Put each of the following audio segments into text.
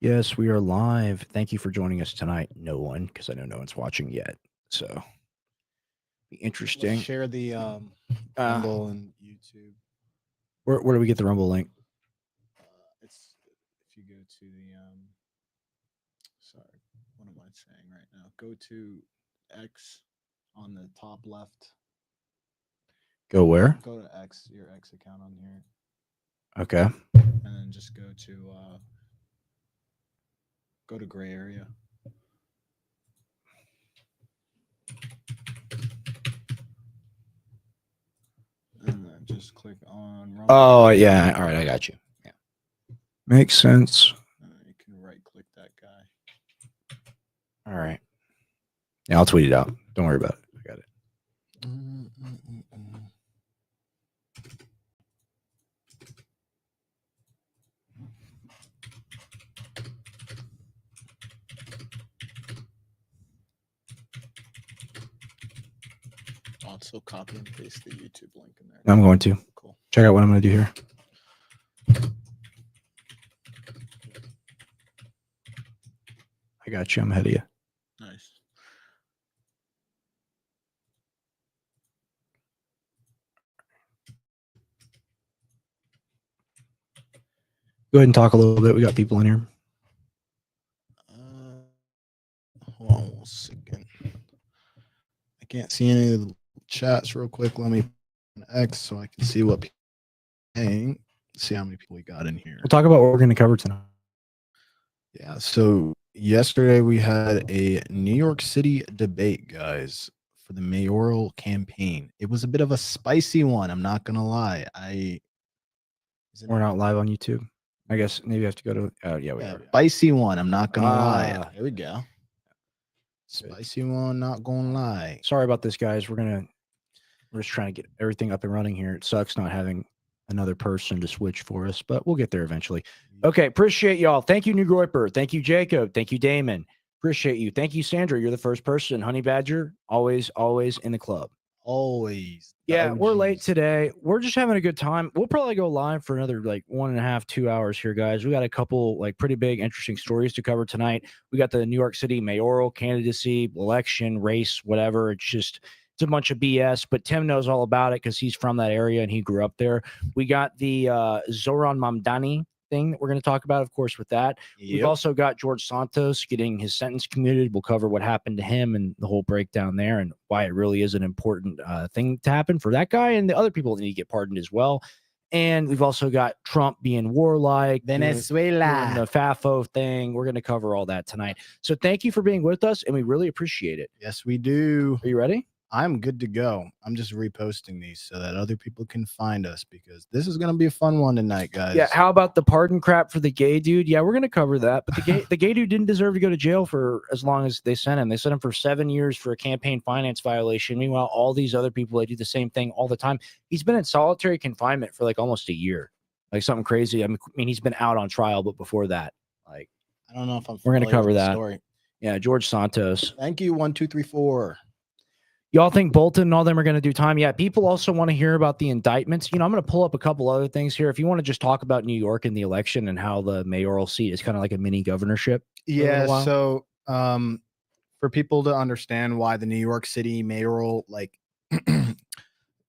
Yes, we are live. Thank you for joining us tonight. No one, because I know no one's watching yet. So be Let's interesting. share the Uh, Rumble and YouTube. where do we get the Rumble link? It's if you go to the sorry, what am I saying right now? Go to X on the top left. Go where? Go to X, your X account on here, Okay. and then just go to gray area, and then just click on Rumble. Oh yeah. All right, I got you. Yeah. Makes sense. You can right click that guy. All right. Yeah, I'll tweet it out. Don't worry about it. I got it. Mm, mm, mm, mm. Also copy and paste the YouTube link in there. I'm going to Cool. check out what I'm going to do here. I got you. I'm ahead of you. Nice. Go ahead and talk a little bit. We got people in here. Hold on 1 second. I can't see any of the chats real quick. Let me X so I can see what people are saying. See how many people we got in here. We'll talk about what we're going to cover tonight. Yeah. So yesterday we had a New York City debate, guys, for the mayoral campaign. It was a bit of a spicy one. I'm not gonna lie. We're not live on YouTube. I guess maybe I have to go to. Yeah, we are. Spicy one. I'm not gonna lie. There we go. Good. Spicy one. Not gonna lie. Sorry about this, guys. We're just trying to get everything up and running here. It sucks not having another person to switch for us, but we'll get there eventually. Okay, appreciate y'all. Thank you, New Groiper. Thank you, Jacob. Thank you, Damon. Appreciate you. Thank you, Sandra. You're the first person. Honey Badger, always in the club. Always. Yeah, we're late today. We're just having a good time. We'll probably go live for another like 1.5, 2 hours here, guys. We got a couple like pretty big, interesting stories to cover tonight. We got the New York City mayoral candidacy, election, race, whatever. It's a bunch of BS, but Tim knows all about it because he's from that area and he grew up there. We got the Zoran Mamdani thing that we're going to talk about, of course, with that. We've also got George Santos getting his sentence commuted. We'll cover what happened to him and the whole breakdown there and why it really is an important thing to happen for that guy and the other people that need to get pardoned as well. And we've also got Trump being warlike, Venezuela, doing the FAFO thing. We're going to cover all that tonight. So thank you for being with us, and we really appreciate it. Yes, we do. Are you ready? I'm good to go. I'm just reposting these so that other people can find us because this is going to be a fun one tonight, guys. Yeah. How about the pardon crap for the gay dude? Yeah, we're going to cover that. But the gay dude didn't deserve to go to jail for as long as they sent him. They sent him for 7 years for a campaign finance violation. Meanwhile, all these other people, they do the same thing all the time. He's been in solitary confinement for like almost a year, like something crazy. I mean, he's been out on trial, but before that, like, I don't know if we're going to cover that story. Yeah, George Santos. Thank you. 1, 2, 3, 4. Y'all think Bolton and all them are going to do time? Yeah, people also want to hear about the indictments. I'm going to pull up a couple other things here. If you want to just talk about New York and the election and how the mayoral seat is kind of like a mini governorship. Yeah, so for people to understand why the New York City mayoral, like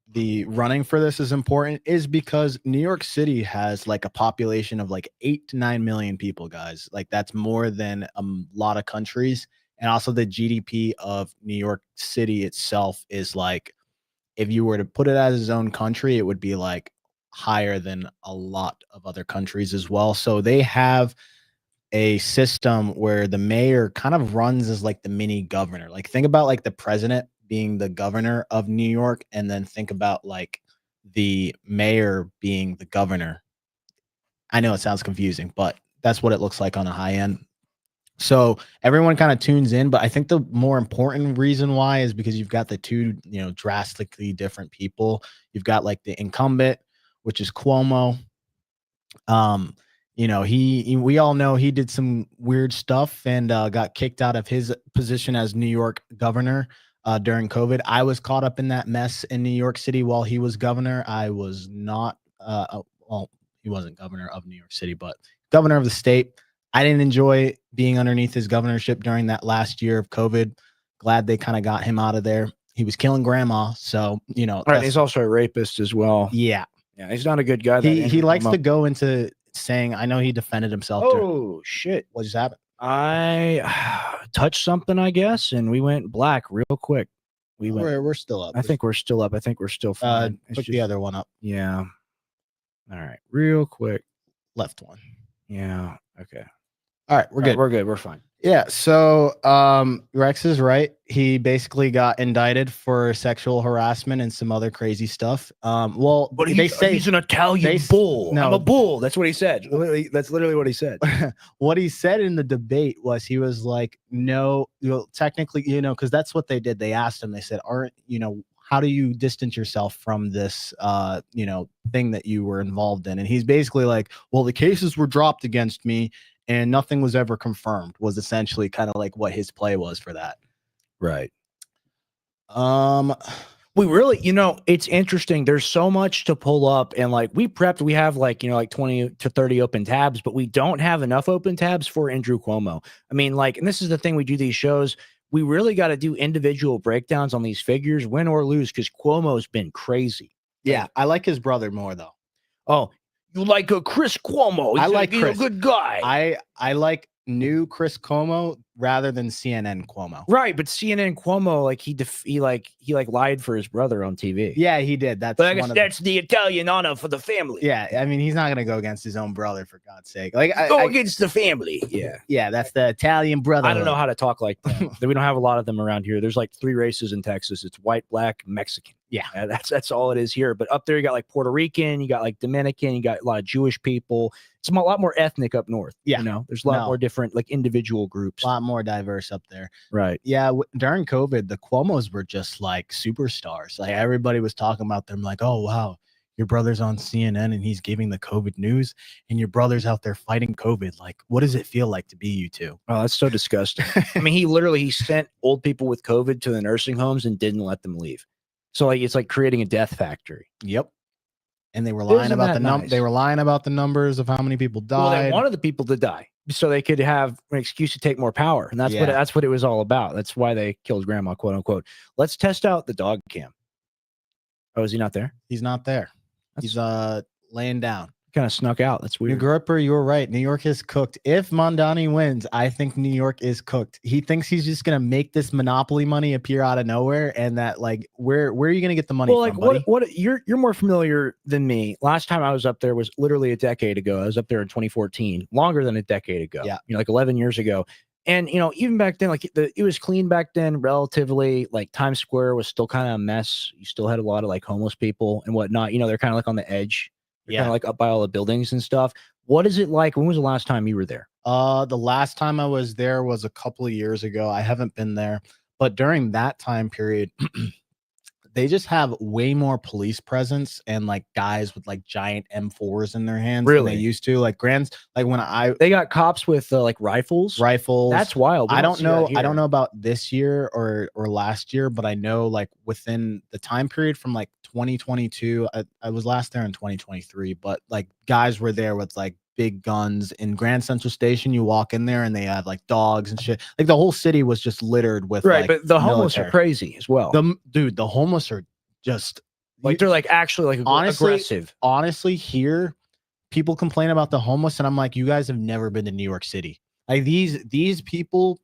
the running for this is important is because New York City has like a population of like 8 to 9 million people, guys. Like that's more than a lot of countries. And also the GDP of New York City itself is like, if you were to put it as its own country, it would be like higher than a lot of other countries as well. So they have a system where the mayor kind of runs as like the mini governor. Like think about like the president being the governor of New York, and then think about like the mayor being the governor. I know it sounds confusing, but that's what it looks like on a high end. So everyone kind of tunes in, but I think the more important reason why is because you've got the two, drastically different people. You've got like the incumbent, which is Cuomo. We all know he did some weird stuff and got kicked out of his position as New York governor during COVID. I was caught up in that mess in New York City while he was governor. I was not, well, he wasn't governor of New York City, but governor of the state. I didn't enjoy being underneath his governorship during that last year of COVID. Glad they kind of got him out of there. He was killing grandma, so Right. He's also a rapist as well. yeah. Yeah, he's not a good guy. He likes to go into saying, I know he defended himself. Oh shit! What just happened? I touched something, I guess, and we went black real quick. We're still up. I think we're still up. I think we're still fine. Put the other one up. Yeah. All right, real quick. Left one. Yeah. Okay. All right, we're good. We're good. We're fine. Yeah. So Rex is right. He basically got indicted for sexual harassment and some other crazy stuff. Well, But they say he's an Italian bull. no. I'm a bull. That's what he said. That's literally what he said. What he said in the debate was he was like, no, technically, because that's what they did. They asked him, they said, how do you distance yourself from this, thing that you were involved in? And he's basically like, well, the cases were dropped against me and nothing was ever confirmed, was essentially kind of like what his play was for that. Right. We really, it's interesting. There's so much to pull up, and like we have like 20 to 30 open tabs, but we don't have enough open tabs for Andrew Cuomo. I mean, like, and this is the thing, we do these shows. We really got to do individual breakdowns on these figures, win or lose, because Cuomo's been crazy. Yeah, I like his brother more though. Oh, you like a Chris Cuomo? He's a good guy. I like new Chris Cuomo rather than CNN Cuomo. Right, but CNN Cuomo, like he lied for his brother on TV. Yeah, he did. That's but I guess that's the Italian honor for the family. Yeah, I mean, he's not gonna go against his own brother, for God's sake. Like go against the family. Yeah, that's the Italian brother. I don't know how to talk like that. We don't have a lot of them around here. There's like 3 races in Texas. It's white, black, Mexican. Yeah, that's all it is here. But up there, you got like Puerto Rican, you got like Dominican, you got a lot of Jewish people. It's a lot more ethnic up north. Yeah, there's a lot more different like individual groups. A lot more diverse up there. Right. Yeah. During COVID, the Cuomos were just like superstars. Like everybody was talking about them. Like, oh wow, your brother's on CNN and he's giving the COVID news, and your brother's out there fighting COVID. Like, what does it feel like to be you two? Oh, that's so disgusting. I mean, he sent old people with COVID to the nursing homes and didn't let them leave. So like it's like creating a death factory. Yep. And they were lying about the nice? They were lying about the numbers of how many people died. Well, they wanted the people to die so they could have an excuse to take more power, and that's what it was all about. That's why they killed grandma, quote unquote. Let's test out the dog cam. Oh, is he not there? He's not there. He's laying down. Kind of snuck out. That's weird. New Gripper, you were right. New York is cooked. If Mondani wins, I think New York is cooked. He thinks he's just gonna make this monopoly money appear out of nowhere, and that like where are you gonna get the money from, buddy? What you're more familiar than me. Last time I was up there was literally a decade ago. I was up there in 2014, longer than a decade ago. Yeah, like 11 years ago. And even back then, like it was clean back then, relatively. Like Times Square was still kind of a mess. You still had a lot of like homeless people and whatnot. They're kind of like on the edge. Kind of like up by all the buildings and stuff. What is it like? When was the last time you were there? The last time I was there was a couple of years ago. I haven't been there, but during that time period, they just have way more police presence and like guys with like giant M4s in their hands. Really? Than they used to. Like they got cops with like rifles. That's wild. I don't know. I don't know about this year or last year, but I know like within the time period from like 2022, I was last there in 2023, but like guys were there with like big guns in Grand Central Station. You walk in there and they have like dogs and shit. Like the whole city was just littered with but the homeless are crazy as well. The homeless are just like they're like actually like aggressive. Honestly, here people complain about the homeless, and I'm like, you guys have never been to New York City. Like these people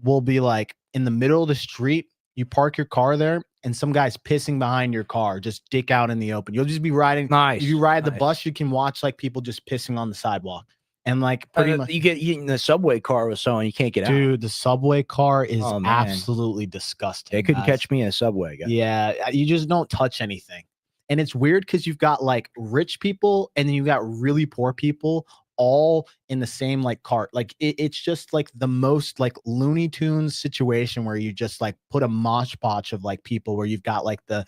will be like in the middle of the street. You park your car there, and some guy's pissing behind your car, just dick out in the open. You'll just be riding. Nice. If you ride the bus, you can watch like people just pissing on the sidewalk. And like pretty much you get in the subway car with someone, you can't get out. Dude, the subway car is absolutely disgusting. They couldn't catch me in a subway, guys. Yeah, you just don't touch anything. And it's weird because you've got like rich people and then you've got really poor people all in the same like cart. Like it's just like the most like Looney Tunes situation where you just like put a mosh potch of like people where you've got like the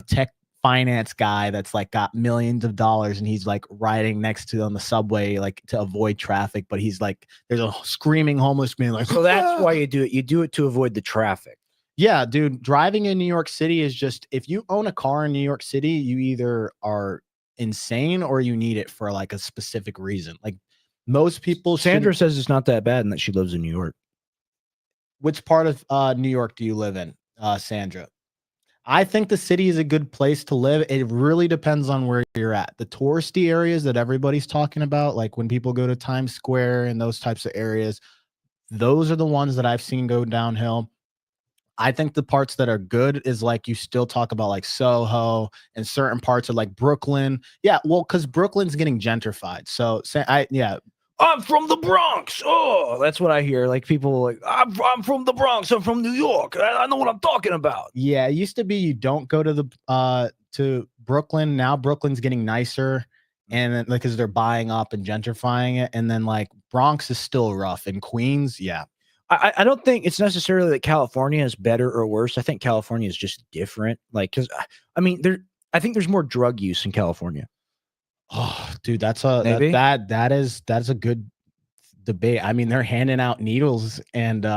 tech finance guy that's like got millions of dollars and he's like riding next to on the subway like to avoid traffic, but he's like there's a screaming homeless man like, so that's why you do it. You do it to avoid the traffic. Yeah, dude, driving in New York City is just, if you own a car in New York City, you either are insane or you need it for like a specific reason. Like Most people Sandra shouldn't- says it's not that bad and that she lives in New York. Which part of New York do you live in, Sandra? I think the city is a good place to live. It really depends on where you're at. The touristy areas that everybody's talking about, like when people go to Times Square and those types of areas, those are the ones that I've seen go downhill. I think the parts that are good is like you still talk about like Soho and certain parts of like Brooklyn. Yeah, well, because Brooklyn's getting gentrified. So I'm from the Bronx. Oh, that's what I hear. Like people like, I'm from the Bronx. I'm from New York. I know what I'm talking about. yeah, it used to be you don't go to the to Brooklyn. Now Brooklyn's getting nicer, and then because they're buying up and gentrifying it, and then like Bronx is still rough, and Queens, yeah. I don't think it's necessarily that California is better or worse. I think California is just different. Like, because I mean, I think there's more drug use in California. Oh, dude, that's a Maybe. that's a good debate. I mean, they're handing out needles and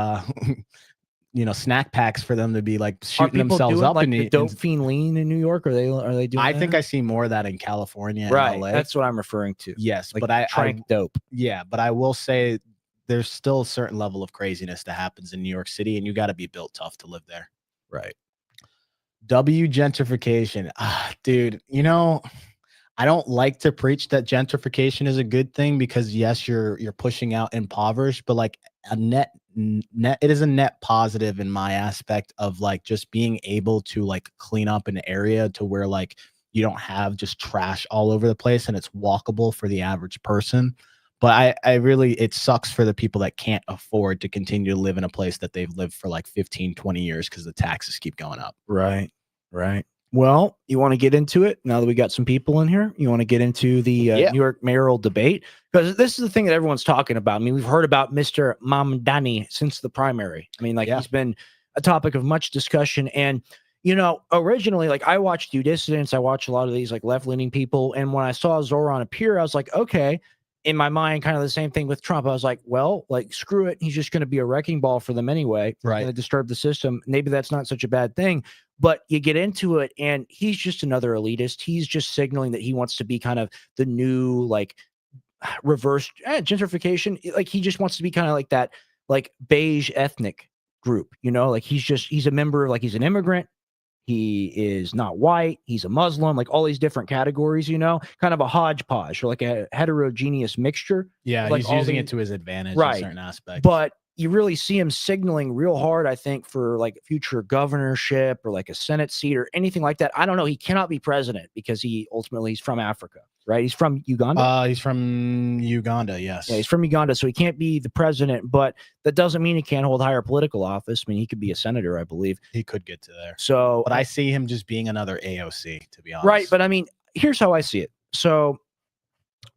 snack packs for them to be like Are shooting people themselves doing up like in the dope fiend lean in New York? Are they doing? I think that? I see more of that in California and Right. LA. That's what I'm referring to. Yes, Like but I trank dope. yeah, but I will say there's still a certain level of craziness that happens in New York City, and you got to be built tough to live there. Right. Gentrification. Dude, I don't like to preach that gentrification is a good thing because yes, you're pushing out impoverished, but like a net it is a net positive in my aspect of like just being able to like clean up an area to where like you don't have just trash all over the place and it's walkable for the average person. But I really, it sucks for the people that can't afford to continue to live in a place that they've lived for like 15, 20 years because the taxes keep going up. Right. Right. Well, you want to get into it now that we got some people in here? You want to get into the New York mayoral debate? Because this is the thing that everyone's talking about. I mean, we've heard about Mr. Mamdani since the primary. I mean, like he's been a topic of much discussion. And, originally, like I watched Due Dissidents. I watch a lot of these like left-leaning people. And when I saw Zoran appear, I was like, okay. In my mind, kind of the same thing with Trump. I was like, well, like, screw it. He's just going to be a wrecking ball for them anyway. Right. Going to disturb the system. Maybe that's not such a bad thing. But you get into it, and he's just another elitist. He's just signaling that he wants to be kind of the new, like, reverse gentrification. Like, he just wants to be kind of like that, like, beige ethnic group, like he's a member, like he's an immigrant. He is not white. He's a Muslim, like all these different categories, kind of a hodgepodge or like a heterogeneous mixture. Yeah, like he's using it to his advantage right. in certain aspects. But you really see him signaling real hard, I think, for like future governorship or like a Senate seat or anything like that. I don't know. He cannot be president because he's from Africa, right? He's from Uganda. He's from Uganda, yes. Yeah, he's from Uganda, so he can't be the president, but that doesn't mean he can't hold higher political office. I mean, he could be a senator, I believe. He could get to there. So, but I see him just being another AOC, to be honest. Right, but I mean, here's how I see it. So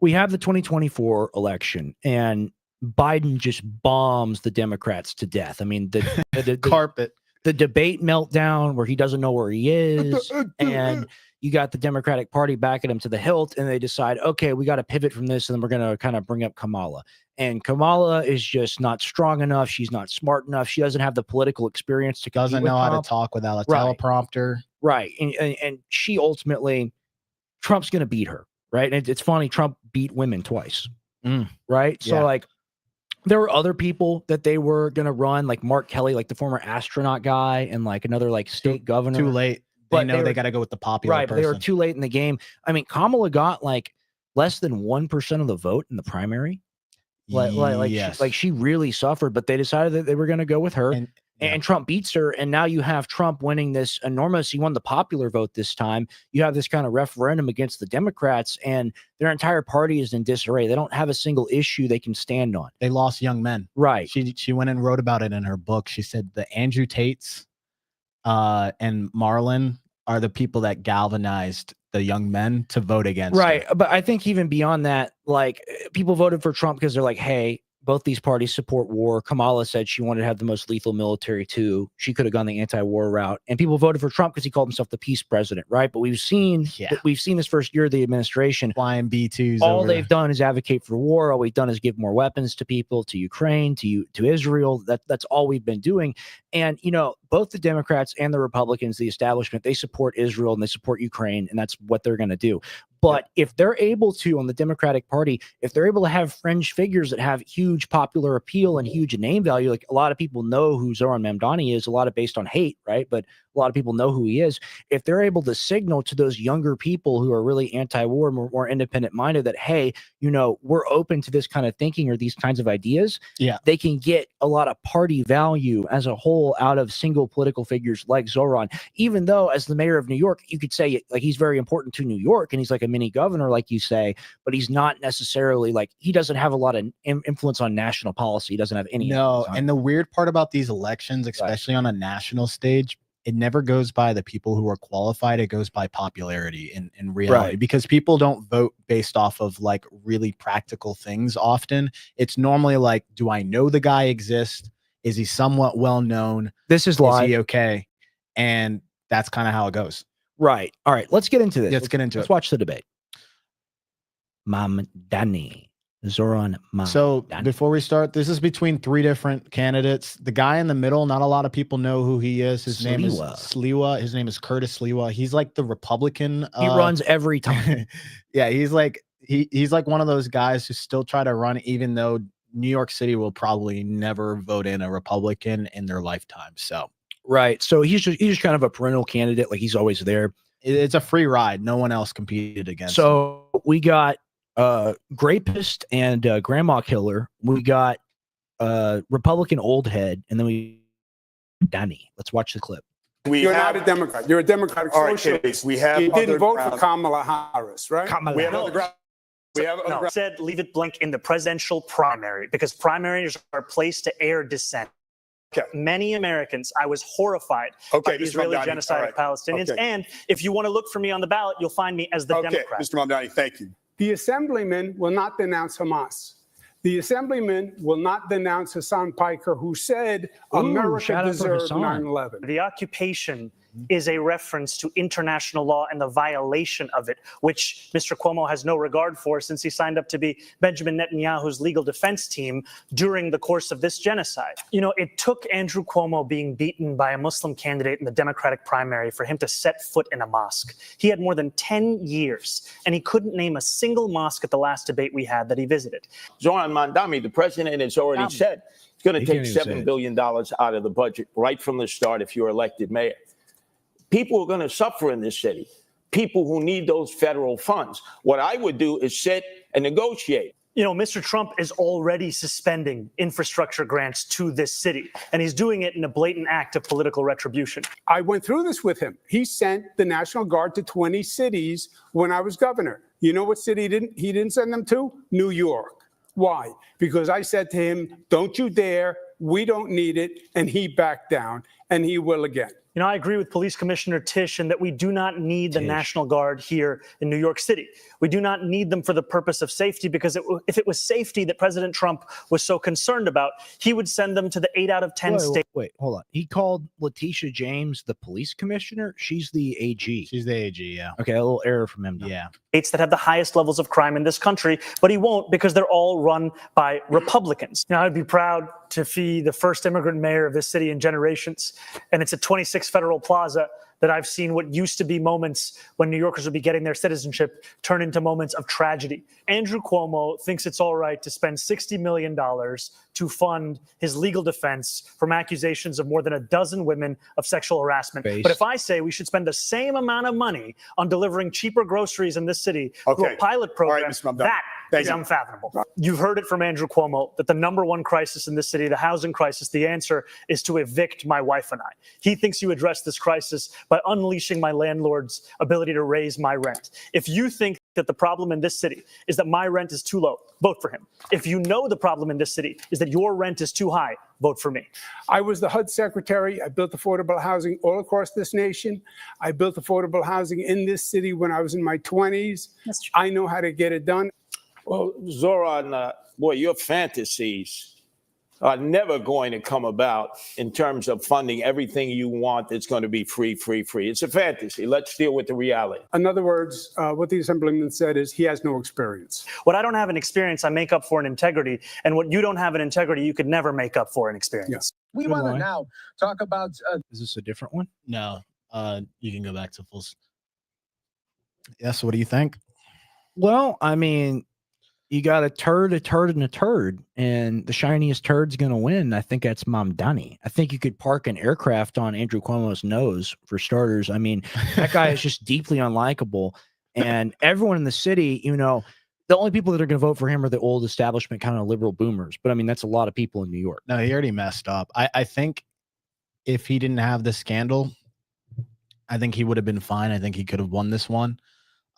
we have the 2024 election, and Biden just bombs the Democrats to death. I mean, the carpet, the debate meltdown where he doesn't know where he is, and you got the Democratic Party backing him to the hilt, and they decide, okay, we got to pivot from this, and then we're going to kind of bring up Kamala. And Kamala is just not strong enough. She's not smart enough. She doesn't have the political experience to doesn't know how to talk without a teleprompter. Right, and she ultimately, Trump's going to beat her. Right, and it's funny. Trump beat women twice. Right, so like. There were other people that they were going to run, like Mark Kelly, like the former astronaut guy, and like another like state governor. Too late. But they got to go with the popular person. But they were too late in the game. I mean, Kamala got like less than 1% of the vote in the primary. Like she really suffered, but they decided that they were going to go with her. And Trump beats her, and now you have Trump winning this enormous. He won the popular vote this time. You have this kind of referendum against the Democrats, and their entire party is in disarray. They don't have a single issue they can stand on. They lost young men. Right. She went and wrote about it in her book. She said the Andrew Tates and Marlin are the people that galvanized the young men to vote against her. But I think even beyond that, like people voted for Trump because they're like, hey, both these parties support war. Kamala said she wanted to have the most lethal military too. She could have gone the anti-war route, and people voted for Trump because he called himself the peace president, right? But we've seen this first year of the administration flying B-2s. All they've done is advocate for war. All we've done is give more weapons to people, to Ukraine, to Israel. That's all we've been doing. And both the Democrats and the Republicans, the establishment, they support Israel and they support Ukraine, and that's what they're going to do. But if they're able to, on the Democratic Party, if they're able to have fringe figures that have huge popular appeal and huge name value, like a lot of people know who Zoran Mamdani is, a lot of based on hate, right? But a lot of people know who he is. If they're able to signal to those younger people who are really anti-war, more independent minded, that, hey, we're open to this kind of thinking or these kinds of ideas, they can get a lot of party value as a whole out of single political figures like Zoran. Even though, as the mayor of New York, you could say like he's very important to New York and he's like a mini governor, like you say, but he's not necessarily like, he doesn't have a lot of influence on national policy. He doesn't have any. No, and the weird part about these elections, especially on a national stage, it never goes by the people who are qualified. It goes by popularity in reality, because people don't vote based off of like really practical things. Often it's normally like, do I know the guy exists? Is he somewhat well known? This is live. Is he okay? And that's kind of how it goes. Right. All right. Let's get into this. Let's get into it. Let's watch the debate. Mamdani. Zoran Mamdani. So before we start, this is between three different candidates. The guy in the middle, not a lot of people know who he is. His name is Sliwa. His name is Curtis Sliwa. He's like the Republican. He runs every time. Yeah, he's like one of those guys who still try to run, even though New York City will probably never vote in a Republican in their lifetime. So right. So he's just kind of a perennial candidate. Like he's always there. It's a free ride. No one else competed against him. So we got Grapist and Grandma Killer. We got Republican Old Head, and then Danny. Let's watch the clip. You're not a Democrat. You're a Democratic socialist. We have you didn't vote for Kamala Harris, right? We have other ground. Said leave it blank in the presidential primary, because primaries are a place to air dissent. Okay. Many Americans, I was horrified by the Israeli genocide of Palestinians. Okay. And if you want to look for me on the ballot, you'll find me as the Democrat. Mr. Mamdani, thank you. The assemblyman will not denounce Hamas. The assemblyman will not denounce Hassan Piker, who said America deserved 9/11. The occupation is a reference to international law and the violation of it, which Mr. Cuomo has no regard for, since he signed up to be Benjamin Netanyahu's legal defense team during the course of this genocide. It took Andrew Cuomo being beaten by a Muslim candidate in the Democratic primary for him to set foot in a mosque. He had more than 10 years, and he couldn't name a single mosque at the last debate we had that he visited. Zoran Mamdani, the president has already said it's going to take $7 billion out of the budget right from the start if you're elected mayor. People are going to suffer in this city, people who need those federal funds. What I would do is sit and negotiate. Mr. Trump is already suspending infrastructure grants to this city, and he's doing it in a blatant act of political retribution. I went through this with him. He sent the National Guard to 20 cities when I was governor. You know what city he didn't send them to? New York. Why? Because I said to him, don't you dare. We don't need it. And he backed down, and he will again. I agree with Police Commissioner Tisch in that we do not need the National Guard here in New York City. We do not need them for the purpose of safety, because if it was safety that President Trump was so concerned about, he would send them to the 8 out of 10 states. Wait, hold on. He called Letitia James the police commissioner? She's the AG. She's the AG, yeah. Okay, a little error from him. Yeah. States that have the highest levels of crime in this country, but he won't, because they're all run by Republicans. I'd be proud to be the first immigrant mayor of this city in generations, and it's at 26 Federal Plaza that I've seen what used to be moments when New Yorkers would be getting their citizenship turn into moments of tragedy. Andrew Cuomo thinks it's all right to spend $60 million to fund his legal defense from accusations of more than a dozen women of sexual harassment. But if I say we should spend the same amount of money on delivering cheaper groceries in this city through a pilot program, that is unfathomable. You've heard it from Andrew Cuomo that the number one crisis in this city, the housing crisis, the answer is to evict my wife and I. He thinks you address this crisis by unleashing my landlord's ability to raise my rent. If you think that the problem in this city is that my rent is too low, vote for him. If you know the problem in this city is that your rent is too high, vote for me. I was the HUD secretary. I built affordable housing all across this nation. I built affordable housing in this city when I was in my 20s. I know how to get it done. Well, Zoran, boy, your fantasies are never going to come about in terms of funding everything you want that's going to be free. It's a fantasy. Let's deal with the reality. In other words, what the assemblyman said is he has no experience. What I don't have in experience, I make up for in integrity. And what you don't have in integrity, you could never make up for in experience. Yes. We want to now talk about... Is this a different one? No. You can go back to full... Yeah, so what do you think? Well, I mean, you got a turd, and a turd, and the shiniest turd's going to win. I think that's Mamdani. I think you could park an aircraft on Andrew Cuomo's nose, for starters. I mean, that guy is just deeply unlikable. And everyone in the city, you know, the only people that are going to vote for him are the old establishment kind of liberal boomers. But I mean, that's a lot of people in New York. No, he already messed up. I think if he didn't have the scandal, I think he would have been fine. I think he could have won this one.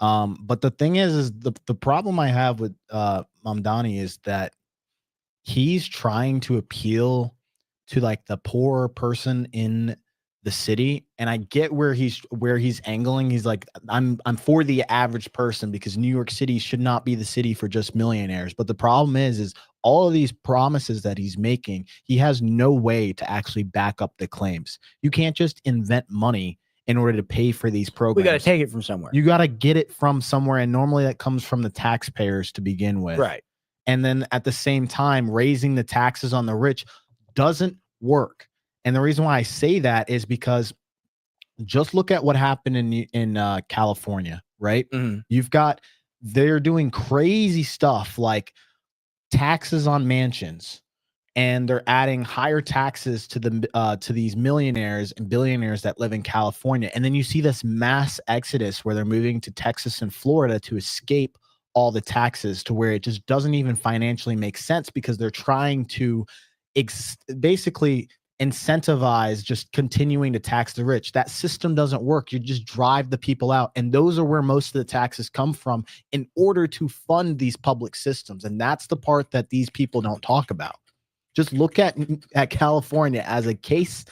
But the thing is the problem I have with Mamdani is that he's trying to appeal to like the poor person in the city, and I get where he's angling. He's like, I'm for the average person because New York City should not be the city for just millionaires. But the problem is all of these promises that he's making, he has no way to actually back up the claims. You can't just invent money in order to pay for these programs. We got to take it from somewhere. You got to get it from somewhere, and normally that comes from the taxpayers to begin with. Right. And then at the same time, raising the taxes on the rich doesn't work. And the reason why I say that is because just look at what happened in California, right? Mhm. You've got, they're doing crazy stuff like taxes on mansions, and they're adding higher taxes to these millionaires and billionaires that live in California. And then you see this mass exodus where they're moving to Texas and Florida to escape all the taxes, to where it just doesn't even financially make sense because they're trying to basically incentivize just continuing to tax the rich. That system doesn't work. You just drive the people out. And those are where most of the taxes come from in order to fund these public systems. And that's the part that these people don't talk about. Just look at California as a case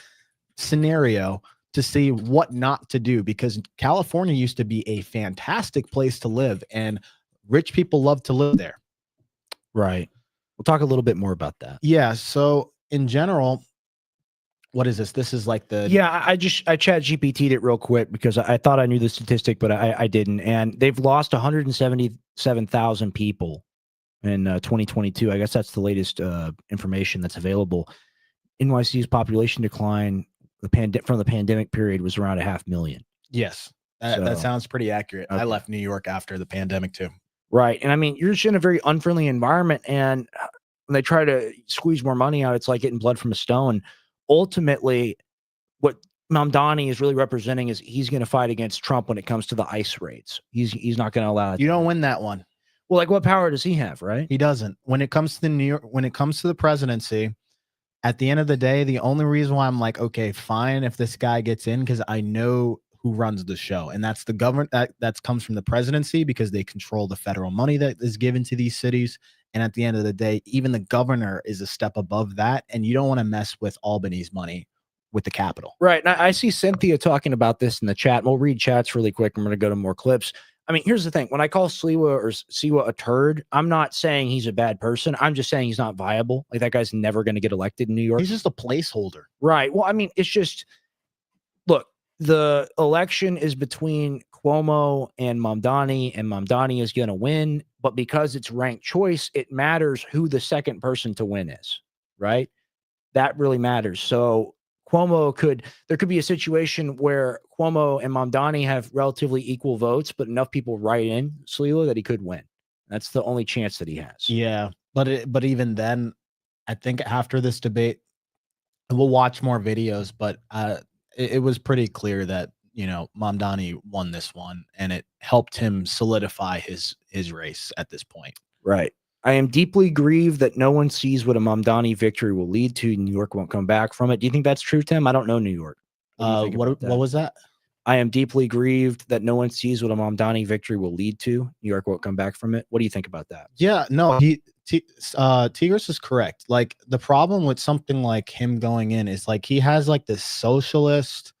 scenario to see what not to do, because California used to be a fantastic place to live and rich people love to live there. Right. We'll talk a little bit more about that. Yeah. So in general, what is this? This is like the Yeah, I chat GPT'd it real quick because I thought I knew the statistic, but I didn't. And they've lost 177,000 people in 2022. I guess that's the latest information that's available. NYC's population decline from the pandemic period was around 500,000. Yes, that So- sounds pretty accurate. I Okay. left New York after the pandemic too. Right. And I mean, you're just in a very unfriendly environment, and when they try to squeeze more money out, it's like getting blood from a stone. Ultimately, what Mamdani is really representing is he's going to fight against Trump when it comes to the ICE raids. He's not going to allow it. You don't win that one. Well, like, what power does he have, right? He doesn't. When it comes to when it comes to the presidency, at the end of the day, the only reason why I'm like, okay, fine, if this guy gets in, because I know who runs the show, and that's the government that comes from the presidency, because they control the federal money that is given to these cities. And at the end of the day, even the governor is a step above that, and you don't want to mess with Albany's money with the Capitol. Right. And I see Cynthia talking about this in the chat. We'll read chats really quick. I'm going to go to more clips. I mean, here's the thing. When I call Siwa a turd, I'm not saying he's a bad person. I'm just saying he's not viable. Like, that guy's never going to get elected in New York. He's just a placeholder. Right. Well, I mean, it's just, look, the election is between Cuomo and Mamdani is going to win. But because it's ranked choice, it matters who the second person to win is, right? That really matters. So there could be a situation where Cuomo and Mamdani have relatively equal votes, but enough people write in Sliwa that he could win. That's the only chance that he has. Yeah, but even then, I think after this debate, we'll watch more videos. But it was pretty clear that, you know, Mamdani won this one, and it helped him solidify his race at this point. Right. I am deeply grieved that no one sees what a Mamdani victory will lead to. New York won't come back from it. Do you think that's true, Tim? I don't know New York. What was that? I am deeply grieved that no one sees what a Mamdani victory will lead to. New York won't come back from it. What do you think about that? Yeah, no, Tigris is correct. Like, the problem with something like him going in is like he has like this socialist,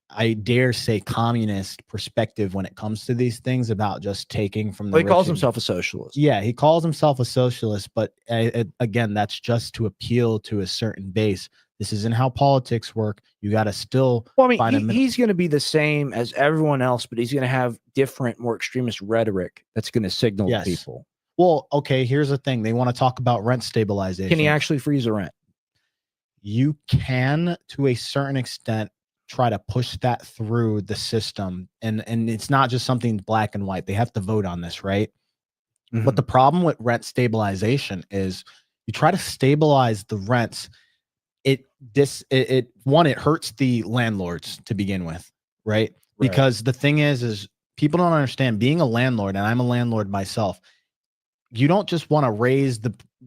I dare say communist perspective when it comes to these things about just taking from the Well, he calls rich and- himself a socialist. Yeah, he calls himself a socialist, but again, that's just to appeal to a certain base. This isn't how politics work. You got to still Well, I find a mean, middle. he's going to be the same as everyone else, but he's going to have different, more extremist rhetoric that's going to signal Yes. to people. Well, okay, here's the thing. They want to talk about rent stabilization. Can he actually freeze a rent? You can, to a certain extent, try to push that through the system. And it's not just something black and white. They have to vote on this, right? But the problem with rent stabilization is you try to stabilize the rents. It hurts the landlords to begin with, right? Because the thing is people don't understand, being a landlord, and I'm a landlord myself, you don't just want to raise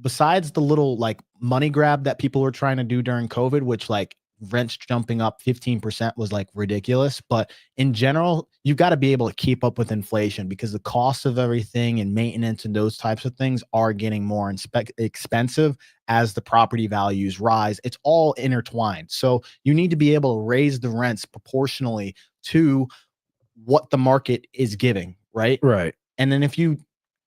besides the little like money grab that people were trying to do during COVID, which like rents jumping up 15% was like ridiculous. But in general, you got to be able to keep up with inflation, because the cost of everything and maintenance and those types of things are getting more expensive as the property values rise. It's all intertwined. So you need to be able to raise the rents proportionally to what the market is giving, right? Right. And then if you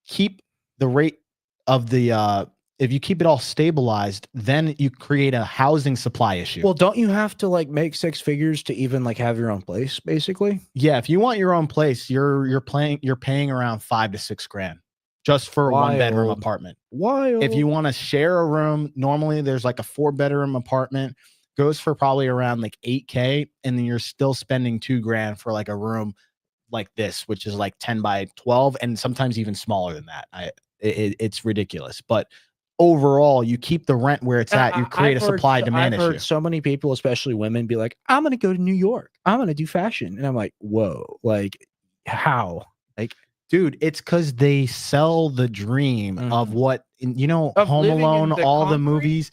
keep the rate of the if you keep it all stabilized, then you create a housing supply issue. Well, don't you have to like make 6 figures to even like have your own place, basically? Yeah, if you want your own place, you're paying around $5 to $6 grand just for a 1-bedroom apartment. Wild. If you want to share a room, normally there's like a 4-bedroom apartment, goes for probably around like $8K, and then you're still spending $2 grand for like a room like this, which is like 10 by 12, and sometimes even smaller than that. It's ridiculous. But overall, you keep the rent where it's at, you create a supply demand issue. I've heard so many people, especially women, be like, I'm going to go to New York. I'm going to do fashion. And I'm like, whoa, like how? Like, dude, it's because they sell the dream of what, you know, Of Home living in Alone, the all the concrete? movies.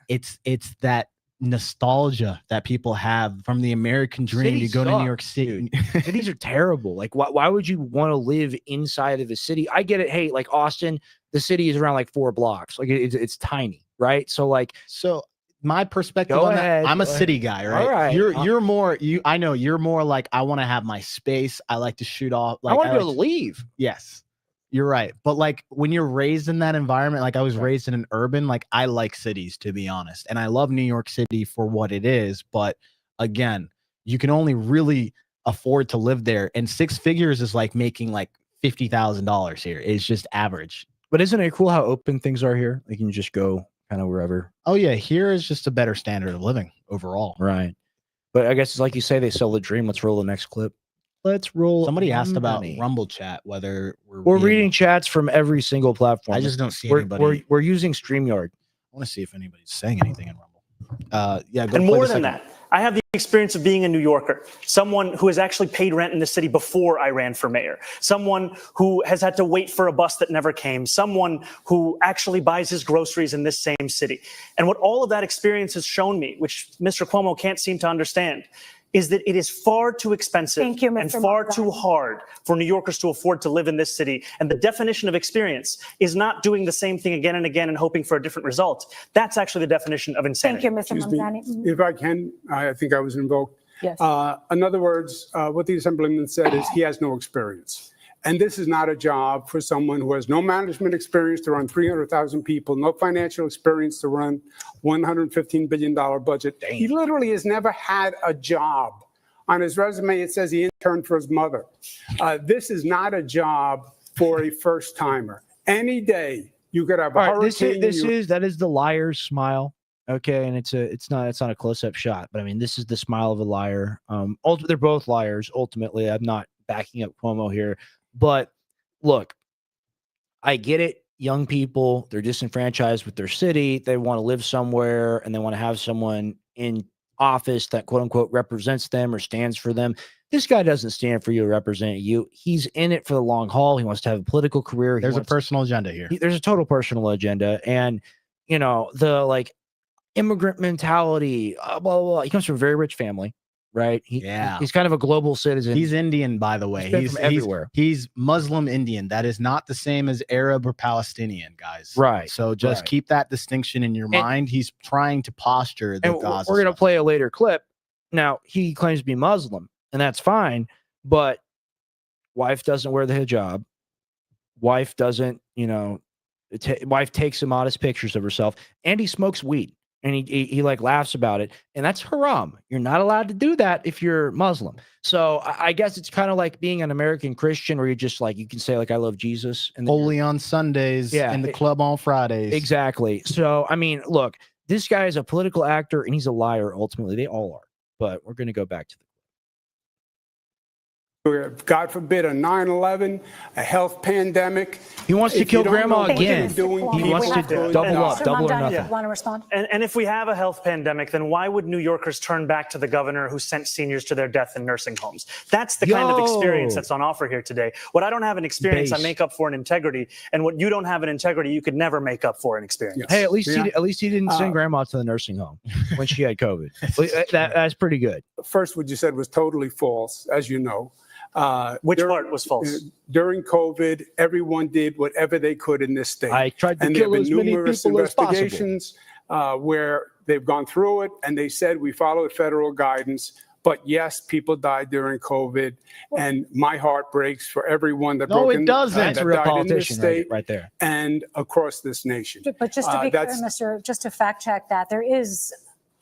It's that nostalgia that people have from the American dream. Cities You go to New suck, York City. cities are terrible. Like, why would you want to live inside of a city? I get it. Hey, like Austin, the city is around like 4 blocks. Like it's tiny, right? So like, So my perspective Go on ahead, that, I'm a go city guy, right? All right. You're more I know you're more like, I want to have my space. I like to shoot off. Like I want to be like able to leave. Yes, you're right. But like when you're raised in that environment, like I was raised in an urban, like I like cities, to be honest. And I love New York City for what it is. But again, you can only really afford to live there. And 6 figures is like making like $50,000 here. It's just average. But isn't it cool how open things are here? Like you can just go kind of wherever. Oh yeah, here is just a better standard of living overall. Right. But I guess it's like you say, they sell the dream. Let's roll the next clip. Let's roll. Somebody asked about money. Rumble Chat, whether We're being- reading chats from every single platform. I just don't see we're, anybody. we're using StreamYard. I want to see if anybody's saying anything in Rumble. Yeah, go And play more the than second. that, I have the experience of being a New Yorker, someone who has actually paid rent in the city before I ran for mayor, someone who has had to wait for a bus that never came, someone who actually buys his groceries in this same city. And what all of that experience has shown me, which Mr. Cuomo can't seem to understand, is that it is far too expensive Thank you, and Mr. far Mulvaney. too hard for New Yorkers to afford to live in this city. And the definition of experience is not doing the same thing again and again and hoping for a different result. That's actually the definition of insanity. Thank you, Mr. Excuse me. Mamdani. Mhm. If I can, I think I was invoked. Yes. In other words, what the Assemblyman said is he has no experience. And this is not a job for someone who has no management experience to run 300,000 people, no financial experience to run $115 billion budget. He literally has never had a job. On his resume, it says he interned for his mother. This is not a job for a first timer. Any day you could have a All right, hurricane. that is the liar's smile. Okay, and it's not a close-up shot, but I mean, this is the smile of a liar. They're both liars. Ultimately, I'm not backing up Cuomo here, but look, I get it. Young people, they're disenfranchised with their city. They want to live somewhere, and they want to have someone in office that quote unquote represents them or stands for them. This guy doesn't stand for you or represent you. He's in it for the long haul. He wants to have a political career. There's a personal agenda here. There's a total personal agenda, and you know the like immigrant mentality. Blah, blah, blah. He comes from a very rich family, right? He's kind of a global citizen. He's Indian, by the way. He's been from everywhere. He's Muslim Indian. That is not the same as Arab or Palestinian, guys. Right. So just right. keep that distinction in your mind. He's trying to posture the And Gaza we're going to stuff. play a later clip. Now, he claims to be Muslim, and that's fine, but wife doesn't wear the hijab. Wife doesn't, wife takes some modest pictures of herself, and he smokes weed. And he like laughs about it, and that's haram. You're not allowed to do that if you're Muslim. So I guess it's kind of like being an American Christian, where you just like you can say like I love Jesus and Holy on Sundays, in the club on Fridays. Exactly. So I mean, look, this guy is a political actor and he's a liar. Ultimately, they all are. but we're going to go back to the. God forbid, a 9/11, a health pandemic. He wants to If kill you don't know grandma what again. you're doing, He wants to people double die. up, double or Ramdan, nothing. want to respond? And if we have a health pandemic, then why would New Yorkers turn back to the governor who sent seniors to their death in nursing homes? That's the kind of experience that's on offer here today. What I don't have an experience, I Base. make up for in integrity. And what you don't have in integrity, you could never make up for in experience. Hey, at least Yeah. he didn't send grandma to the nursing home when she had COVID. That's pretty good. First, what you said was totally false, as you know. Which During- part was false? During COVID, everyone did whatever they could in this state. I tried to And there kill have as been many numerous people as possible. investigations where they've gone through it and they said we followed federal guidance. But yes, people died during COVID, and my heart breaks for everyone that No, broke it in, doesn't. that That's a real died in this politician state right there. and across this nation. But just to be clear, That's- just to fact check that, there is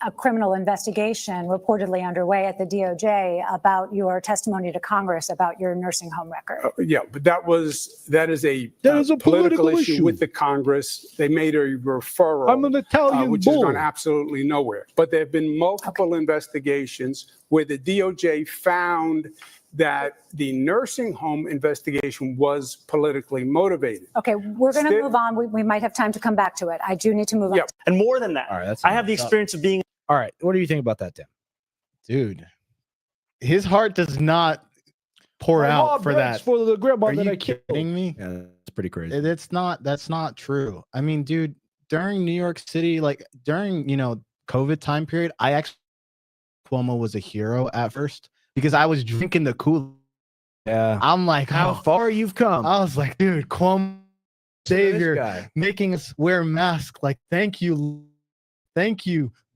a criminal investigation reportedly underway at the DOJ about your testimony to Congress about your nursing home record. Yeah, but that is a political issue. with the Congress. They made a referral. I'm an Italian which bull. has gone absolutely nowhere. But there have been multiple investigations where the DOJ found that the nursing home investigation was politically motivated. Okay, we're going to Still- move on. We might have time to come back to it. I do need to move on. Yeah. And more than that, All right, that's I have the enough. experience of being All right, what do you think about that, Tim? Dude, his heart does not pour out for that. For the grandma Are you kidding me? Yeah, that's pretty crazy. That's not true. I mean, dude, during New York City, like during, COVID time period, I actually Cuomo was a hero at first because I was drinking the Kool. Yeah. I'm like, How far you've come. I was like, dude, Cuomo, This savior, guy. making us wear masks. Like, thank you,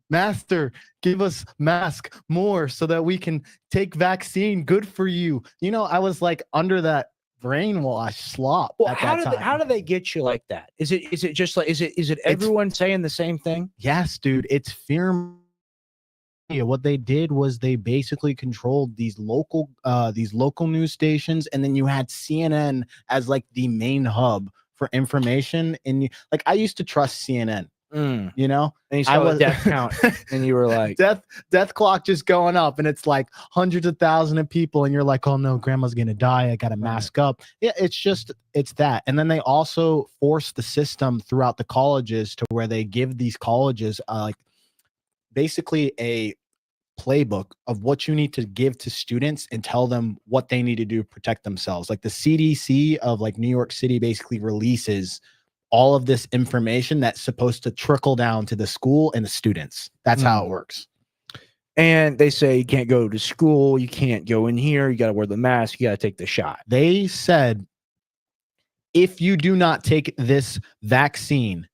master. Give us mask more so that we can take vaccine. Good for you. I was like under that brainwash slop Well, at how that did time. how do they get you like that? Is it just like is it everyone saying the same thing? Yes, dude, it's fear. What they did was they basically controlled these local news stations, and then you had CNN as like the main hub for information. And like I used to trust CNN, And you saw I the was- death count, and you were like, death clock just going up, and it's like hundreds of thousands of people, and you're like, oh no, grandma's gonna die. I gotta mask up. Yeah, it's that. And then they also force the system throughout the colleges to where they give these colleges like basically a playbook of what you need to give to students and tell them what they need to do to protect themselves. Like the CDC of like New York City basically releases all of this information that's supposed to trickle down to the school and the students. That's how it works. and they say you can't go to school, you can't go in here, you got to wear the mask, you got to take the shot. They said if you do not take this vaccine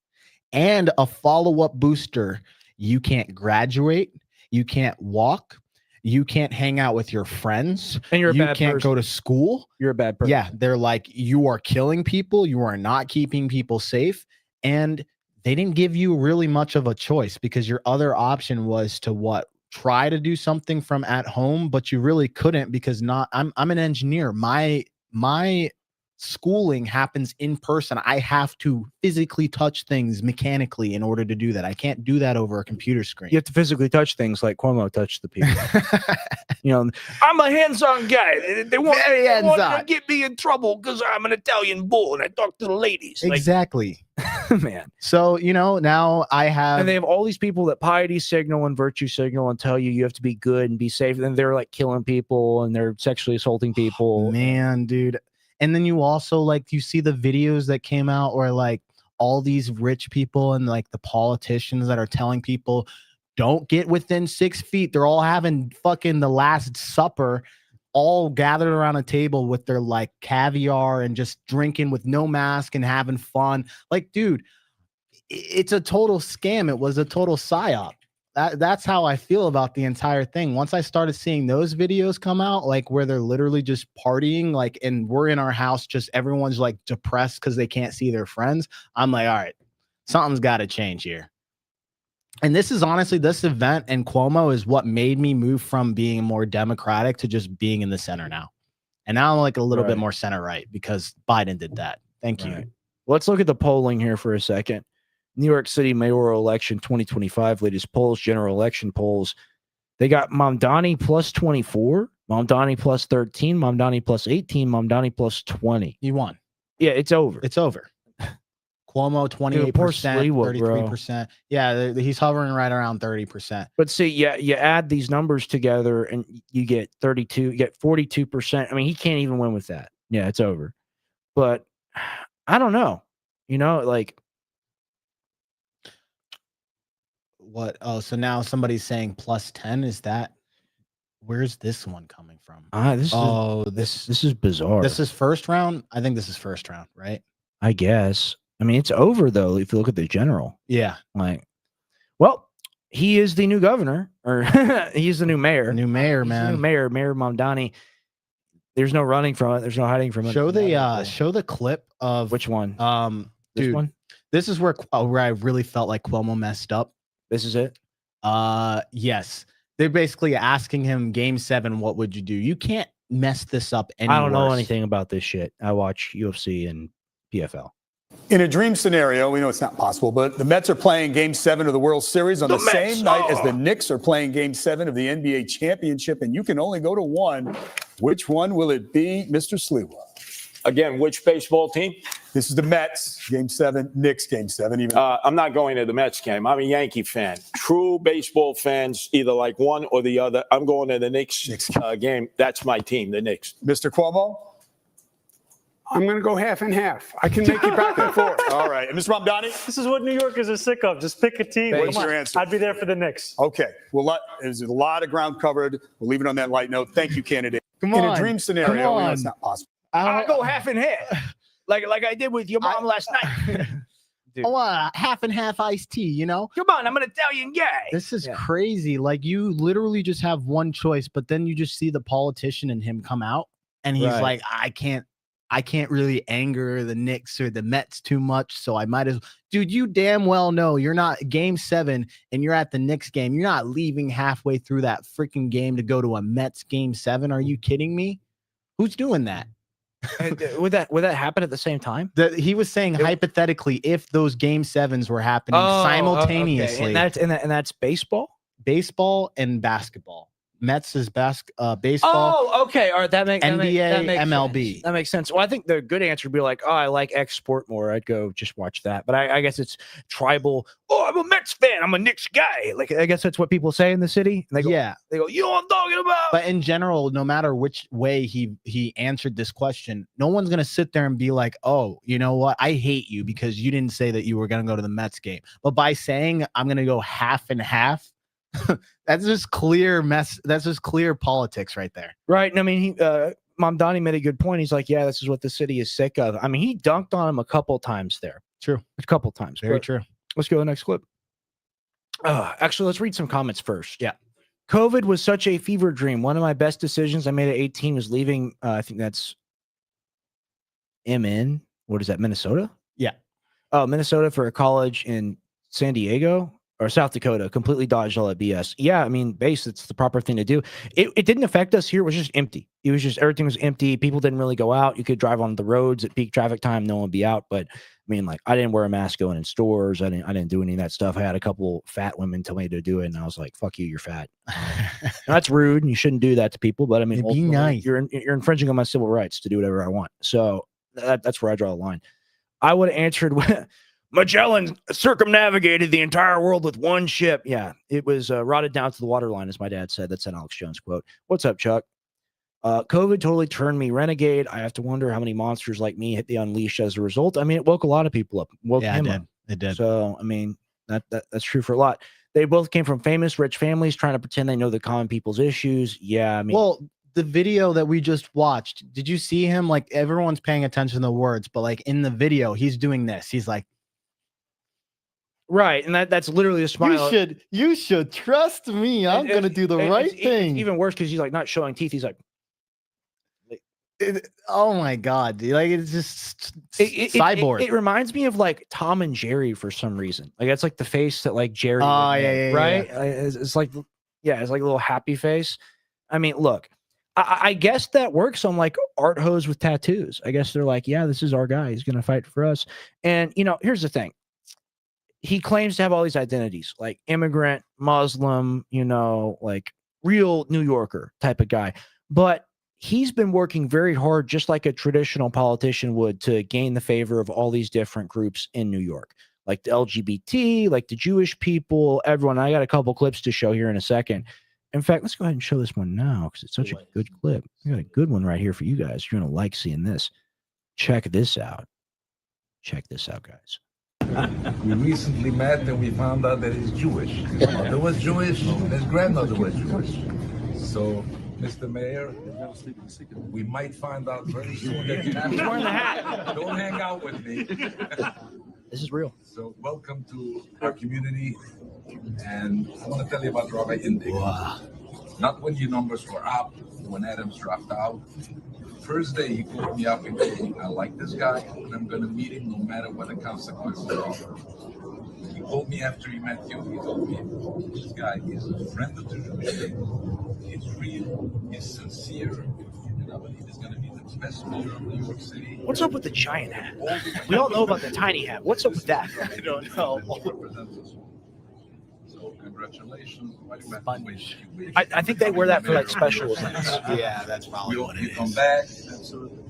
and a follow-up booster, you can't graduate, you can't walk, you can't hang out with your friends, And you're a you bad can't person. go to school. You're a bad person. Yeah, they're like, you are killing people, you are not keeping people safe. And they didn't give you really much of a choice because your other option was to try to do something from at home, but you really couldn't because I'm an engineer. My schooling happens in person. I have to physically touch things mechanically in order to do that. I can't do that over a computer screen. You have to physically touch things like Cuomo touched the people. I'm a hands-on guy. They want Very to hands-on. get me in trouble because I'm an Italian bull and I talk to the ladies. Exactly. Like, man. So, now I have And they have all these people that piety signal and virtue signal and tell you have to be good and be safe. And they're like killing people and they're sexually assaulting people. Man, dude. And then you also you see the videos that came out where like all these rich people and like the politicians that are telling people don't get within 6 feet. They're all having fucking the Last Supper, all gathered around a table with their like caviar and just drinking with no mask and having fun. Like, dude, it's a total scam. It was a total psyop. That's how I feel about the entire thing. Once I started seeing those videos come out, like where they're literally just partying, like, and we're in our house, just everyone's like depressed because they can't see their friends. I'm like, all right, something's got to change here. And this is honestly, this event and Cuomo is what made me move from being more Democratic to just being in the center now. And now I'm like a little bit Right. more center right because Biden did that. Thank you. Right. Let's look at the polling here for a second. New York City mayoral election 2025, latest polls, general election polls. They got Mamdani plus 24, Mamdani plus 13, Mamdani plus 18, Mamdani plus 20. He won. Yeah, it's over. It's over. Cuomo 28%, poor Sliwa, bro. 33%. Yeah, he's hovering right around 30%. But see, yeah, you add these numbers together and you get 32, you get 42%. I mean, he can't even win with that. Yeah, it's over. But I don't know. You know, like What? Oh, so now somebody's saying plus 10. Is that where's this one coming from? This is bizarre. This is first round. I think this is first round, right? I guess. I mean, it's over though. If you look at the general, Yeah. like, well, he is the new governor, or he's the new mayor. New mayor, He's the man. new mayor, Mayor Mamdani. There's no running from it. There's no hiding from it. Show the clip of Which one? This dude, one. this is where I really felt like Cuomo messed up. This is it. Yes. They're basically asking him game 7, what would you do? You can't mess this up any I don't know worse. anything about this shit. I watch UFC and PFL. In a dream scenario, we know it's not possible, but the Mets are playing Game 7 of the World Series on the same night as the Knicks are playing Game 7 of the NBA Championship, and you can only go to one. Which one will it be, Mr. Sliwa? Again, which baseball team? This is the Mets, Game 7, Knicks, Game 7. Even I'm not going to the Mets game. I'm a Yankee fan. True baseball fans either like one or the other. I'm going to the Knicks game. That's my team, the Knicks. Mr. Cuomo? I'm going to go half and half. I can make it back and forth. All right. And Mr. Mamdani? This is what New Yorkers are sick of. Just pick a team. What's Come on. your answer? I'd be there for the Knicks. Okay. Well, there's a lot of ground covered. We'll leave it on that light note. Thank you, candidate. Come In on. a dream scenario, we know it's not possible. I go half and half, like I did with your mom last night. Dude. I want a half and half iced tea, you know? Come on, I'm an Italian guy. This is crazy. Like, you literally just have one choice, but then you just see the politician in him come out and he's Right. like, I can't really anger the Knicks or the Mets too much, so I might as dude, you damn well know you're not game 7 and you're at the Knicks game. You're not leaving halfway through that freaking game to go to a Mets game 7. Are you kidding me? Who's doing that? Would that happen at the same time? He was saying hypothetically, if those game 7s were happening Okay. simultaneously, And that's baseball. baseball and basketball. Mets is baseball. Oh, okay. All right, that makes NBA, makes MLB. sense. That makes sense. Well, I think the good answer would be like, oh, I like X sport more. I'd go just watch that. But I guess it's tribal. Oh, I'm a Mets fan. I'm a Knicks guy. Like, I guess that's what people say in the city. And they go, Yeah. they go, you know what I'm talking about? But in general, no matter which way he answered this question, no one's gonna sit there and be like, "Oh, you know what? I hate you because you didn't say that you were gonna go to the Mets game." But by saying I'm gonna go half and half, that's just clear mess. That's just clear politics right there. Right. And I mean, Mamdani made a good point. He's like, yeah, this is what the city is sick of. I mean, he dunked on him a couple times there. True. A couple times. Very But true. Let's go to the next clip. Actually, let's read some comments first. Yeah. COVID was such a fever dream. One of my best decisions I made at 18 was leaving. I think that's MN. What is that? Minnesota? Yeah. Oh, Minnesota for a college in San Diego or South Dakota. Completely dodged all that BS. Yeah, I mean, it's the proper thing to do. It didn't affect us here. It was just empty. It was just everything was empty. People didn't really go out. You could drive on the roads at peak traffic time. No one would be out. But I mean, like, I didn't wear a mask going in stores. I didn't do any of that stuff. I had a couple fat women tell me to do it, and I was like, "Fuck you, you're fat." And that's rude, and you shouldn't do that to people. But I mean, Be ultimately, nice. You're infringing on my civil rights to do whatever I want. So that's where I draw the line. I would have answered, Magellan circumnavigated the entire world with one ship. Yeah, it was rotted down to the waterline, as my dad said. That's an Alex Jones quote. What's up, Chuck? COVID totally turned me renegade. I have to wonder how many monsters like me hit the unleash as a result. I mean, it woke a lot of people up. Woke Yeah, him it up. did. It did. So, I mean, that's true for a lot. They both came from famous, rich families trying to pretend they know the common people's issues. Yeah, I mean, Well, the video that we just watched, did you see him? Like, everyone's paying attention to the words, but like in the video, he's doing this. He's like, right, and that's literally a smile. you should trust me. I'm And- gonna do the and right it's thing. even worse because he's like not showing teeth. He's like, Oh my god, dude! Like, it's just cyborg. It reminds me of like Tom and Jerry for some reason. Like that's like the face that like Jerry. Oh, would yeah, make, yeah, right. It's like, yeah, it's like a little happy face. I mean, look, I guess that works on like art hose with tattoos. I guess they're like, yeah, this is our guy. He's gonna fight for us. And you know, here's the thing. He claims to have all these identities, like immigrant, Muslim, you know, like real New Yorker type of guy. But he's been working very hard, just like a traditional politician would, to gain the favor of all these different groups in New York, like the LGBT, like the Jewish people, everyone. I got a couple clips to show here in a second. In fact, let's go ahead and show this one now because it's such a good clip. I got a good one right here for you guys. You're going to like seeing this. Check this out. Check this out, guys. We recently met and we found out that he's Jewish. His mother was Jewish, and his grandmother was Jewish. So, Mr. Mayor, we might find out very soon that you're wearing the hat. Don't hang out with me. This is real. So, welcome to our community. And I want to tell you about Rabbi Indig. Wow. Not when your numbers were up, when Adams dropped out. First day he called me up and told me, I like this guy and I'm going to meet him no matter what the consequences are. He called me after he met you. He told me, this guy is a friend of the Jewish people. He's real, he's sincere, and I believe he's going to be the best mayor of New York City. What's up with the giant hat? We all know about the tiny hat. What's up with that? I don't know. So congratulations. I think they wear that for like special events. Yeah, that's probably We what hope it you come is. back.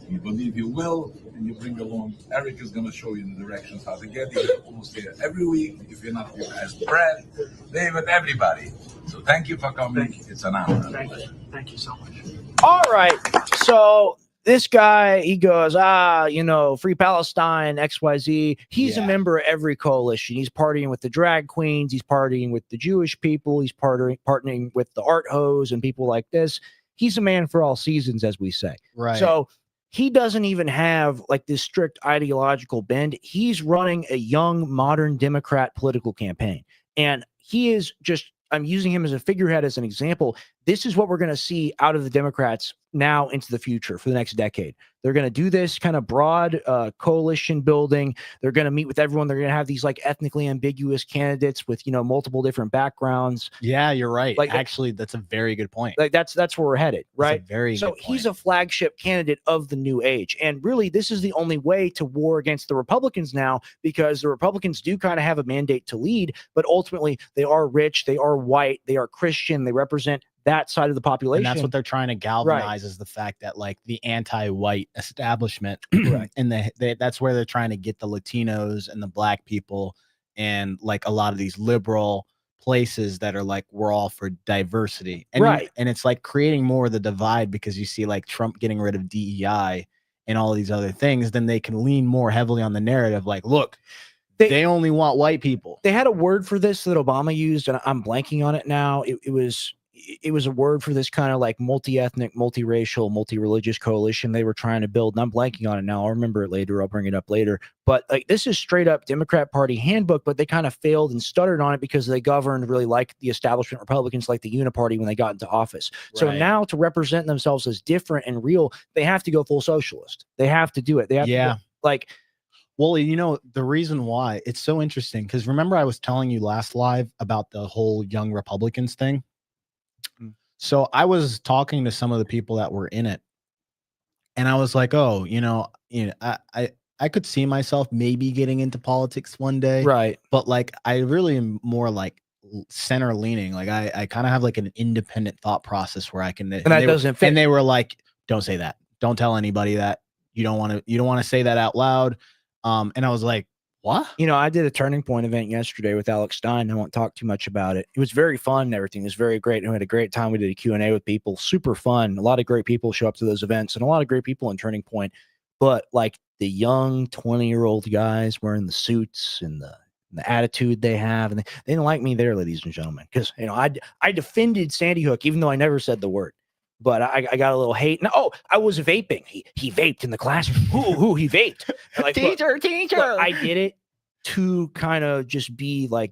We believe you will, and you bring along. Eric is going to show you the directions how to get here. Almost here every week. If you're not here, ask Brad, David, everybody. So thank you for coming. It's an honor. Thank you so much. All right. So this guy, he goes, Free Palestine, XYZ. He's a member of every coalition. He's partying with the drag queens. He's partying with the Jewish people. He's partnering with the art hose and people like this. He's a man for all seasons, as we say. Right. So he doesn't even have like this strict ideological bend. He's running a young, modern Democrat political campaign. And he is just, I'm using him as a figurehead, as an example. This is what we're going to see out of the Democrats now into the future for the next decade. They're going to do this kind of broad coalition building. They're going to meet with everyone. They're going to have these like ethnically ambiguous candidates with, multiple different backgrounds. Yeah, you're right. Like, actually, that's a very good point. Like that's where we're headed, right? So he's a flagship candidate of the new age. And really, this is the only way to war against the Republicans now, because the Republicans do kind of have a mandate to lead, but ultimately they are rich, they are white, they are Christian, they represent that side of the population. And that's what they're trying to galvanize, is the fact that like the anti-white establishment, and that's where they're trying to get the Latinos and the black people and like a lot of these liberal places that are like, we're all for diversity. And and it's like creating more of the divide, because you see like Trump getting rid of DEI and all these other things, then they can lean more heavily on the narrative. Like, look, they only want white people. They had a word for this that Obama used, and I'm blanking on it now. It was a word for this kind of like multi-ethnic, multiracial, multi-religious coalition they were trying to build. And I'm blanking on it now. I'll remember it later. I'll bring it up later. But like, this is straight up Democrat Party handbook, but they kind of failed and stuttered on it because they governed really like the establishment Republicans, like the Uniparty, when they got into office. So now to represent themselves as different and real, they have to go full socialist. They have to do it. They have to go, like, well, the reason why it's so interesting, because remember I was telling you last live about the whole Young Republicans thing. So I was talking to some of the people that were in it, and I was like, oh, I could see myself maybe getting into politics one day. Right. But like, I really am more like center leaning. Like I kind of have like an independent thought process where I can, and that doesn't fit. And they were like, don't say that. Don't tell anybody that. You don't want to say that out loud. And I was like, what? I did a Turning Point event yesterday with Alex Stein. I won't talk too much about it. It was very fun and everything. It was very great. And we had a great time. We did a Q&A with people. Super fun. A lot of great people show up to those events, and a lot of great people in Turning Point. But like the young 20-year-old guys wearing the suits and the attitude they have, and they didn't like me there, ladies and gentlemen, because I defended Sandy Hook, even though I never said the word. But I got a little hate. And, I was vaping. He vaped in the classroom. Who he vaped? Like, teacher. Look, I did it to kind of just be like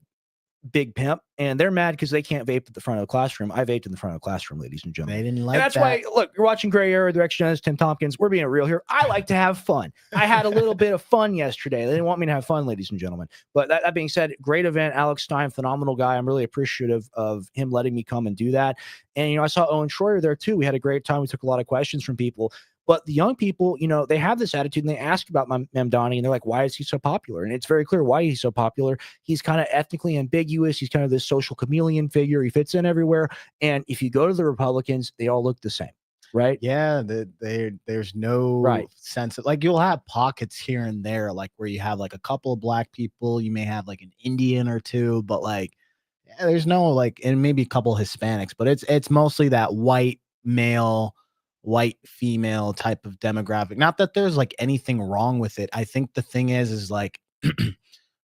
big pimp, and they're mad because they can't vape at the front of the classroom. I vaped in the front of the classroom, ladies and gentlemen. They didn't like and that's that. why, look, you're watching Gray Area, the Rex Jones, Tim Tompkins. We're being real here. I like to have fun. I had a little bit of fun yesterday. They didn't want me to have fun, ladies and gentlemen. But that being said, great event. Alex Stein, phenomenal guy. I'm really appreciative of him letting me come and do that. And, I saw Owen Schroyer there too. We had a great time. We took a lot of questions from people. But the young people, you know, they have this attitude and they ask about Mamdani and they're like, why is he so popular? And it's very clear why he's so popular. He's kind of ethnically ambiguous. He's kind of this social chameleon figure. He fits in everywhere. And if you go to the Republicans, they all look the same. Right. Yeah. There's no sense of, like, you'll have pockets here and there, like where you have like a couple of black people, you may have like an Indian or two, but like, yeah, there's no like, and maybe a couple of Hispanics, but it's mostly that white male, white female type of demographic. Not that there's like anything wrong with it. I think the thing is like,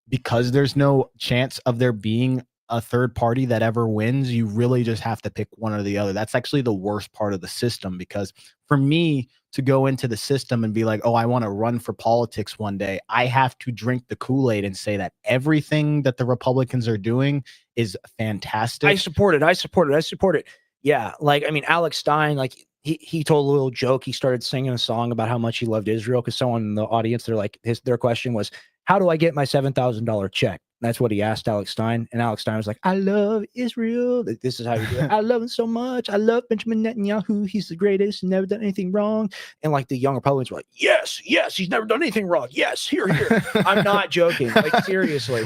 because there's no chance of there being a third party that ever wins, you really just have to pick one or the other. That's actually the worst part of the system, because for me to go into the system and be like, oh, I want to run for politics one day, I have to drink the Kool-Aid and say that everything that the Republicans are doing is fantastic. I support it. Yeah. Like, I mean, Alex Stein, like he told a little joke. He started singing a song about how much he loved Israel, because someone in the audience, they're like, their question was, how do I get my $7,000 check? That's what he asked Alex Stein. And Alex Stein was like, I love Israel. This is how you do it. I love him so much. I love Benjamin Netanyahu. He's the greatest. Never done anything wrong. And like the young Republicans were like, yes, he's never done anything wrong. Yes, here. I'm not joking. Like, seriously.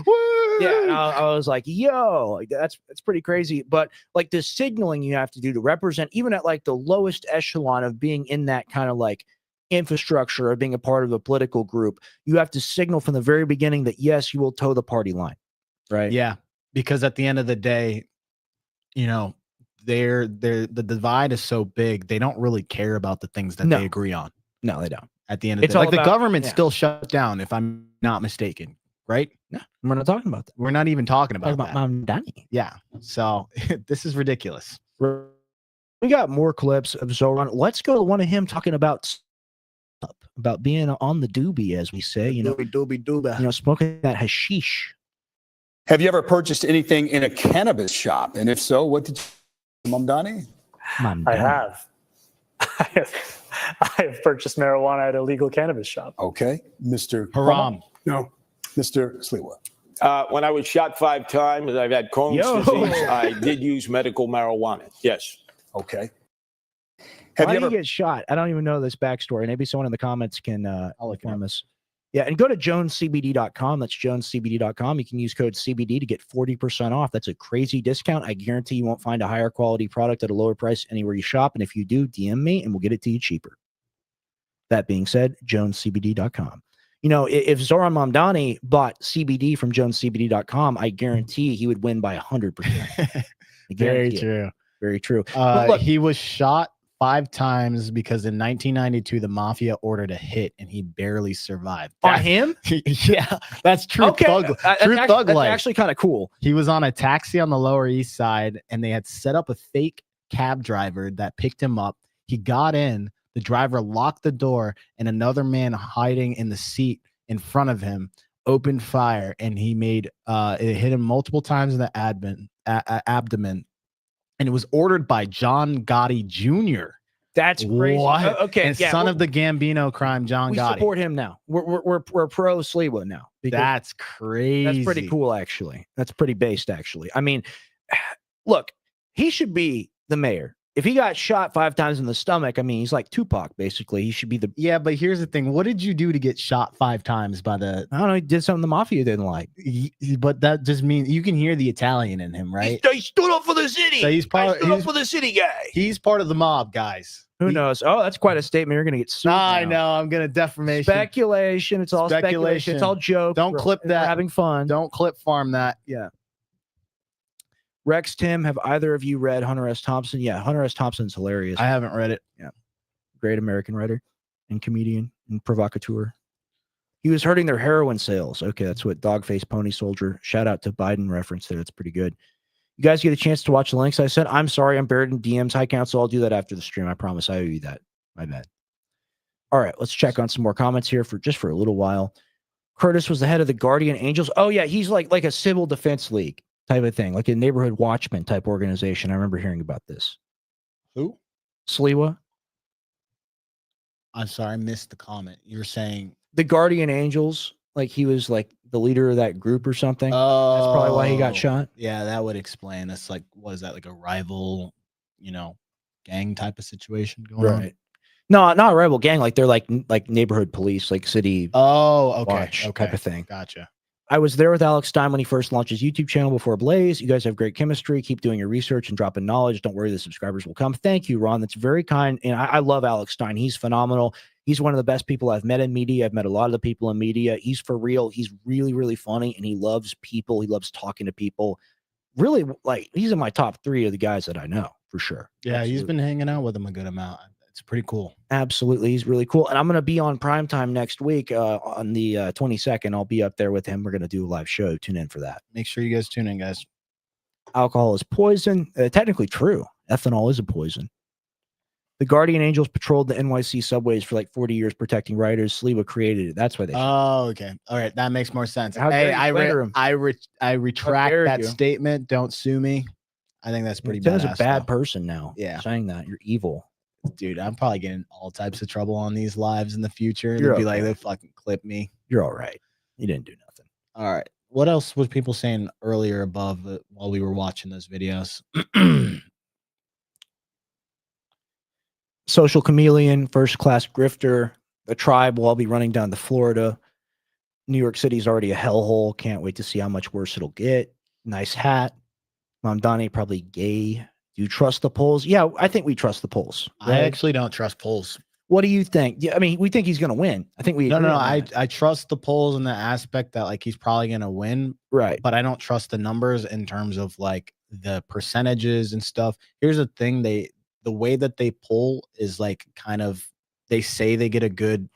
Yeah. And I was like, yo, like, that's pretty crazy. But like the signaling you have to do to represent, even at like the lowest echelon of being in that kind of like infrastructure of being a part of a political group, you have to signal from the very beginning that yes, you will toe the party line, right? Yeah, because at the end of the day, you know, the divide is so big, they don't really care about the things that they agree on. No, they don't. At the end of the day, like the government's still shut down, if I'm not mistaken, right? No, we're not talking about that. We're not even talking about that. Mamdani. Yeah, so this is ridiculous. We got more clips of Zoran. Let's go to one of him talking about being on the doobie, as we say, you know, smoking that hashish. Have you ever purchased anything in a cannabis shop? And if so, what did you, Mamdani? I have. I have purchased marijuana at a legal cannabis shop. Okay. Mr. Haram. No. Mr. Sliwa. When I was shot 5 times, I've had Crohn's disease. I did use medical marijuana. Yes. Okay. Why did you get shot? I don't even know this backstory. Maybe someone in the comments can inform us. Yeah, and go to jonescbd.com. That's jonescbd.com. You can use code CBD to get 40% off. That's a crazy discount. I guarantee you won't find a higher quality product at a lower price anywhere you shop. And if you do, DM me and we'll get it to you cheaper. That being said, jonescbd.com. You know, if Zoran Mamdani bought CBD from jonescbd.com, I guarantee he would win by 100%. Very true. Very true. Look, he was shot 5 times because in 1992 the mafia ordered a hit and he barely survived. On him? Yeah, that's true. Okay, Thug that's life. actually kind of cool. He was on a taxi on the Lower East Side and they had set up a fake cab driver that picked him up. He got in, the driver locked the door, and another man hiding in the seat in front of him opened fire, and he made it hit him multiple times in the abdomen. And it was ordered by John Gotti Jr. That's crazy. What? Okay, and son of the Gambino crime, John we Gotti. Support him now. We're pro Sliwa now. That's crazy. That's pretty cool, actually. That's pretty based, actually. I mean, look, he should be the mayor. If he got shot 5 times in the stomach, I mean, he's like Tupac, basically. He should be the. Yeah, but here's the thing. What did you do to get shot 5 times by the? I don't know. He did something the mafia didn't like. But that just means you can hear the Italian in him, right? He stood up for the city. So he's part. Stood up for the city guy. He's part of the mob, guys. Who knows? Oh, that's quite a statement. You're going to get sued. I know. I'm going to defamation. Speculation. It's all speculation. It's all joke. Don't clip that. We're having fun. Don't clip farm that. Yeah. Rex, Tim, have either of you read Hunter S. Thompson? Yeah, Hunter S. Thompson's hilarious. I haven't read it. Yeah. Great American writer and comedian and provocateur. He was hurting their heroin sales. Okay, that's what Dogface Pony Soldier. Shout out to Biden reference there. That's pretty good. You guys get a chance to watch the links I sent. I'm sorry, I'm buried in DMs. High Council, I'll do that after the stream. I promise I owe you that. My bad. All right, let's check on some more comments here for a little while. Curtis was the head of the Guardian Angels. Oh, yeah, he's like a civil defense league type of thing, like a neighborhood watchman type organization. I remember hearing about this. Who? Sliwa. I'm sorry, I missed the comment. You were saying the Guardian Angels, like he was like the leader of that group or something. Oh, that's probably why he got shot. Yeah, that would explain. That's like, what is that, like a rival, gang type of situation going on? Right. No, not a rebel gang. Like they're like neighborhood police, like city Oh, okay. watch Okay. type of thing. Gotcha. I was there with Alex Stein when he first launched his YouTube channel before Blaze. You guys have great chemistry. Keep doing your research and dropping knowledge. Don't worry, the subscribers will come. Thank you, Ron. That's very kind. And I love Alex Stein. He's phenomenal. He's one of the best people I've met in media. I've met a lot of the people in media. He's for real. He's really, really funny, and he loves people. He loves talking to people. Really, like, he's in my top 3 of the guys that I know for sure. Yeah, Absolutely. he's been hanging out with him a good amount. It's pretty cool. Absolutely. He's really cool. And I'm going to be on primetime next week on the 22nd. I'll be up there with him. We're going to do a live show. Tune in for that. Make sure you guys tune in, guys. Alcohol is poison. Technically true. Ethanol is a poison. The Guardian Angels patrolled the NYC subways for like 40 years protecting riders. Sliwa created it. That's why they. Oh, okay. All right. That makes more sense. How dare Hey, you I slander him? I retract dare that you? statement. Don't sue me. I think that's pretty Tim's badass. a bad though. person now. Yeah. Saying that. You're evil. Dude, I'm probably getting all types of trouble on these lives in the future. You're They'd be like, okay. they fucking clip me. You're all right. You didn't do nothing. All right. What else was people saying earlier above while we were watching those videos? Social chameleon, first class grifter. The tribe will all be running down to Florida. New York City's already a hellhole. Can't wait to see how much worse it'll get. Nice hat. Mamdani probably gay. Do you trust the polls? Yeah, I think we trust the polls. I actually don't trust polls. What do you think? Yeah, I mean, we think he's going to win. I think we. No, agree no, on that. I trust the polls in the aspect that like he's probably gonna win, right. but I don't trust the numbers in terms of like the percentages and stuff. Here's the thing: the way that they poll is like kind of they say they get a good,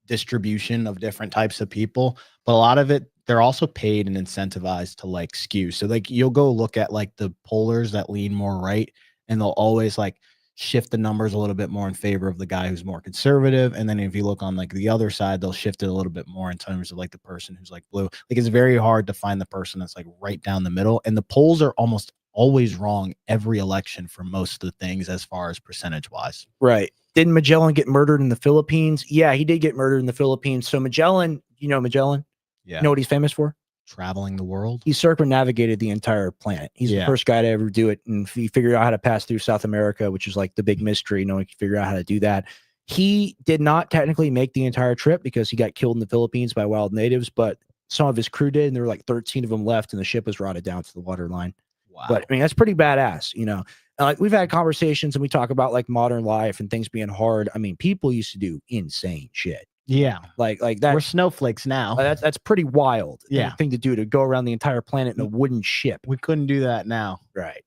distribution of different types of people, but a lot of it they're also paid and incentivized to like skew. So like you'll go look at like the pollers that lean more right, and they'll always like shift the numbers a little bit more in favor of the guy who's more conservative. And then if you look on like the other side, they'll shift it a little bit more in terms of like the person who's like blue. Like it's very hard to find the person that's like right down the middle. And the polls are almost always wrong every election for most of the things as far as percentage wise. Right. Didn't Magellan get murdered in the Philippines? Yeah, he did get murdered in the Philippines. So Magellan, Magellan? Yeah. You know what he's famous for? Traveling the world. He circumnavigated the entire planet. He's the first guy to ever do it. And he figured out how to pass through South America, which is like the big mystery. No one can figure out how to do that. He did not technically make the entire trip because he got killed in the Philippines by wild natives, but some of his crew did. And there were like 13 of them left, and the ship was rotted down to the waterline. Wow. But I mean, that's pretty badass, And like we've had conversations and we talk about like modern life and things being hard. I mean, people used to do insane shit. Yeah. Like that. We're snowflakes now. That's pretty wild. Yeah. Thing to do, to go around the entire planet in a wooden ship. We couldn't do that now. Right.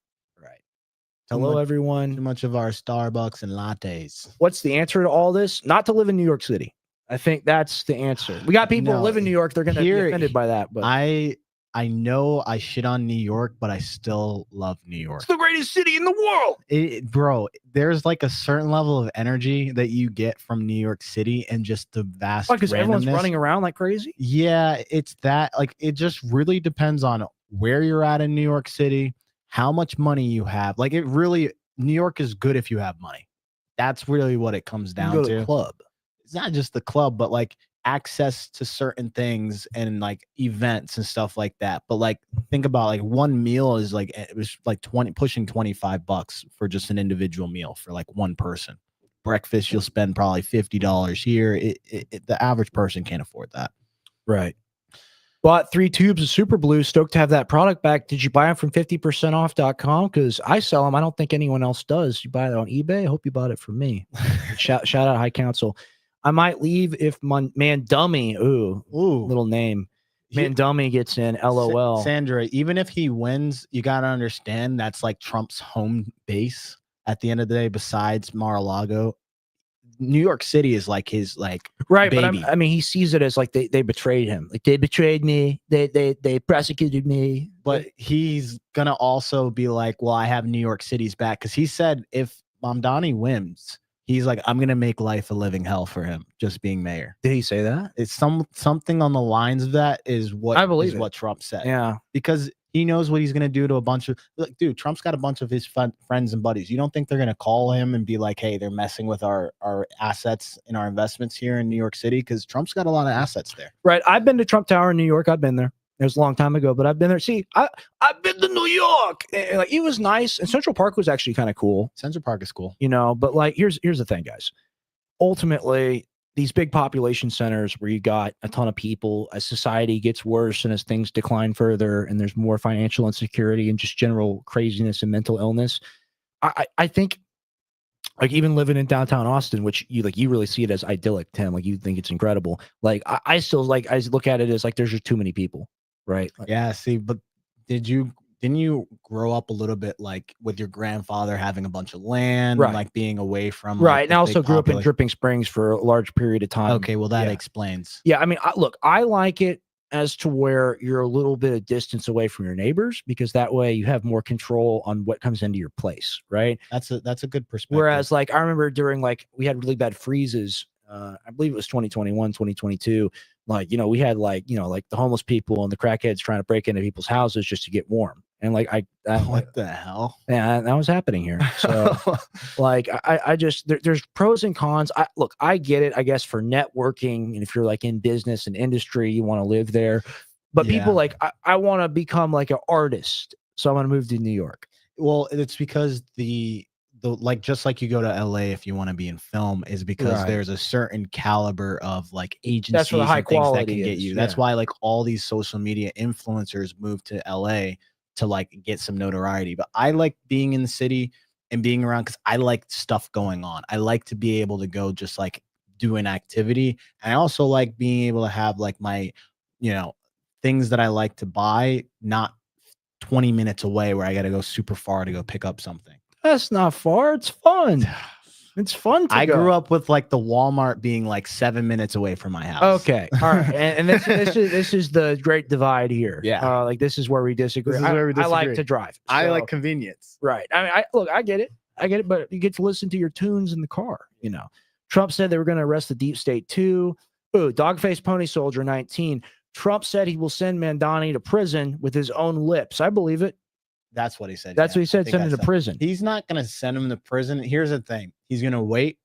Hello, everyone. Too much of our Starbucks and lattes. What's the answer to all this? Not to live in New York City. I think that's the answer. We got people who live in New York. They're going to be offended by that. But I know I shit on New York, but I still love New York. It's the greatest city in the world. Bro, there's like a certain level of energy that you get from New York City and just the vast because everyone's randomness. running around like crazy. Yeah, it's that. Like, it just really depends on where you're at in New York City, how much money you have. Like, New York is good if you have money. That's really what it comes down go to. the club. It's not just the club, but like access to certain things and like events and stuff like that. But like, think about like one meal is like, it was like pushing $25 for just an individual meal for like one person. Breakfast, you'll spend probably $50 here. The average person can't afford that. Right. Bought 3 tubes of Super Blue. Stoked to have that product back. Did you buy them from 50percentoff.com? Because I sell them. I don't think anyone else does. You buy it on eBay? I hope you bought it from me. shout out High Council. I might leave if Man Dummy, little name. Man Dummy gets in, LOL. Sandra, even if he wins, you got to understand that's like Trump's home base at the end of the day, besides Mar-a-Lago. New York City is like his right, baby. But I mean, he sees it as like they betrayed him. Like they betrayed me. They prosecuted me. But he's gonna also be like, well, I have New York City's back, because he said if Mamdani wins, he's like, I'm gonna make life a living hell for him just being mayor. Did he say that? It's something on the lines of that is what I believe what Trump said. Yeah, because he knows what he's going to do to a bunch of dude. Trump's got a bunch of his friends and buddies. You don't think they're going to call him and be like, hey, they're messing with our assets and our investments here in New York City? Because Trump's got a lot of assets there. Right. I've been to Trump Tower in New York. I've been there. It was a long time ago, but I've been there. See, I've been to New York. And, like, it was nice, and Central Park was actually kind of cool. Central Park is cool. You know, but like here's the thing, guys. Ultimately, these big population centers where you got a ton of people, as society gets worse and as things decline further, and there's more financial insecurity and just general craziness and mental illness. I think, like, even living in downtown Austin, which you really see it as idyllic, Tim. Like, you think it's incredible. Like, I still I look at it as like there's just too many people, right? Like, Yeah, see, but didn't you grow up a little bit like with your grandfather having a bunch of land, Right. and like being away from right. like, And I the also big grew up in population? Dripping Springs for a large period of time. Okay, well that Yeah. explains. Yeah, I mean, look, I like it as to where you're a little bit of distance away from your neighbors, because that way you have more control on what comes into your place, right? That's a good perspective. Whereas, like, I remember during, like, we had really bad freezes. I believe it was 2021, 2022. Like, you know, we had like the homeless people and the crackheads trying to break into people's houses just to get warm. And like, what the hell? yeah, that was happening here. So like, I just, there's pros and cons. I get it, I guess, for networking. And if you're like in business and industry, you want to live there. But Yeah. people like, I want to become like an artist. So I'm going to move to New York. Well, it's because the like, just like you go to LA if you want to be in film, is because Right. there's a certain caliber of like agencies That's where the high and things that quality can get is, you. That's yeah. why like all these social media influencers move to LA to like get some notoriety. But I like being in the city and being around because I like stuff going on. I like to be able to go just like do an activity. And I also like being able to have like my, things that I like to buy, not 20 minutes away where I got to go super far to go pick up something. That's not far. It's fun. It's fun to I go. grew up with like the Walmart being like 7 minutes away from my house. Okay. All right. And this is the great divide here. Yeah. Like, this is where we disagree. This is where we I like disagree. to drive. I So- like convenience. Right. I mean, look, I get it, but you get to listen to your tunes in the car. You know, Trump said they were going to arrest the deep state too. Ooh, Dogface Pony Soldier 19. Trump said he will send Mandani to prison with his own lips. I believe it. That's what he said. That's yeah. what he I said. think Send him that's to prison. He's not going to send him to prison. Here's the thing. He's going to wait,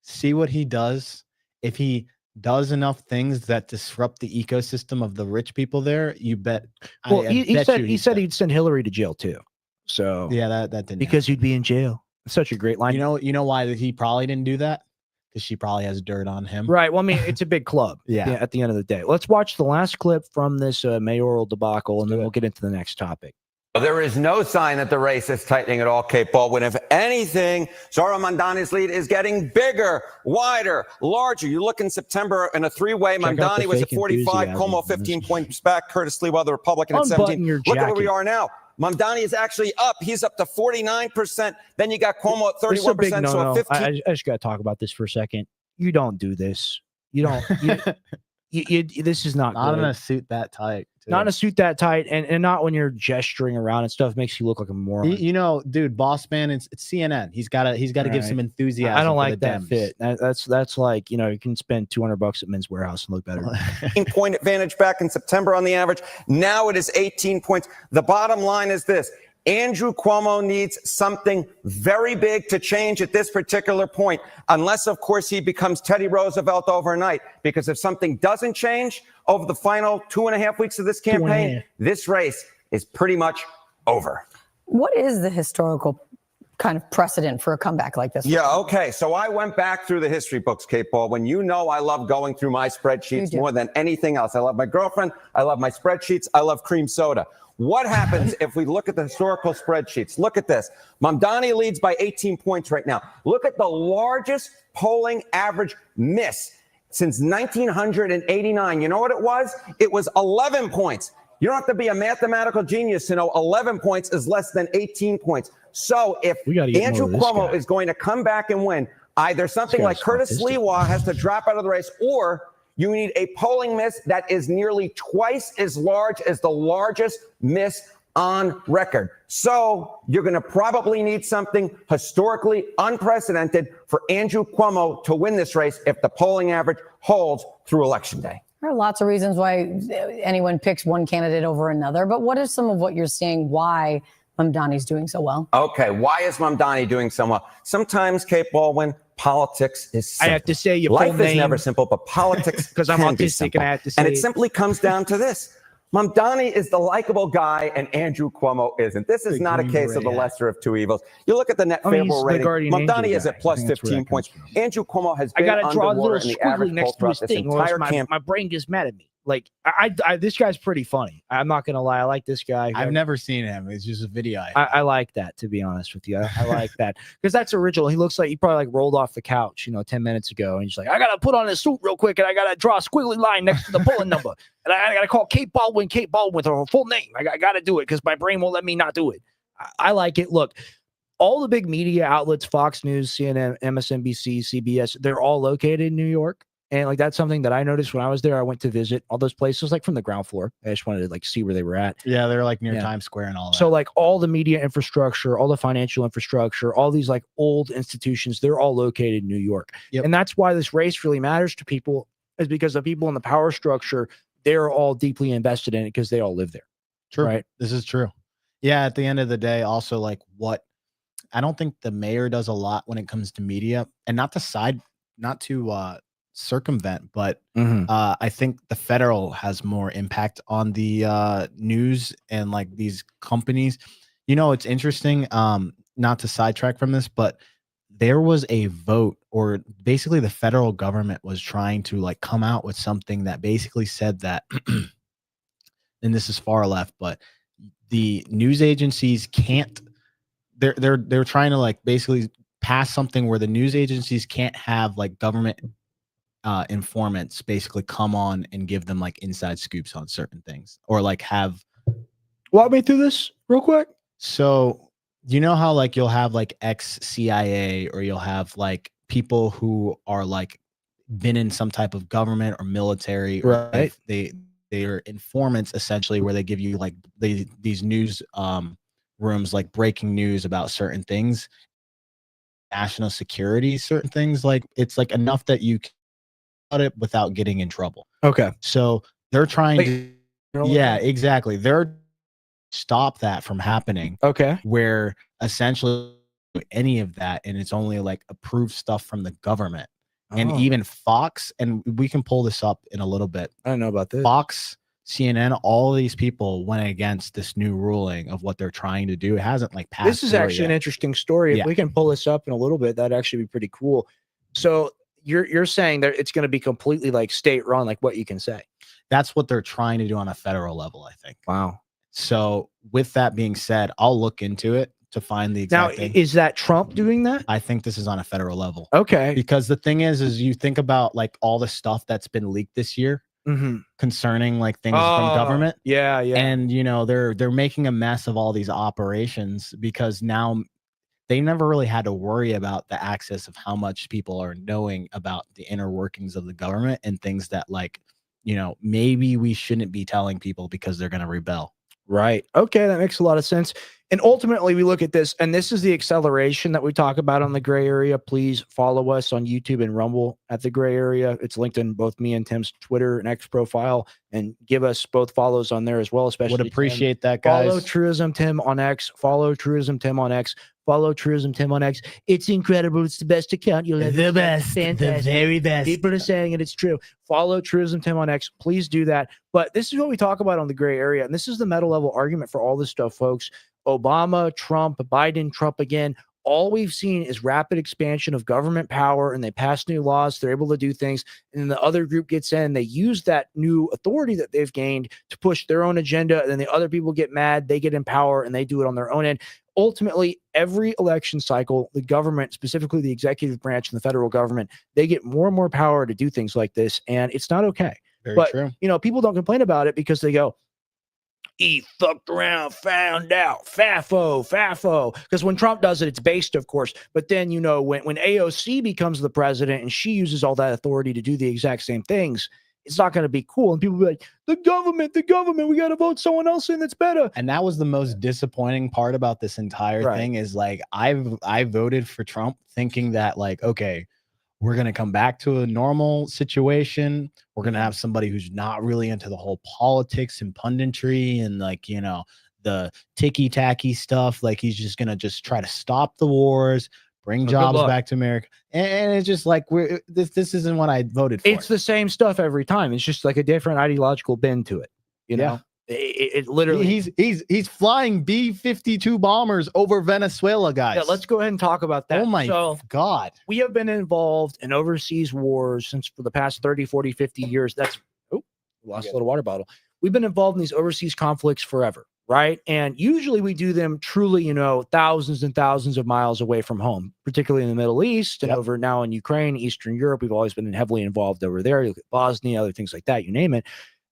see what he does. If he does enough things that disrupt the ecosystem of the rich people there, you bet. Well, I he bet said you he said done. he'd send Hillary to jail too. So Yeah, that didn't because you'd be in jail. Such a great line. happen. You know why he probably didn't do that? Because she probably has dirt on him. Right. Well, I mean, it's a big club. Yeah. At the end of the day, let's watch the last clip from this mayoral debacle, and then we'll get into the next topic. There is no sign that the race is tightening at all, Kate Baldwin. If anything, Zora Mandani's lead is getting bigger, wider, larger. You look in September in a three-way, Check out the Mandani was at fake 45, enthusiasm. Cuomo 15 points back, Curtis Lewa, the Republican, at Unbutton 17. your Look at where we jacket. are now. Mandani is actually up. He's up to 49%. Then you got Cuomo at This is a big 31%, so a 15. I just got to talk about this for a second. You don't do this. You don't. This is not Not good. in a suit that tight. too. Not in a suit that tight, and not when you're gesturing around and stuff. Makes you look like a moron. You know, dude, boss man, it's CNN. He's got to give Right. some enthusiasm. I don't for like the that Dems. fit. That's like, you can spend $200 at Men's Warehouse and look better. 15-point advantage back in September on the average. Now it is 18 points. The bottom line is this. Andrew Cuomo needs something very big to change at this particular point, unless, of course, he becomes Teddy Roosevelt overnight. Because if something doesn't change over the final 2.5 weeks of this campaign, this race is pretty much over. What is the historical kind of precedent for a comeback like this? Yeah, okay. So I went back through the history books, Kate Baldwin. You know I love going through my spreadsheets more than anything else. I love my girlfriend. I love my spreadsheets. I love cream soda. What happens if we look at the historical spreadsheets? Look at this. Mamdani leads by 18 points right now. Look at the largest polling average miss since 1989. You know what it was? It was 11 points. You don't have to be a mathematical genius to know 11 points is less than 18 points. So if We gotta get Andrew more of this Cuomo guy. is going to come back and win, either something This like guy's Curtis autistic. Lewa has to drop out of the race, or you need a polling miss that is nearly twice as large as the largest miss on record. So you're going to probably need something historically unprecedented for Andrew Cuomo to win this race if the polling average holds through Election Day. There are lots of reasons why anyone picks one candidate over another, but what is some of what you're seeing why Mamdani's doing so well? Okay, why is Mamdani doing so well? Sometimes, Kate Baldwin, politics is simple. I have to say your Life full is name. never simple, but politics 'Cause I'm can be autistic and simple. I have to say And it it. simply comes down to this. Mamdani is the likable guy, and Andrew Cuomo isn't. This is not a case of the lesser of two evils. You look at the net favorable rating. Mamdani is at plus 15 points. Andrew Cuomo has been underwater in the average poll throughout this entire campaign. My brain gets mad at me. Like I this guy's pretty funny. I'm not gonna lie. I like this guy. I've never seen him. It's just a video. I like that, to be honest with you. I like that because that's original. He looks like he probably like rolled off the couch, 10 minutes ago, and he's like, I gotta put on a suit real quick, and I gotta draw a squiggly line next to the polling number, and I gotta call Kate Baldwin with her full name. I gotta do it because my brain won't let me not do it. I like it. Look, all the big media outlets, Fox News, CNN, MSNBC, CBS, they're all located in New York. And like that's something that I noticed when I was there. I went to visit all those places like from the ground floor. I just wanted to like see where they were at. Yeah, they're like near Times Square and all that. So like all the media infrastructure, all the financial infrastructure, all these like old institutions, they're all located in New York. And that's why this race really matters to people, is because the people in the power structure, they're all deeply invested in it because they all live there. True. Right. This is true. Yeah. At the end of the day, also like I don't think the mayor does a lot when it comes to media, and not to circumvent, but I think the federal has more impact on the news and like these companies. It's interesting, not to sidetrack from this, but there was a vote, or basically the federal government was trying to like come out with something that basically said that, and this is far left, but the news agencies can't, they're trying to like basically pass something where the news agencies can't have like government informants basically come on and give them like inside scoops on certain things, or like have. Walk me through this real quick. So how like you'll have like ex-CIA, or you'll have like people who are like been in some type of government or military, right? They are informants essentially, where they give you like these news rooms, like breaking news about certain things, national security, certain things. Like it's like enough that you can it without getting in trouble. Okay. So they're trying to, yeah, exactly. They're stop that from happening. Okay. Where essentially any of that, and it's only like approved stuff from the government. And even Fox, and we can pull this up in a little bit. I don't know about this. Fox, CNN, all of these people went against this new ruling of what they're trying to do. It hasn't like passed. This is actually an interesting story. If we can pull this up in a little bit, that'd actually be pretty cool. So you're saying that it's going to be completely like state run, like what you can say. That's what they're trying to do on a federal level, I think. Wow. So with that being said, I'll look into it to find the exact thing. Is that Trump doing that? I think this is on a federal level. Okay. Because the thing is you think about like all the stuff that's been leaked this year concerning like things from government. Yeah. And they're making a mess of all these operations, because now they never really had to worry about the access of how much people are knowing about the inner workings of the government and things that like, maybe we shouldn't be telling people because they're going to rebel. Right. Okay. That makes a lot of sense. And ultimately, we look at this, and this is the acceleration that we talk about on the gray area. Please follow us on YouTube and Rumble at the gray area. It's linked in both me and Tim's Twitter and X profile, and give us both follows on there as well. Especially would appreciate that, guys. Follow Truism Tim on X. Follow Truism Tim on X. Follow Truism Tim on X. It's incredible. It's the best account you'll ever. The best. Fantastic. The very best. People are saying it. It's true. Follow Truism Tim on X. Please do that. But this is what we talk about on the gray area. And this is the meta level argument for all this stuff, folks. Obama, Trump, Biden, Trump again. All we've seen is rapid expansion of government power, and they pass new laws. They're able to do things. And then the other group gets in. They use that new authority that they've gained to push their own agenda. And then the other people get mad. They get in power, and they do it on their own end. Ultimately, every election cycle, the government, specifically the executive branch and the federal government, they get more and more power to do things like this. And it's not okay. Very true. People don't complain about it because they go, he fucked around, found out, FAFO. Because when Trump does it, it's based, of course. But then, when AOC becomes the president and she uses all that authority to do the exact same things, it's not going to be cool. And people be like, the government, we got to vote someone else in that's better. And that was the most disappointing part about this entire thing is like, I voted for Trump thinking that like, okay, we're going to come back to a normal situation. We're going to have somebody who's not really into the whole politics and punditry and like, the ticky-tacky stuff. Like he's just going to just try to stop the wars, bring jobs back to America. And it's just like, this isn't what I voted for. It's the same stuff every time. It's just like a different ideological bend to it. You know? It literally. He's flying B-52 bombers over Venezuela, guys. Yeah, let's go ahead and talk about that. Oh my God. We have been involved in overseas wars since for the past 30, 40, 50 years. Lost a little water bottle. We've been involved in these overseas conflicts forever, right? And usually we do them truly, thousands and thousands of miles away from home, particularly in the Middle East and over now in Ukraine, Eastern Europe. We've always been heavily involved over there. You look at Bosnia, other things like that, you name it.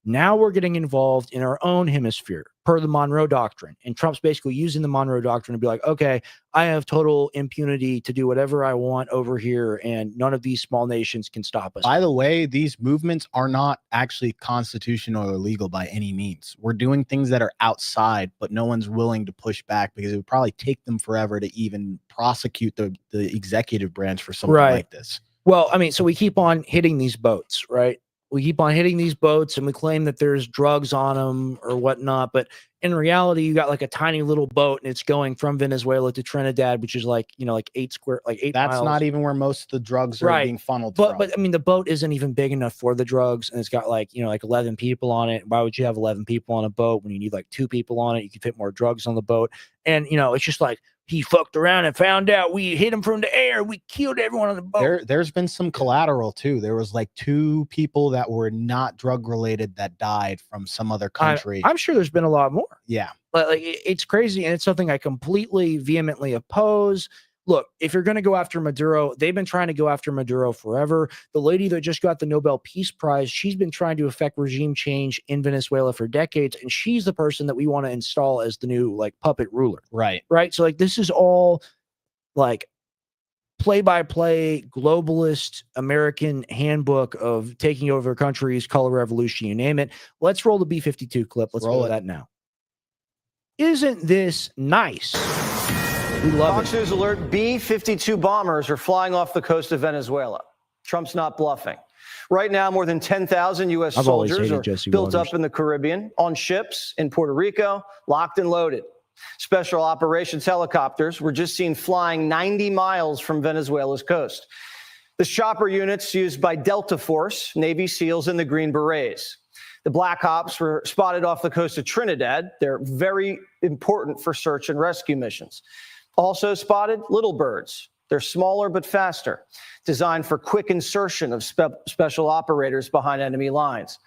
Now we're getting involved in our own hemisphere per the Monroe Doctrine. And Trump's basically using the Monroe Doctrine to be like, okay, I have total impunity to do whatever I want over here, and none of these small nations can stop us. By the way, these movements are not actually constitutional or legal by any means. We're doing things that are outside, but no one's willing to push back because it would probably take them forever to even prosecute the executive branch for something like this. Well, I mean, so we keep on hitting these boats, right? We keep on hitting these boats and we claim that there's drugs on them or whatnot. But in reality, you got like a tiny little boat and it's going from Venezuela to Trinidad, which is like 8 miles. That's not even where most of the drugs are being funneled from. But I mean, the boat isn't even big enough for the drugs, and it's got like 11 people on it. Why would you have 11 people on a boat when you need like 2 people on it? You can fit more drugs on the boat. And, it's just like, he fucked around and found out we hit him from the air. We killed everyone on the boat. There's been some collateral too. There was like 2 people that were not drug related that died from some other country. I'm sure there's been a lot more. Yeah. But it's crazy. And it's something I completely vehemently oppose. Look, if you're going to go after Maduro, they've been trying to go after Maduro forever. The lady that just got the Nobel Peace Prize, she's been trying to affect regime change in Venezuela for decades. And she's the person that we want to install as the new puppet ruler. Right. Right. So this is all play-by-play globalist American handbook of taking over countries, color revolution, you name it. Let's roll the B-52 clip. Let's roll that now. Isn't this nice? We love Fox News alert, B-52 bombers are flying off the coast of Venezuela. Trump's not bluffing. Right now, more than 10,000 U.S. soldiers are built up in the Caribbean, on ships in Puerto Rico, locked and loaded. Special operations helicopters were just seen flying 90 miles from Venezuela's coast. The chopper units used by Delta Force, Navy SEALs, and the Green Berets. The Black Ops were spotted off the coast of Trinidad. They're very important for search and rescue missions. Also spotted little birds. They're smaller but faster, designed for quick insertion of special operators behind enemy lines.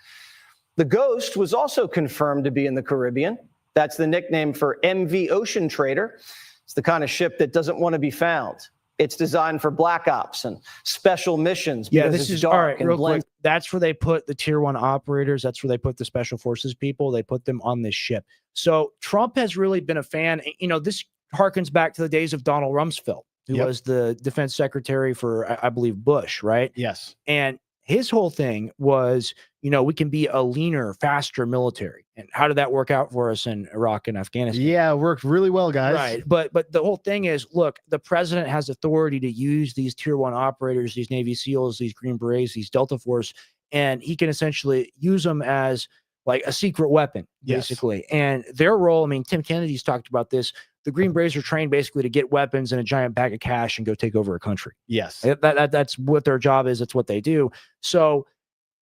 The Ghost was also confirmed to be in the Caribbean. That's the nickname for MV Ocean Trader. It's the kind of ship that doesn't want to be found. It's designed for black ops and special missions. Yeah, this is all right. Real quick, that's where they put the tier 1 operators. That's where they put the special forces people. They put them on this ship. So Trump has really been a fan. This harkens back to the days of Donald Rumsfeld, who was the defense secretary for, I believe, Bush, right? Yes. And his whole thing was, we can be a leaner, faster military. And how did that work out for us in Iraq and Afghanistan? Yeah, it worked really well, guys. Right. But the whole thing is, look, the president has authority to use these tier 1 operators, these Navy SEALs, these Green Berets, these Delta Force, and he can essentially use them as like a secret weapon, basically. And their role, Tim Kennedy's talked about this. The Green Berets are trained basically to get weapons and a giant bag of cash and go take over a country. Yes. That's what their job is. It's what they do. So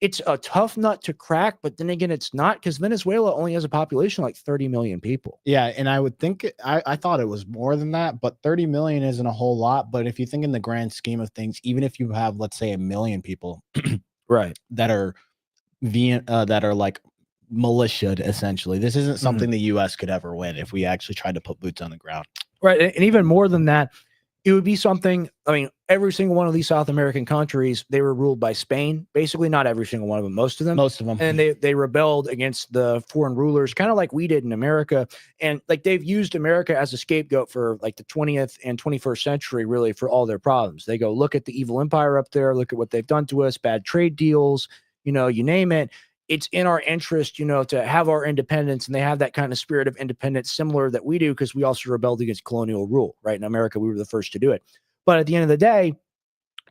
it's a tough nut to crack, but then again, it's not, because Venezuela only has a population like 30 million people. Yeah, and I would think I thought it was more than that, but 30 million isn't a whole lot. But if you think in the grand scheme of things, even if you have, let's say, 1 million people, right, that are like militia, essentially, this isn't something the U.S. could ever win if we actually tried to put boots on the ground. Right, and even more than that, it would be something. Every single one of these South American countries, they were ruled by Spain. Basically, not every single one of them, most of them. And they rebelled against the foreign rulers, kind of like we did in America. And they've used America as a scapegoat for the 20th and 21st century, really, for all their problems. They go, look at the evil empire up there. Look at what they've done to us. Bad trade deals, you name it. It's in our interest, to have our independence, and they have that kind of spirit of independence similar that we do, because we also rebelled against colonial rule, right? In America, we were the first to do it. But at the end of the day,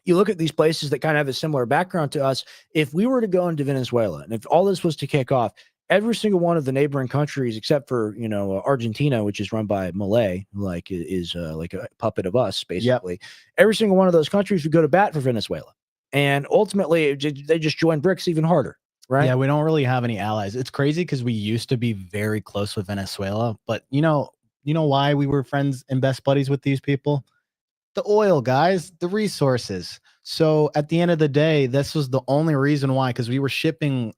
you look at these places that kind of have a similar background to us. If we were to go into Venezuela, and if all this was to kick off, every single one of the neighboring countries, except for, Argentina, which is run by Milei, is like a puppet of us, basically. Every single one of those countries would go to bat for Venezuela. And ultimately, they just join BRICS even harder. right? Yeah, we don't really have any allies. It's crazy because we used to be very close with Venezuela, but you know why we were friends and best buddies with these people? The oil, guys, the resources. So at the end of the day, this was the only reason why, because we were shipping.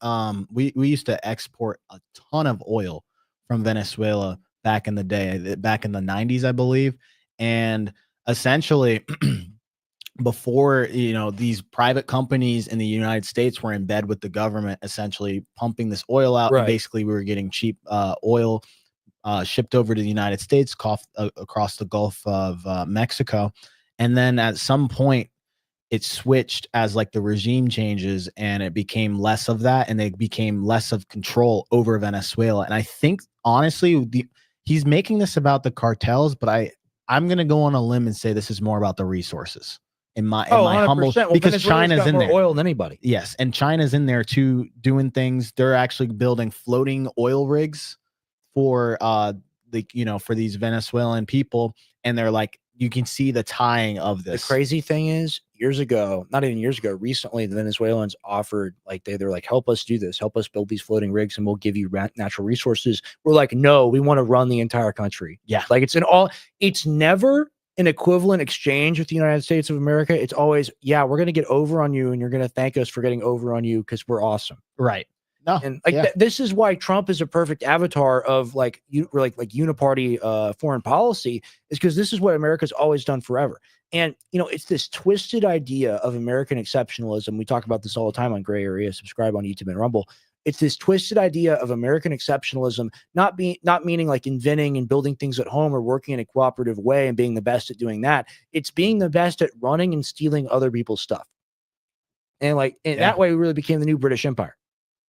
We used to export a ton of oil from Venezuela back in the day, back in the 90s, I believe, and essentially. Before these private companies in the United States were in bed with the government, essentially pumping this oil out, and basically we were getting cheap oil shipped over to the United States across the Gulf of Mexico, and then at some point it switched as like the regime changes, and it became less of that, and they became less of control over Venezuela. And I think honestly, he's making this about the cartels, but I'm gonna go on a limb and say this is more about the resources. In my humble, because China's in there, more oil than anybody. Yes, and China's in there too, doing things. They're actually building floating oil rigs for for these Venezuelan people, and they're like, you can see the tying of this. The crazy thing is, not even years ago, recently the Venezuelans offered, like they're like, help us do this, help us build these floating rigs, and we'll give you natural resources. We're like, no, we want to run the entire country. Yeah, like it's never an equivalent exchange with the United States of America. It's always, yeah, we're going to get over on you, and you're going to thank us for getting over on you because we're awesome. Right. No, and this is why Trump is a perfect avatar of like uniparty foreign policy, is because this is what America's always done forever. And it's this twisted idea of American exceptionalism. We talk about this all the time on Gray Area. Subscribe on YouTube and Rumble. It's this twisted idea of American exceptionalism, not meaning like inventing and building things at home or working in a cooperative way and being the best at doing that. It's being the best at running and stealing other people's stuff. And that way we really became the new British Empire.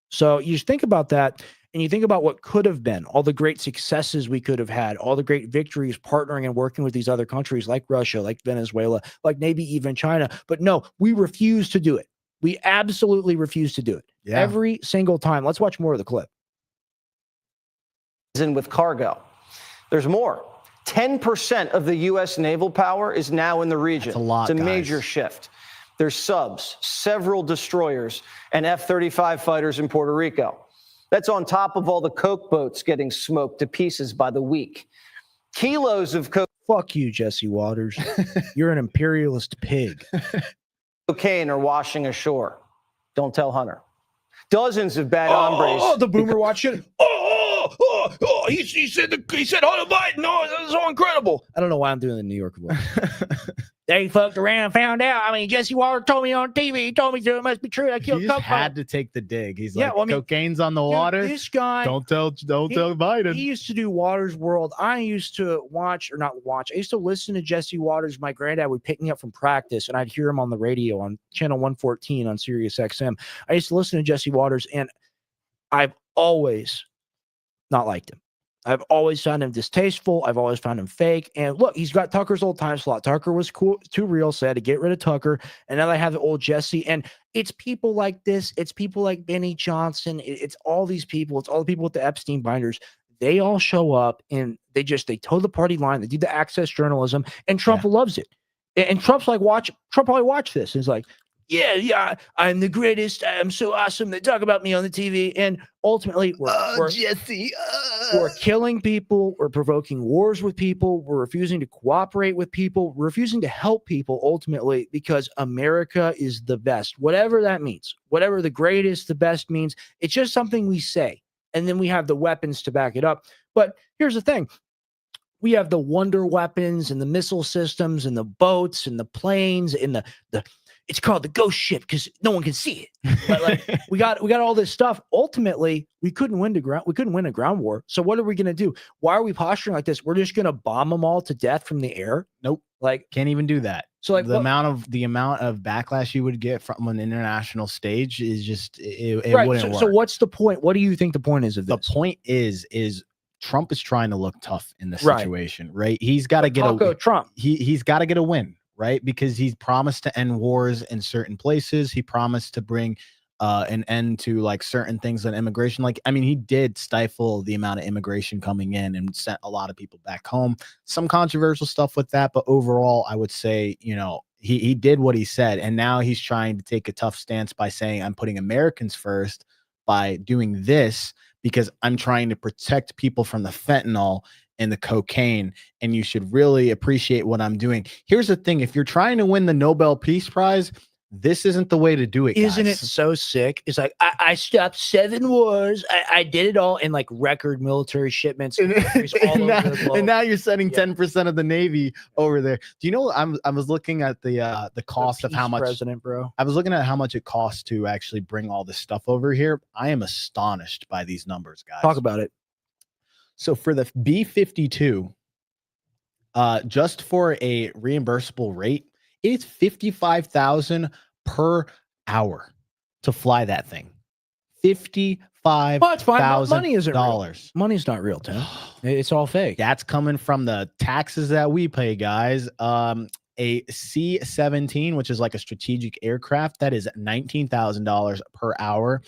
So you just think about that, and you think about what could have been, all the great successes we could have had, all the great victories partnering and working with these other countries like Russia, like Venezuela, like maybe even China. But no, we refuse to do it. We absolutely refuse to do it. Yeah. Every single time. Let's watch more of the clip. In with cargo. There's more. 10% of the U.S. naval power is now in the region. That's a lot, it's a major shift. There's subs, several destroyers, and F-35 fighters in Puerto Rico. That's on top of all the coke boats getting smoked to pieces by the week. Kilos of coke. Fuck you, Jesse Waters. You're an imperialist pig. Cocaine are washing ashore. Don't tell Hunter. Dozens of bad hombres. Oh, the boomer watch it. He said Hunter Biden. Oh, that's so incredible. I don't know why I'm doing the New York voice. They fucked around and found out. I mean, Jesse Waters told me on TV. He told me so. It must be true. I killed He just had to take the dig. He's like, well, cocaine's on the water. This guy. Don't tell Biden. He used to do Waters World. I used to I used to listen to Jesse Waters. My granddad would pick me up from practice, and I'd hear him on the radio on channel 114 on Sirius XM. I used to listen to Jesse Waters, and I've always not liked him. I've always found him distasteful. I've always found him fake. And look, he's got Tucker's old time slot. Tucker was cool, too real, so I had to get rid of Tucker. And now they have the old Jesse. And it's people like this. It's people like Benny Johnson. It's all these people. It's all the people with the Epstein binders. They all show up, and they toe the party line. They do the access journalism, and Trump loves it. And Trump's like, Trump probably watched this. And he's like, yeah, I'm the greatest. I'm so awesome. They talk about me on the TV. And ultimately, we're killing people. We're provoking wars with people. We're refusing to cooperate with people. We're refusing to help people ultimately because America is the best, whatever that means, whatever the greatest, the best means. It's just something we say. And then we have the weapons to back it up. But here's the thing. We have the wonder weapons and the missile systems and the boats and the planes and the it's called the ghost ship because no one can see it. But we got all this stuff. Ultimately, we couldn't win a ground war. So what are we going to do? Why are we posturing like this? We're just going to bomb them all to death from the air? Nope. Can't even do that. So the amount of backlash you would get from an international stage is just it right. Wouldn't work. So what's the point? What do you think the point is of this? The point is Trump is trying to look tough in this situation, right? He's got to get Trump. He's got to get a win. Right, because he's promised to end wars in certain places. He promised to bring an end to certain things on immigration. He did stifle the amount of immigration coming in and sent a lot of people back home. Some controversial stuff with that, but overall, I would say he did what he said, and now he's trying to take a tough stance by saying I'm putting Americans first, by doing this because I'm trying to protect people from the fentanyl and the cocaine, and you should really appreciate what I'm doing. Here's the thing. If you're trying to win the Nobel Peace Prize, this isn't the way to do it. Isn't guys. it so sick? It's like, I stopped 7 wars. I did it all in like record military shipments. And, all over the globe. and now you're sending 10% of the Navy over there. Do you know, I was looking at the cost of how much president, bro. I was looking at how much it costs to actually bring all this stuff over here. I am astonished by these numbers, guys. Talk about it. So for the B-52, just for a reimbursable rate, it's $55,000 per hour to fly that thing. $55,000. Money isn't real. Money's not real, Tim. It's all fake. That's coming from the taxes that we pay, guys. A C-17, which is like a strategic aircraft, that is $19,000 per hour.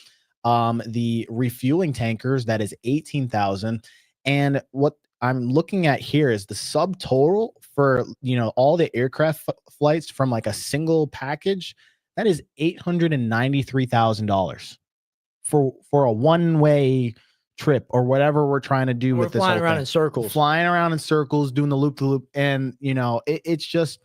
The refueling tankers, that is $18,000. And what I'm looking at here is the subtotal for, all the aircraft flights from like a single package. That is $893,000 for a one-way trip or whatever we're trying to do with this. Flying around in circles. Flying around in circles, doing the loop-to-loop. And, it's just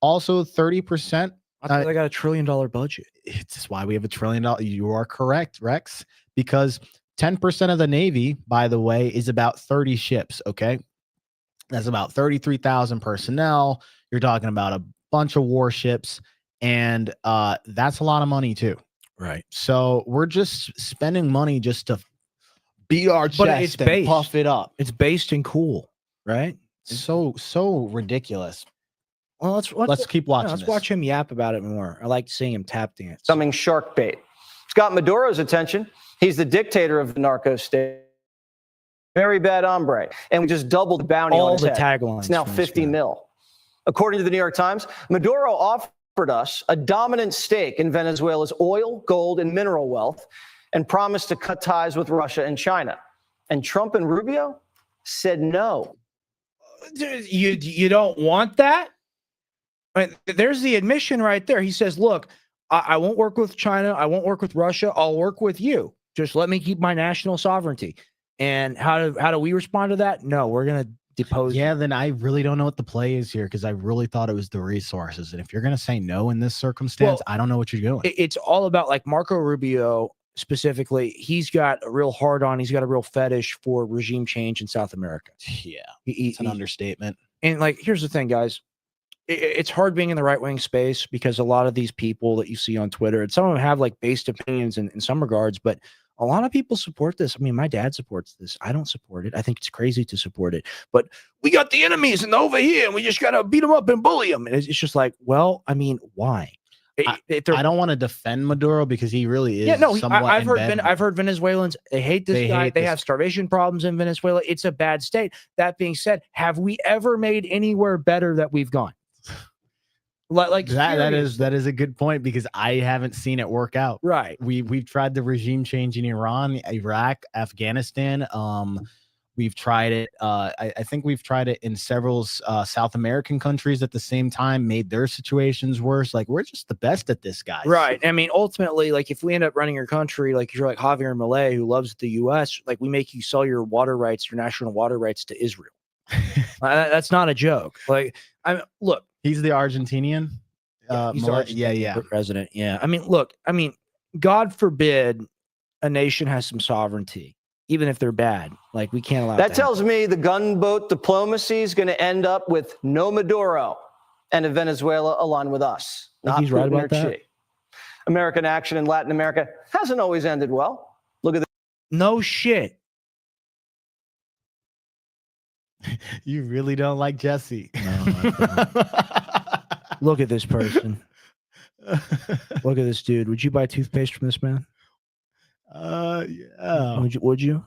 also 30%. I thought they got $1 trillion budget. It's just why we have $1 trillion. You are correct, Rex, because 10% of the Navy, by the way, is about 30 ships. Okay. That's about 33,000 personnel. You're talking about a bunch of warships, and that's a lot of money too. Right. So we're just spending money just to beat our chest and puff it up. It's based in cool, right? So ridiculous. Well, let's keep watching. Let's watch him yap about it more. I like seeing him tap dance. Coming shark bait. It's got Maduro's attention. He's the dictator of the narco state. Very bad hombre. And we just doubled the bounty on his head. Taglines. It's now 50 mil. According to the New York Times, Maduro offered us a dominant stake in Venezuela's oil, gold, and mineral wealth and promised to cut ties with Russia and China. And Trump and Rubio said no. You don't want that? I mean, there's the admission right there. He says, look, I won't work with China. I won't work with Russia. I'll work with you. Just let me keep my national sovereignty. And how do we respond to that? No, we're going to depose. Yeah, then I really don't know what the play is here, because I really thought it was the resources. And if you're going to say no in this circumstance, I don't know what you're doing. It's all about, like, Marco Rubio specifically. He's got a real he's got a real fetish for regime change in South America. Yeah, it's an understatement. And, like, here's the thing, guys. It's hard being in the right-wing space because a lot of these people that you see on Twitter, and some of them have like based opinions in some regards, but a lot of people support this. I mean, my dad supports this. I don't support it. I think it's crazy to support it, but we got the enemies and over here and we just got to beat them up and bully them. And it's just like, well, I mean, why? I don't want to defend Maduro because he really is. Yeah, no, I've heard Venezuelans, they hate this guy. They have starvation problems in Venezuela. It's a bad state. That being said, have we ever made anywhere better that we've gone? Like that is a good point, because I haven't seen it work out. Right. We've tried the regime change in Iran, Iraq, Afghanistan. We've tried it. I think we've tried it in several South American countries at the same time, made their situations worse. Like, we're just the best at this, guys. Right. I mean, ultimately, like, if we end up running your country, like you're like Javier Milei, who loves the U.S., like, we make you sell your water rights, your national water rights to Israel. That's not a joke. Like, look. He's the Argentinian. He's the Argentinian president. Yeah. I mean, look, God forbid a nation has some sovereignty, even if they're bad. Like, we can't allow that. Tells me the gunboat diplomacy is going to end up with no Maduro and a Venezuela aligned with us. Not he's right about that. American action in Latin America hasn't always ended well. Look at this. No shit. You really don't like Jesse. No, look at this person. Look at this dude. Would you buy toothpaste from this man? Yeah. Would you?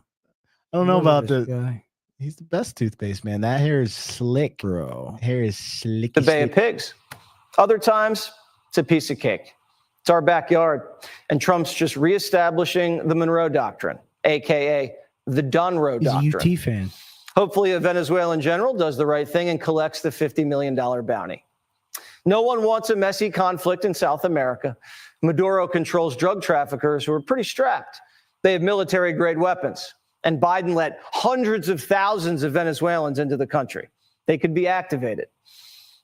I don't know about the guy. He's the best toothpaste, man. That hair is slick, bro. Hair is slick. The Bay of Pigs. Other times, it's a piece of cake. It's our backyard. And Trump's just reestablishing the Monroe Doctrine, a.k.a. the Donroe Doctrine. He's a UT fan. Hopefully, a Venezuelan general does the right thing and collects the $50 million bounty. No one wants a messy conflict in South America. Maduro controls drug traffickers who are pretty strapped. They have military-grade weapons. And Biden let hundreds of thousands of Venezuelans into the country. They could be activated.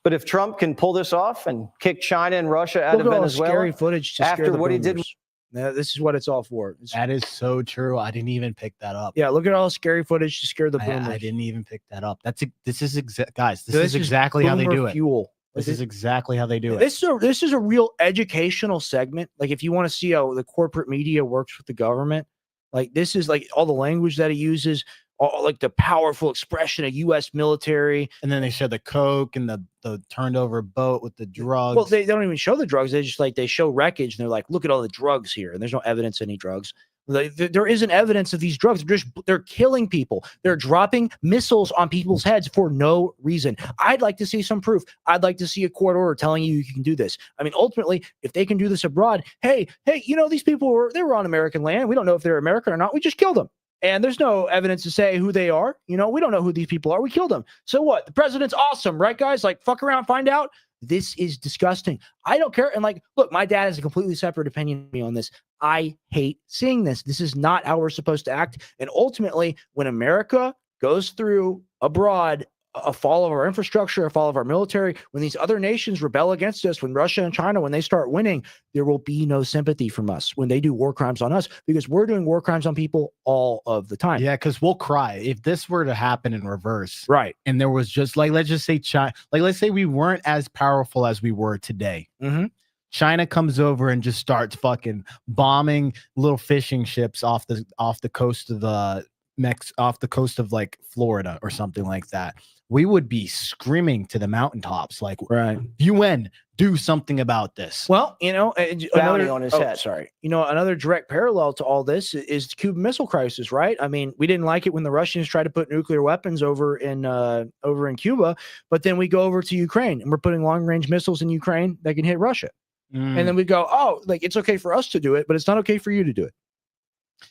But if Trump can pull this off and kick China and Russia out of Venezuela, scary footage to after scare the what he did. boomers. Now, this is what it's all for. That is so true. I didn't even pick that up. Yeah, look at all the scary footage to scare the boomers. I didn't even pick that up. This is exactly how they do it. Fuel. This is exactly how they do it. This is a real educational segment. Like, if you want to see how the corporate media works with the government, like, this is like all the language that he uses, all like the powerful expression of U.S. military. And then they show the coke and the turned over boat with the drugs. Well, they don't even show the drugs. They just they show wreckage and they're like, look at all the drugs here. And there's no evidence of any drugs. There isn't evidence of these drugs. They're killing people. They're dropping missiles on people's heads for no reason. I'd like to see some proof. I'd like to see a court order telling you can do this. I mean, ultimately, if they can do this abroad, hey, these people were on American land. We don't know if they're American or not. We just killed them. And there's no evidence to say who they are. We don't know who these people are. We killed them. So what? The president's awesome, right, guys? Like, fuck around, find out. This is disgusting. I don't care. And look, my dad has a completely separate opinion on this. I hate seeing this. This is not how we're supposed to act. And ultimately, when America goes through abroad a fall of our infrastructure, a fall of our military, when these other nations rebel against us, when Russia and China, when they start winning, there will be no sympathy from us when they do war crimes on us, because we're doing war crimes on people all of the time. Yeah, because we'll cry if this were to happen in reverse. Right. And there was just let's just say China, let's say we weren't as powerful as we were today. Mm-hmm. China comes over and just starts fucking bombing little fishing ships off the coast of off the coast of Florida or something like that. We would be screaming to the mountaintops, right, UN, do something about this. Well, bounty on his head. Sorry. Another direct parallel to all this is the Cuban Missile Crisis, right? I mean, we didn't like it when the Russians tried to put nuclear weapons over in Cuba, but then we go over to Ukraine and we're putting long-range missiles in Ukraine that can hit Russia. And then we go, it's okay for us to do it, but it's not okay for you to do it.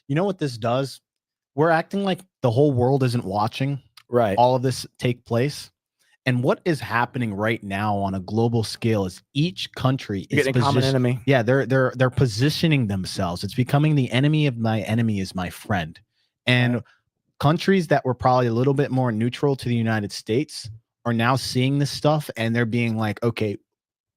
You know what this does? We're acting like the whole world isn't watching. Right. All of this take place. And what is happening right now on a global scale is each country is getting a common enemy. Yeah, they're positioning themselves. It's becoming the enemy of my enemy is my friend. And countries that were probably a little bit more neutral to the United States are now seeing this stuff and they're being like, okay,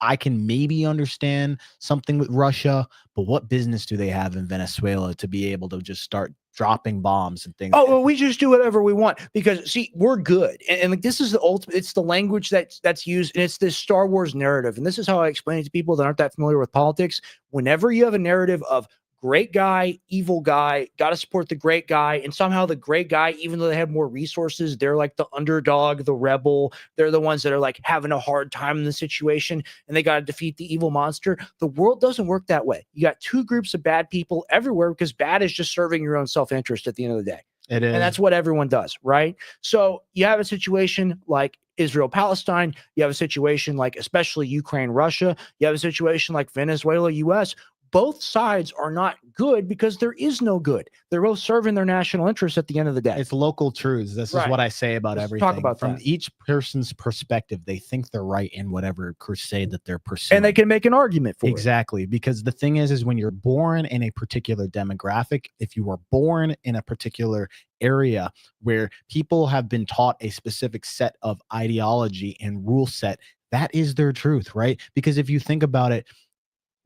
I can maybe understand something with Russia, but what business do they have in Venezuela to be able to just start dropping bombs and things? Oh, well, we just do whatever we want because, see, we're good. And this is the ultimate, it's the language that's used, and it's this Star Wars narrative. And this is how I explain it to people that aren't that familiar with politics. Whenever you have a narrative of great guy, evil guy, got to support the great guy. And somehow the great guy, even though they have more resources, they're like the underdog, the rebel. They're the ones that are like having a hard time in the situation and they got to defeat the evil monster. The world doesn't work that way. You got two groups of bad people everywhere because bad is just serving your own self-interest at the end of the day. It is. And that's what everyone does, right? So you have a situation like Israel-Palestine. You have a situation like especially Ukraine-Russia. You have a situation like Venezuela-US. Both sides are not good because there is no good. They're both serving their national interests at the end of the day. It's local truths. This is what I say about everything. Talk about from that. Each person's perspective, they think they're right in whatever crusade that they're pursuing. And they can make an argument for it. Exactly. Because the thing is when you're born in a particular demographic, if you were born in a particular area where people have been taught a specific set of ideology and rule set, that is their truth, right? Because if you think about it,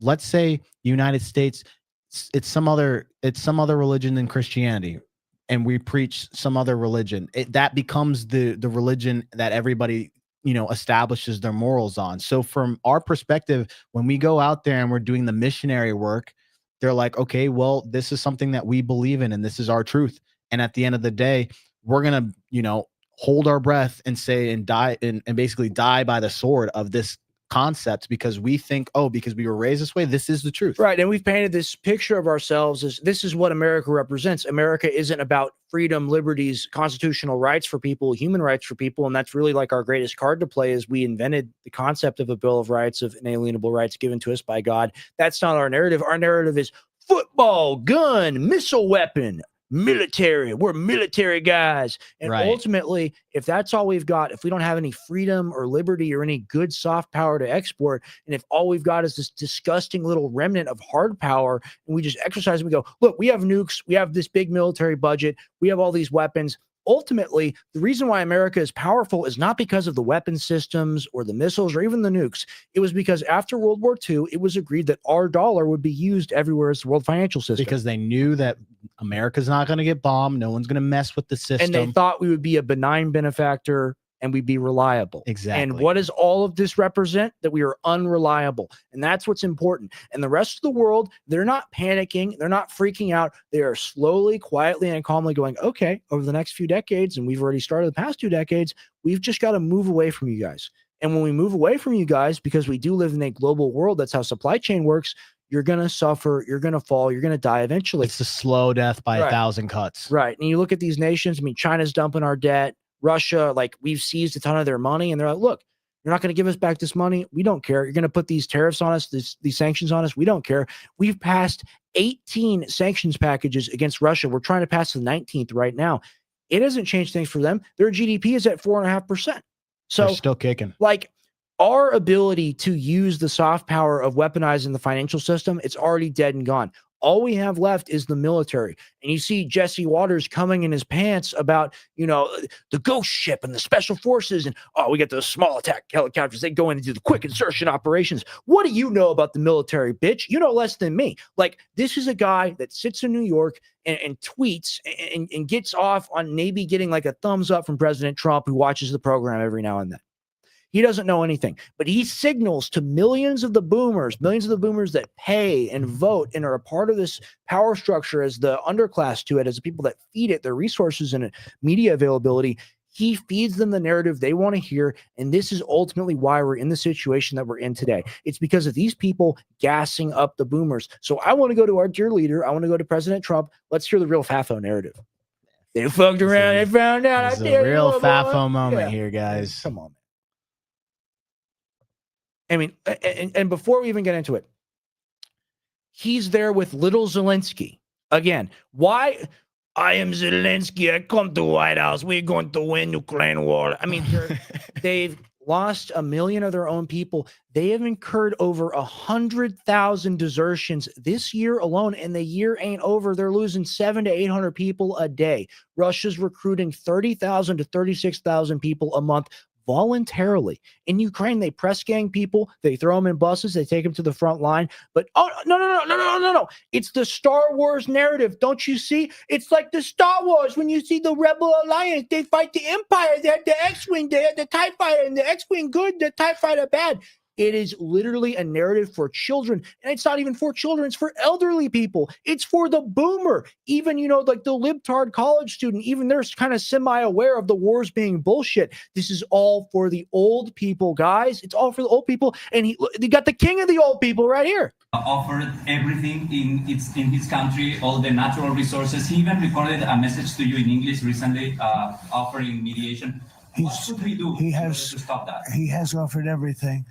let's say the United States, it's some other religion than Christianity, and we preach some other religion. That becomes the religion that everybody establishes their morals on. So from our perspective, when we go out there and we're doing the missionary work, they're like, okay, well, this is something that we believe in, and this is our truth. And at the end of the day, we're gonna hold our breath and say and die and basically die by the sword of this concept because we think, because we were raised this way, this is the truth. Right. And we've painted this picture of ourselves as this is what America represents. America isn't about freedom, liberties, constitutional rights for people, human rights for people. And that's really like our greatest card to play is we invented the concept of a Bill of Rights of inalienable rights given to us by God. That's not our narrative. Our narrative is football, gun, missile weapon, military. We're military guys. And Right. ultimately, if that's all we've got, if we don't have any freedom or liberty or any good soft power to export, and if all we've got is this disgusting little remnant of hard power, and we just exercise and we go, look, we have nukes, we have this big military budget, we have all these weapons. Ultimately, the reason why America is powerful is not because of the weapon systems or the missiles or even the nukes. It was because after World War II, it was agreed that our dollar would be used everywhere as the world financial system. Because they knew that America's not going to get bombed. No one's going to mess with the system. And they thought we would be a benign benefactor and we'd be reliable. Exactly. And what does all of this represent? That we are unreliable. And that's what's important. And the rest of the world, they're not panicking. They're not freaking out. They are slowly, quietly, and calmly going, okay, over the next few decades, and we've already started the past 2 decades, we've just got to move away from you guys. And when we move away from you guys, because we do live in a global world, that's how supply chain works, you're going to suffer, you're going to fall, you're going to die eventually. It's a slow death by Right. 1,000 cuts. Right. And you look at these nations, I mean, China's dumping our debt. Russia, like we've seized a ton of their money, and they're like, look, you're not going to give us back this money. We don't care. You're going to put these tariffs on us, these sanctions on us. We don't care. We've passed 18 sanctions packages against Russia. We're trying to pass the 19th right now. It doesn't change things for them. Their GDP is at 4.5%. So They're still kicking. like our ability to use the soft power of weaponizing the financial system, it's already dead and gone. All we have left is the military. And you see Jesse Waters coming in his pants about, you know, the ghost ship and the special forces. And, oh, we got those small attack helicopters. They go in and do the quick insertion operations. What do you know about the military, bitch? You know less than me. Like, this is a guy that sits in New York and tweets and gets off on maybe getting like a thumbs up from President Trump, who watches the program every now and then. He doesn't know anything, but he signals to millions of the boomers that pay and vote and are a part of this power structure as the underclass to it, as the people that feed it their resources and media availability. He feeds them the narrative they want to hear. And this is ultimately why we're in the situation that we're in today. It's because of these people gassing up the boomers. So I want to go to our dear leader. I want to go to President Trump. Let's hear the real FAFO narrative. They fucked around. They found out. It's a real FAFO moment here, guys. Come on. I mean, and before we even get into it, he's there with little Zelensky. Again, why? I am Zelensky. I come to White House. We're going to win Ukraine war. I mean, they've lost 1 million of their own people. They have incurred over 100,000 desertions this year alone, and the year ain't over. They're losing 700 to 800 people a day. Russia's recruiting 30,000 to 36,000 people a month voluntarily. In Ukraine, they press gang people, they throw them in buses, they take them to the front line. But oh no. It's the Star Wars narrative. Don't you see? It's like the Star Wars when you see the Rebel Alliance, they fight the Empire, they had the X-Wing, they had the TIE Fighter, and the X-Wing good, the TIE Fighter bad. It is literally a narrative for children. And it's not even for children. It's for elderly people. It's for the boomer. Even, you know, like the libtard college student, even they're kind of semi-aware of the wars being bullshit. This is all for the old people, guys. It's all for the old people. And he got the king of the old people right here. Offered everything in his country, all the natural resources. He even recorded a message to you in English recently, offering mediation. What should we do to stop that? He has offered everything.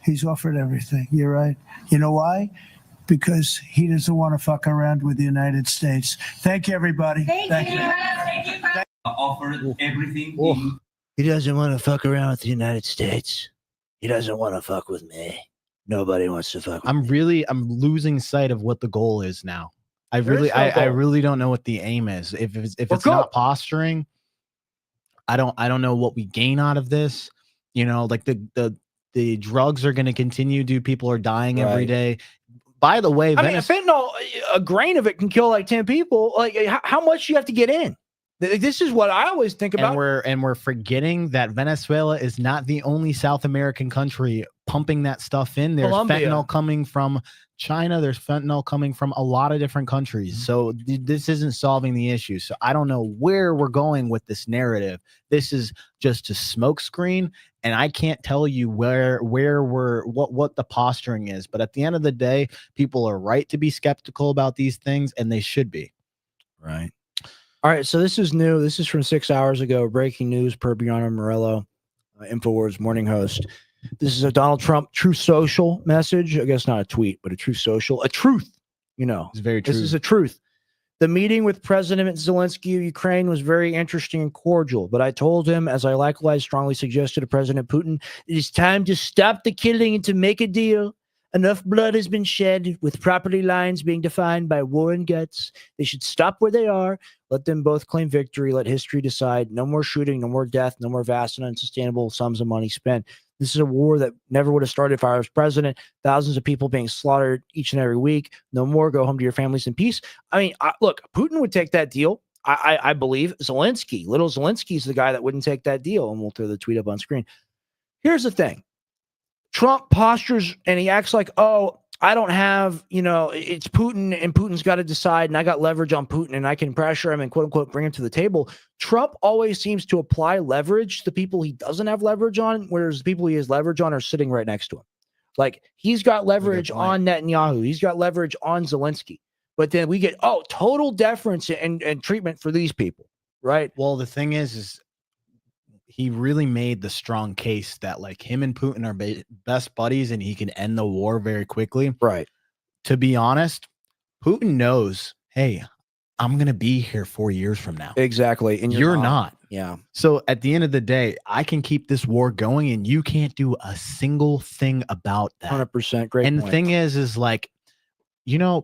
He's offered everything. You're right. You know why? Because he doesn't want to fuck around with the United States. Thank you, everybody. Thank you. Offered everything. He doesn't want to fuck around with the United States. He doesn't want to fuck with me. Nobody wants to fuck with me. I'm losing sight of what the goal is now. I really don't know what the aim is. If it's not posturing, I don't know what we gain out of this. You know, like the drugs are going to continue. People are dying every day. By the way, fentanyl, a grain of it can kill like 10 people. Like, how much do you have to get in? This is what I always think about. And we're forgetting that Venezuela is not the only South American country pumping that stuff in. There's fentanyl coming from China. There's fentanyl coming from a lot of different countries. So this isn't solving the issue. So I don't know where we're going with this narrative. This is just a smokescreen. And I can't tell you what the posturing is. But at the end of the day, people are right to be skeptical about these things, and they should be. Right. All right. So this is new. This is from 6 hours ago. Breaking news per Bjarne Morello, InfoWars morning host. This is a Donald Trump Truth Social message. I guess not a tweet, but a Truth Social. A truth. You know, it's very true. This is a truth. The meeting with President Zelensky of Ukraine was very interesting and cordial, but I told him, as I likewise strongly suggested to President Putin, it is time to stop the killing and to make a deal. Enough blood has been shed, with property lines being defined by war and guts. They should stop where they are. Let them both claim victory. Let history decide. No more shooting, no more death, no more vast and unsustainable sums of money spent. This is a war that never would have started if I was president. Thousands of people being slaughtered each and every week. No more. Go home to your families in peace. I mean, look, Putin would take that deal. I believe Zelensky, little Zelensky's the guy that wouldn't take that deal. And we'll throw the tweet up on screen. Here's the thing. Trump postures and he acts like, oh, I don't have, it's Putin and Putin's got to decide and I got leverage on Putin and I can pressure him and quote unquote bring him to the table. Trump always seems to apply leverage to people he doesn't have leverage on, whereas the people he has leverage on are sitting right next to him. Like he's got leverage on Netanyahu. He's got leverage on Zelensky. But then we get, total deference and treatment for these people, right? Well, the thing is he really made the strong case that like him and Putin are best buddies and he can end the war very quickly. Right. To be honest, Putin knows, hey, I'm going to be here 4 years from now. Exactly. And you're not. Yeah. So at the end of the day, I can keep this war going and you can't do a single thing about that. 100%. Great. And point. the thing is like,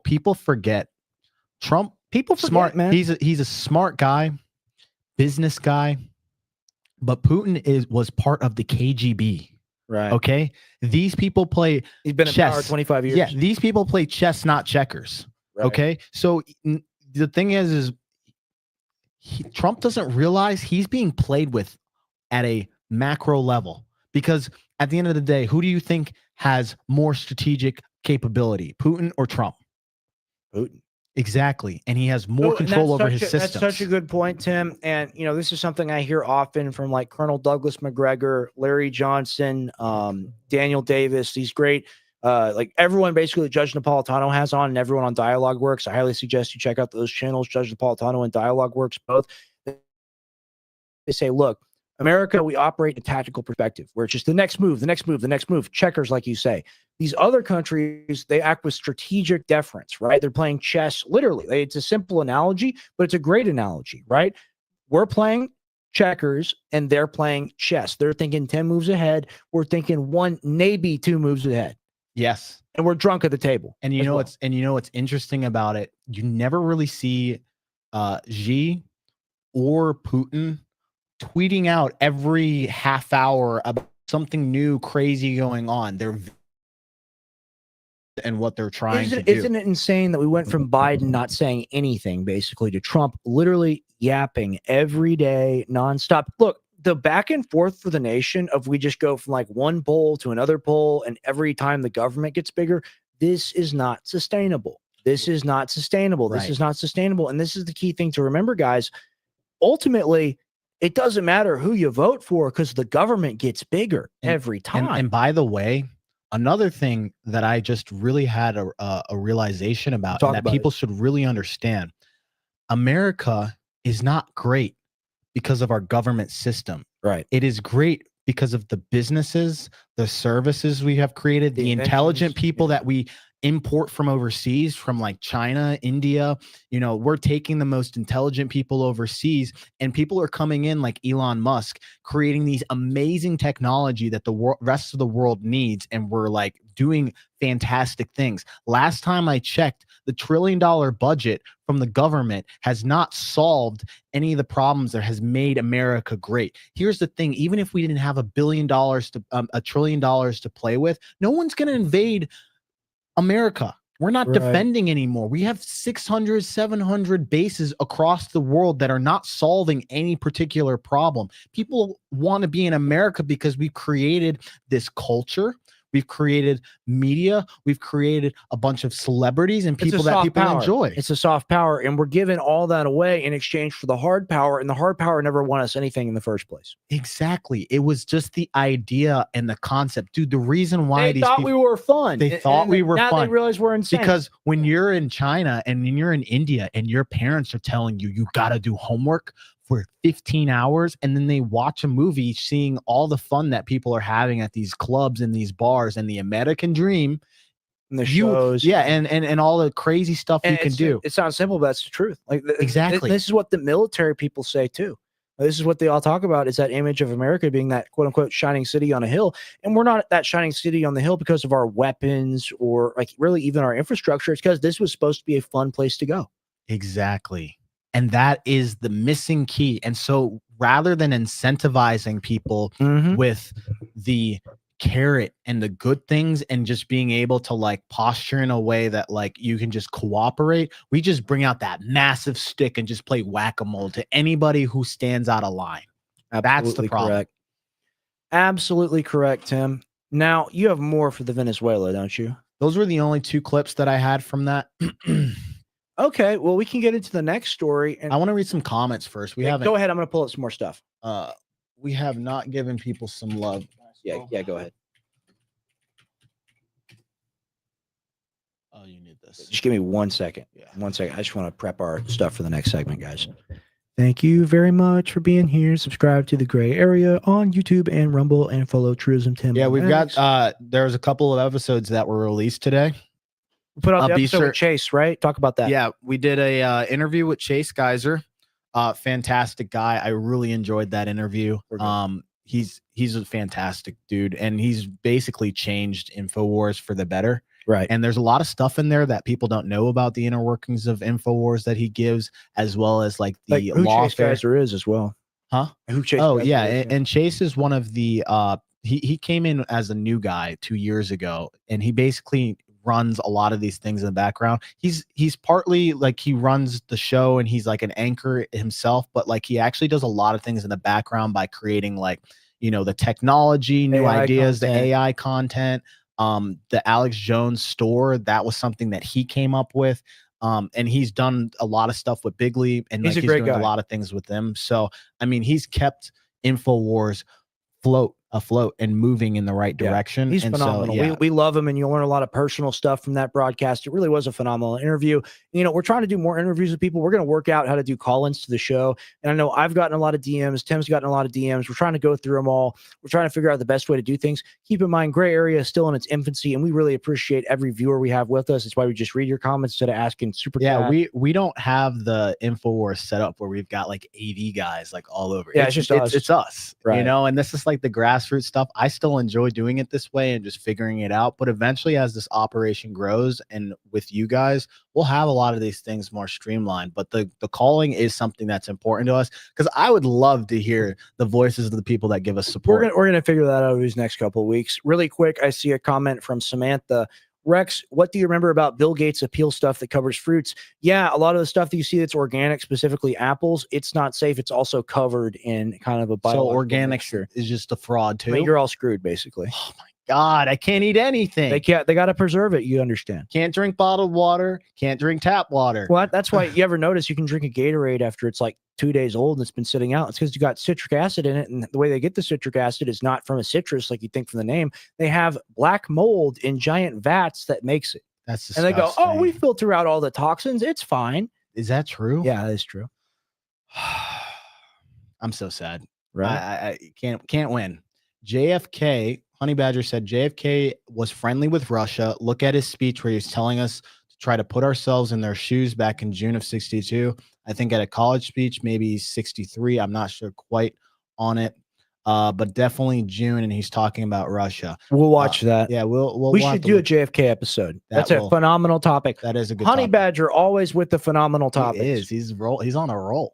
people forget Trump. People forget, smart, man. He's a smart guy, business guy. But Putin was part of the KGB. Right. Okay. These people play. He's been chess. in power 25 years. Yeah. These people play chess, not checkers. Right. Okay. So the thing is Trump doesn't realize he's being played with at a macro level, because at the end of the day, who do you think has more strategic capability, Putin or Trump? Putin. Exactly. And he has more control over his systems. That's such a good point, Tim. And, this is something I hear often from like Colonel Douglas McGregor, Larry Johnson, Daniel Davis, these great, like everyone basically Judge Napolitano has on and everyone on Dialogue Works. I highly suggest you check out those channels, Judge Napolitano and Dialogue Works both. They say, look, America, we operate in a tactical perspective where it's just the next move, the next move, the next move, checkers, like you say. These other countries, they act with strategic deference, right? They're playing chess, literally. It's a simple analogy, but it's a great analogy, right? We're playing checkers and they're playing chess. They're thinking 10 moves ahead. We're thinking 1, maybe 2 moves ahead. Yes. And we're drunk at the table. And what's interesting about it, you never really see Xi or Putin tweeting out every half hour about something new, crazy going on. And what they're trying to do. Isn't it insane that we went from Biden not saying anything basically to Trump literally yapping every day nonstop? Look, the back and forth for the nation of we just go from like one poll to another poll and every time the government gets bigger, this is not sustainable. This is not sustainable. This is not sustainable. And this is the key thing to remember, guys. Ultimately, it doesn't matter who you vote for because the government gets bigger every time. And by the way, another thing that I just really had a realization about, and that people should really understand, America is not great because of our government system. Right. It is great because of the businesses, the services we have created, the intelligent people that we import from overseas, from like China, India. We're taking the most intelligent people overseas, and people are coming in like Elon Musk, creating these amazing technology that the rest of the world needs, and we're like doing fantastic things. Last time I checked, the $1 trillion budget from the government has not solved any of the problems that has made America great. Here's the thing: even if we didn't have $1 trillion to play with, no one's going to invade America. We're not defending anymore. We have 600, 700 bases across the world that are not solving any particular problem. People want to be in America because we've created this culture. We've created media. We've created a bunch of celebrities and people that people enjoy. It's a soft power, and we're giving all that away in exchange for the hard power, and the hard power never won us anything in the first place. Exactly. It was just the idea and the concept. Dude, the reason why they thought we were fun. They thought we were fun. Now they realize we're insane. Because when you're in China and when you're in India and your parents are telling you, you got to do homework for 15 hours, and then they watch a movie seeing all the fun that people are having at these clubs and these bars and the American dream, And the shows. Yeah, and all the crazy stuff you can do. It sounds simple, but that's the truth. Like Exactly. This is what the military people say too. This is what they all talk about, is that image of America being that quote unquote shining city on a hill. And we're not that shining city on the hill because of our weapons or like really even our infrastructure. It's because this was supposed to be a fun place to go. Exactly. And that is the missing key. And so rather than incentivizing people with the carrot and the good things and just being able to like posture in a way that like you can just cooperate, we just bring out that massive stick and just play whack-a-mole to anybody who stands out of line. That's the problem. Correct. Absolutely correct, Tim. Now you have more for the Venezuela, don't you? Those were the only 2 clips that I had from that. Okay, well, we can get into the next story. And I want to read some comments first. We haven't. Go ahead. I'm going to pull up some more stuff. We have not given people some love. Yeah, go ahead. Oh, you need this. Just give me 1 second. Yeah. 1 second. I just want to prep our stuff for the next segment, guys. Thank you very much for being here. Subscribe to The Gray Area on YouTube and Rumble and follow Truism Tim. Yeah, we've got there's a couple of episodes that were released today. We put out the episode with Chase, right? Talk about that. Yeah, we did a interview with Chase Geyser. Fantastic guy. I really enjoyed that interview. He's a fantastic dude, and he's basically changed InfoWars for the better. Right. And there's a lot of stuff in there that people don't know about the inner workings of InfoWars that he gives, as well as like the who law Chase Geyser is as well. Huh? Who Chase Oh, Geyser yeah. is, And Chase is one of the he came in as a new guy 2 years ago, and he basically runs a lot of these things in the background. He's partly like he runs the show and he's like an anchor himself, but like he actually does a lot of things in the background by creating like, you know, the technology, new AI ideas, content. the AI content, the Alex Jones store. That was something that he came up with. And he's done a lot of stuff with Bigley, and He's like a great doing guy. a lot of things with them. So, I mean, he's kept InfoWars afloat and moving in the right direction. He's and phenomenal. So, yeah. We love him, and you'll learn a lot of personal stuff from that broadcast. It really was a phenomenal interview. You know, we're trying to do more interviews with people. We're going to work out how to do call-ins to the show. And I know I've gotten a lot of DMs. Tim's gotten a lot of DMs. We're trying to go through them all. We're trying to figure out the best way to do things. Keep in mind, Gray Area is still in its infancy, and we really appreciate every viewer we have with us. It's why we just read your comments instead of asking super Yeah, chat. we don't have the InfoWars set up where we've got like AV guys like all over. Yeah, it's just us. It's us, Right. you know, and this is like the grassroots stuff. I still enjoy doing it this way and just figuring it out. But eventually, as this operation grows and with you guys, we'll have a lot of these things more streamlined. But the calling is something that's important to us, because I would love to hear the voices of the people that give us support. We're gonna figure that out over these next couple of weeks. Really quick, I see a comment from Samantha. Rex, what do you remember about Bill Gates' appeal stuff that covers fruits? Yeah, a lot of the stuff that you see that's organic, specifically apples, it's not safe. It's also covered in kind of a So biological organics mixture. is just a fraud I too. mean, you're all screwed, basically. Oh my God, I can't eat anything. They got to preserve it. You understand? Can't drink bottled water. Can't drink tap water. Well, that's why you ever notice you can drink a Gatorade after it's like 2 days old and it's been sitting out. It's because you got citric acid in it, and the way they get the citric acid is not from a citrus like you think from the name. They have black mold in giant vats that makes it. That's And they disgusting. go, "Oh, we filter out all the toxins. It's fine." Is that true? Yeah, that is true. I'm so sad. Right? I can't win. JFK, Honey Badger said JFK was friendly with Russia. Look at his speech where he's telling us to try to put ourselves in their shoes back in June of 62. I think at a college speech, maybe 63. I'm not sure quite on it. But definitely June, and he's talking about Russia. We'll watch that. Yeah, We we'll have should to do a look- JFK episode. That That's a will- phenomenal topic. That is a good Honey topic. Badger always with the phenomenal topics. He is. He's on a roll.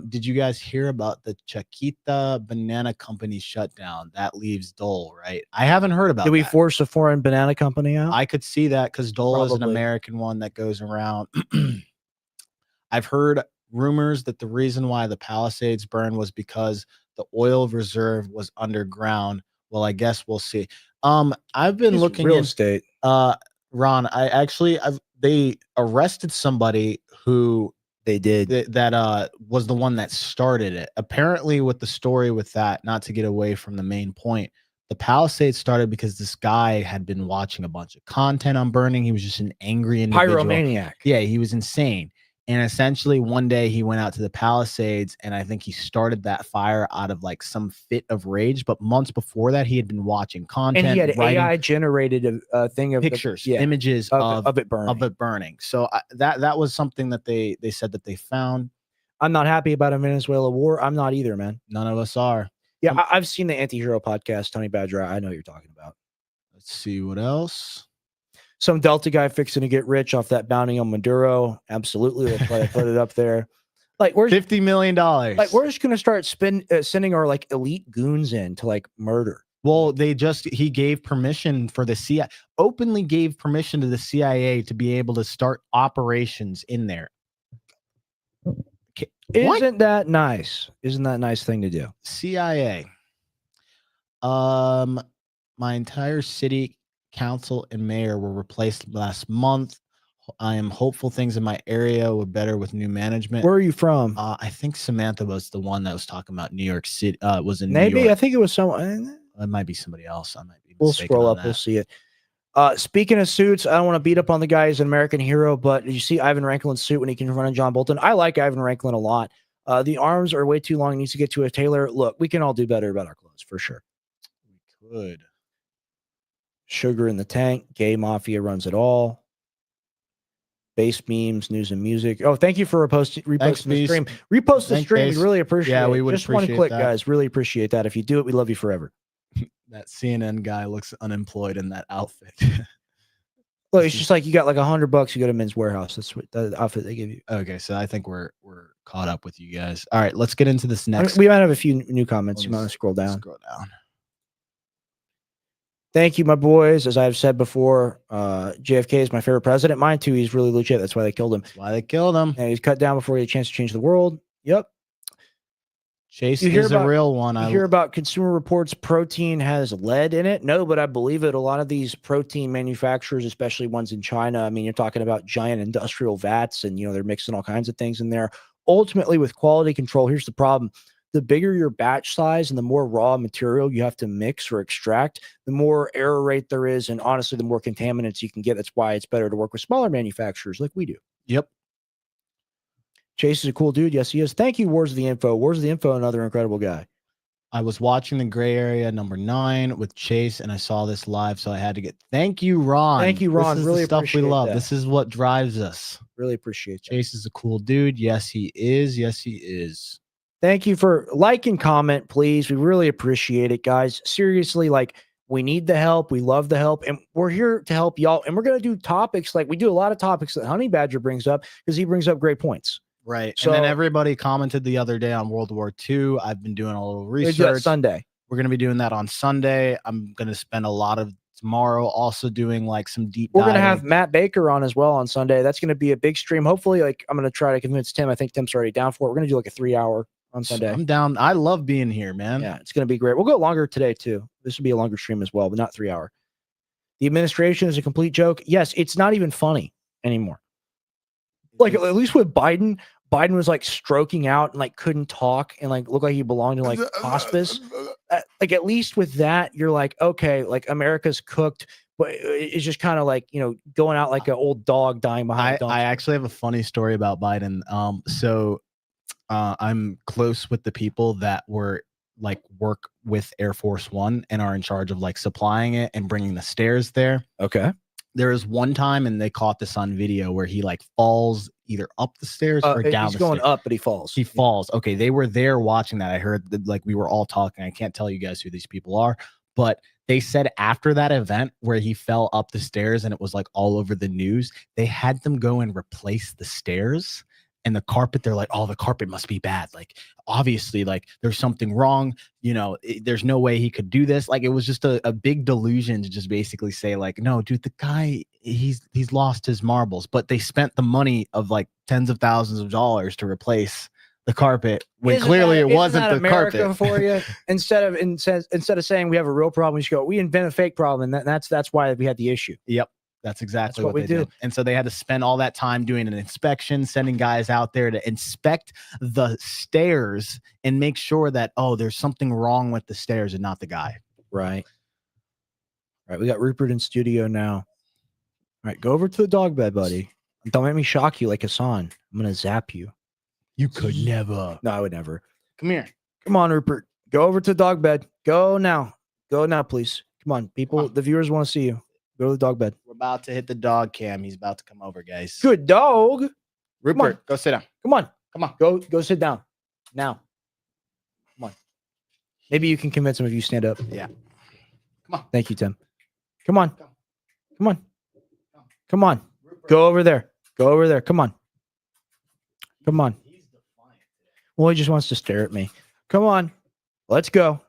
Did you guys hear about the Chiquita Banana Company shutdown? That leaves Dole, right? I haven't heard about Did we that. force a foreign banana company out? I could see that because Dole is an Probably. American one that goes around. I've heard rumors that the reason why the Palisades burned was because the oil reserve was underground. Well, I guess we'll see. I've been It's looking real at estate. Ron. They arrested somebody who They did. that was the one that started it. Apparently, with the story with that, not to get away from the main point, the Palisades started because this guy had been watching a bunch of content on burning. He was just an angry individual. Pyromaniac. Yeah, he was insane. And essentially one day he went out to the Palisades, and I think he started that fire out of like some fit of rage. But months before that, he had been watching content, And he had writing AI generated a thing of pictures, the, yeah, images of it burning. So that was something that they said that they found. I'm not happy about a Venezuela war. I'm not either, man. None of us are. Yeah, I've seen the Anti-Hero podcast, Tony Badger. I know what you're talking about. Let's see what else. Some Delta guy fixing to get rich off that bounty on Maduro. Absolutely. That's why I put it up there. Like, we're $50 million. Like, we're just going to start sending our like elite goons in to like murder. Well, he gave permission for the CIA, openly gave permission to the CIA to be able to start operations in there. Isn't that nice? Isn't that a nice thing to do? CIA. My entire city council and mayor were replaced last month. I am hopeful things in my area were better with new management. Where are you from? I think Samantha was the one that was talking about New York City. Was in Maybe New York. I think it was someone. It might be somebody else. I might be. We'll mistaken scroll on up. We'll that. see it. Speaking of suits, I don't want to beat up on the guy as an American hero, but did you see Ivan Ranklin's suit when he confronted John Bolton? I like Ivan Ranklin a lot. The arms are way too long. He needs to get to a tailor. Look, we can all do better about our clothes for sure. We could. Sugar in the tank. Gay Mafia runs it all. Base memes, news and music. Oh, thank you for reposting the stream. Repost the stream. We really appreciate it. Yeah, we would Just appreciate one click, that. guys. Really appreciate that. If you do it, we love you forever. That CNN guy looks unemployed in that outfit. Look, it's just like you got like $100. You go to Men's Warehouse. That's what the outfit they give you. Okay, so I think we're caught up with you guys. All right, let's get into this next. We might have a few new comments. You might want to scroll down. Scroll down. Thank you, my boys. As I've said before, JFK is my favorite president. Mine too. He's really legit. That's why they killed him. Why they killed him? And he's cut down before he had a chance to change the world. Yep. Chase You hear is about- a real one. You hear about Consumer Reports protein has lead in it? No, but I believe it. A lot of these protein manufacturers, especially ones in China, I mean, you're talking about giant industrial vats and, they're mixing all kinds of things in there. Ultimately, with quality control, here's the problem. The bigger your batch size and the more raw material you have to mix or extract, the more error rate there is. And honestly, the more contaminants you can get. That's why it's better to work with smaller manufacturers like we do. Yep. Chase is a cool dude. Yes, he is. Thank you, Wars of the Info. Wars of the Info, another incredible guy. I was watching the Gray Area #9 with Chase, and I saw this live, so I had to get. Thank you, Ron. Thank you, Ron. This is Really the stuff we appreciate love. that. This is what drives us. Really appreciate that. Chase is a cool dude. Yes, he is. Yes, he is. Thank you for like and comment, please. We really appreciate it, guys. Seriously, like, we need the help. We love the help. And we're here to help y'all. And we're going to do topics like we do a lot of topics that Honey Badger brings up because he brings up great points. Right. So- and then everybody commented the other day on World War II. I've been doing a little We do that research. Sunday. We're going to be doing that on Sunday. I'm going to spend a lot of tomorrow also doing like some deep We're going to diving. have Matt Baker on as well on Sunday. That's going to be a big stream. Hopefully, like, I'm going to try to convince Tim. I think Tim's already down for it. We're going to do like a 3-hour on Sunday. I'm down. I love being here, man. Yeah, it's going to be great. We'll go longer today, too. This will be a longer stream as well, but not 3-hour. The administration is a complete joke. Yes, it's not even funny anymore. Like, at least with Biden was like stroking out and like couldn't talk and like looked like he belonged in like hospice. Like, at least with that, you're like, okay, like America's cooked, but it's just kind of like, going out like an old dog dying behind a dumpster. I actually have a funny story about Biden. So I'm close with the people that were like work with Air Force One and are in charge of like supplying it and bringing the stairs there. Okay. There was one time, and they caught this on video, where he like falls either up the stairs or down He's the going stairs. up, but he falls. He falls. Okay, they were there watching that. I heard that, like, we were all talking. I can't tell you guys who these people are, but they said after that event where he fell up the stairs and it was like all over the news, they had them go and replace the stairs and the carpet. They're like, oh, the carpet must be bad. Like, obviously, like, there's something wrong. There's no way he could do this. Like, it was just a big delusion to just basically say, like, no, dude, the guy, he's lost his marbles. But they spent the money of like tens of thousands of dollars to replace the carpet when Isn't clearly that- it isn't wasn't that the America carpet. for you. Instead of saying we have a real problem, we should go, we invent a fake problem, and that's why we had the issue. Yep. That's exactly That's what what we they do. did. And so they had to spend all that time doing an inspection, sending guys out there to inspect the stairs and make sure that, oh, there's something wrong with the stairs and not the guy. Right. All right. We got Rupert in studio now. All right. Go over to the dog bed, buddy. Don't make me shock you like Hassan. I'm gonna zap you. You could never. No, I would never. Come here. Come on, Rupert. Go over to the dog bed. Go now. Go now, please. Come on, people. The viewers want to see you. Go to the dog bed. We're about to hit the dog cam. He's about to come over, guys. Good dog. Rupert, go sit down. Come on. Come on. Go sit down. Now. Come on. Maybe you can convince him if you stand up. Yeah. Come on. Thank you, Tim. Come on. Come on. Come on. Go over there. Go over there. Come on. Come on. Well, he just wants to stare at me. Come on. Let's go.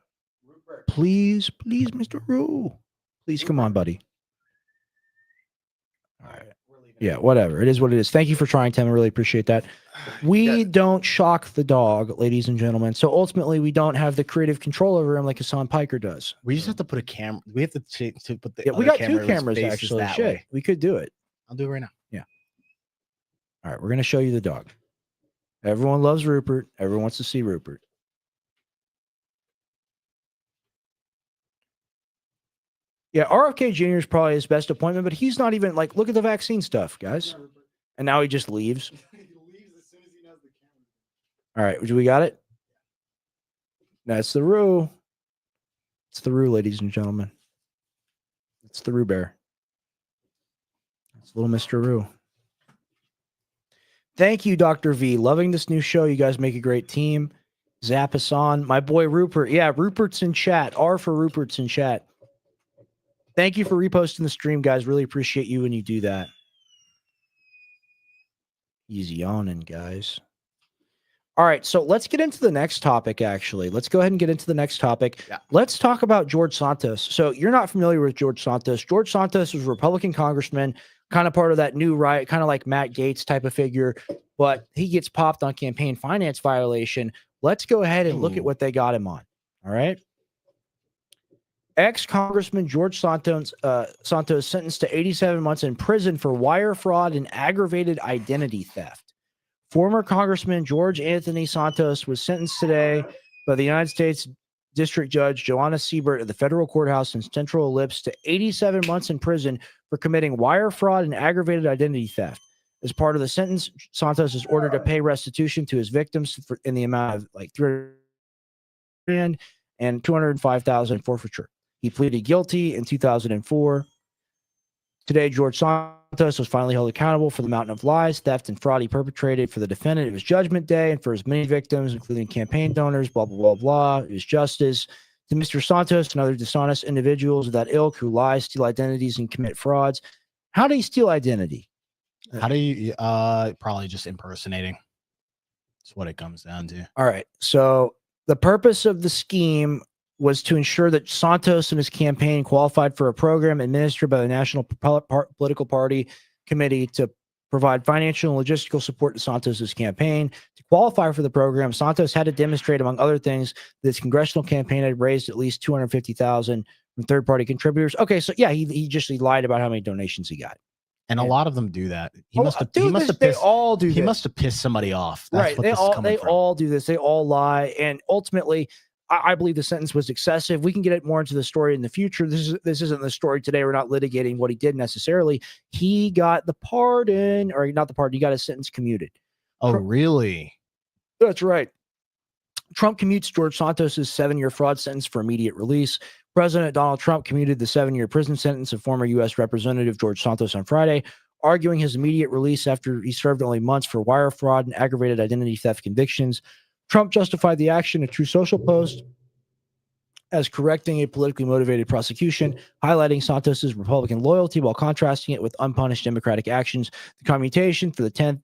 Please, Mr. Rue. Please, come on, buddy. All right. Yeah, whatever. It is what it is. Thank you for trying, Tim. I really appreciate that. We don't shock the dog, ladies and gentlemen. So ultimately, we don't have the creative control over him like Hassan Piker does. We just have to put a camera. We have to put the. Yeah, we other got two camera cameras faces actually. that Shit, way. we could do it. I'll do it right now. Yeah. All right, we're gonna show you the dog. Everyone loves Rupert. Everyone wants to see Rupert. Yeah, RFK Jr. is probably his best appointment, but he's not even like, look at the vaccine stuff, guys. And now he just leaves. All right, we got it? That's the Roo. It's the Roo, ladies and gentlemen. It's the Roo Bear. It's little Mr. Roo. Thank you, Dr. V. Loving this new show. You guys make a great team. Zap Hassan. My boy Rupert. Yeah, Rupert's in chat. R for Rupert's in chat. Thank you for reposting the stream, guys. Really appreciate you when you do that. Easy yawning, guys. All right, so let's get into the next topic, actually. Let's go ahead and get into the next topic. Yeah. Let's talk about George Santos. So you're not familiar with George Santos. George Santos was a Republican congressman, kind of part of that new right, kind of like Matt Gaetz type of figure, but he gets popped on campaign finance violation. Let's go ahead and look at what they got him on. All right. Ex-Congressman George Santos sentenced to 87 months in prison for wire fraud and aggravated identity theft. Former Congressman George Anthony Santos was sentenced today by the United States District Judge Joanna Siebert at the federal courthouse in Central Ellipse to 87 months in prison for committing wire fraud and aggravated identity theft. As part of the sentence, Santos is ordered to pay restitution to his victims in the amount of like $300,000 and $205,000 forfeiture. He pleaded guilty in 2004. Today, George Santos was finally held accountable for the mountain of lies, theft, and fraud he perpetrated. For the defendant, it was Judgment Day, and for his many victims, including campaign donors, blah, blah, blah, blah, it was justice. To Mr. Santos and other dishonest individuals of that ilk who lie, steal identities, and commit frauds. How do you steal identity? How do you probably just impersonating? That's what it comes down to. All right. So the purpose of the scheme was to ensure that Santos and his campaign qualified for a program administered by the National Political Party Committee to provide financial and logistical support to Santos's campaign. To qualify for the program, Santos had to demonstrate, among other things, that his congressional campaign had raised at least $250,000 from third-party contributors. Okay, so yeah, he lied about how many donations he got. And a lot of them do that. He Oh, must have. dude, He must have they pissed. all do He this. must have pissed somebody off. That's Right. what They this is all coming from. all do this. They all lie. And ultimately, I believe the sentence was excessive. We can get it more into the story in the future. This isn't the story today. We're not litigating what he did necessarily. He got the pardon, or not the pardon. He got his sentence commuted. Oh, really? That's right. Trump commutes George Santos's 7-year fraud sentence for immediate release. President Donald Trump commuted the 7-year prison sentence of former U.S. Representative George Santos on Friday, arguing his immediate release after he served only months for wire fraud and aggravated identity theft convictions. Trump justified the action in a True Social post as correcting a politically motivated prosecution, highlighting Santos's Republican loyalty while contrasting it with unpunished Democratic actions. The commutation for the 10th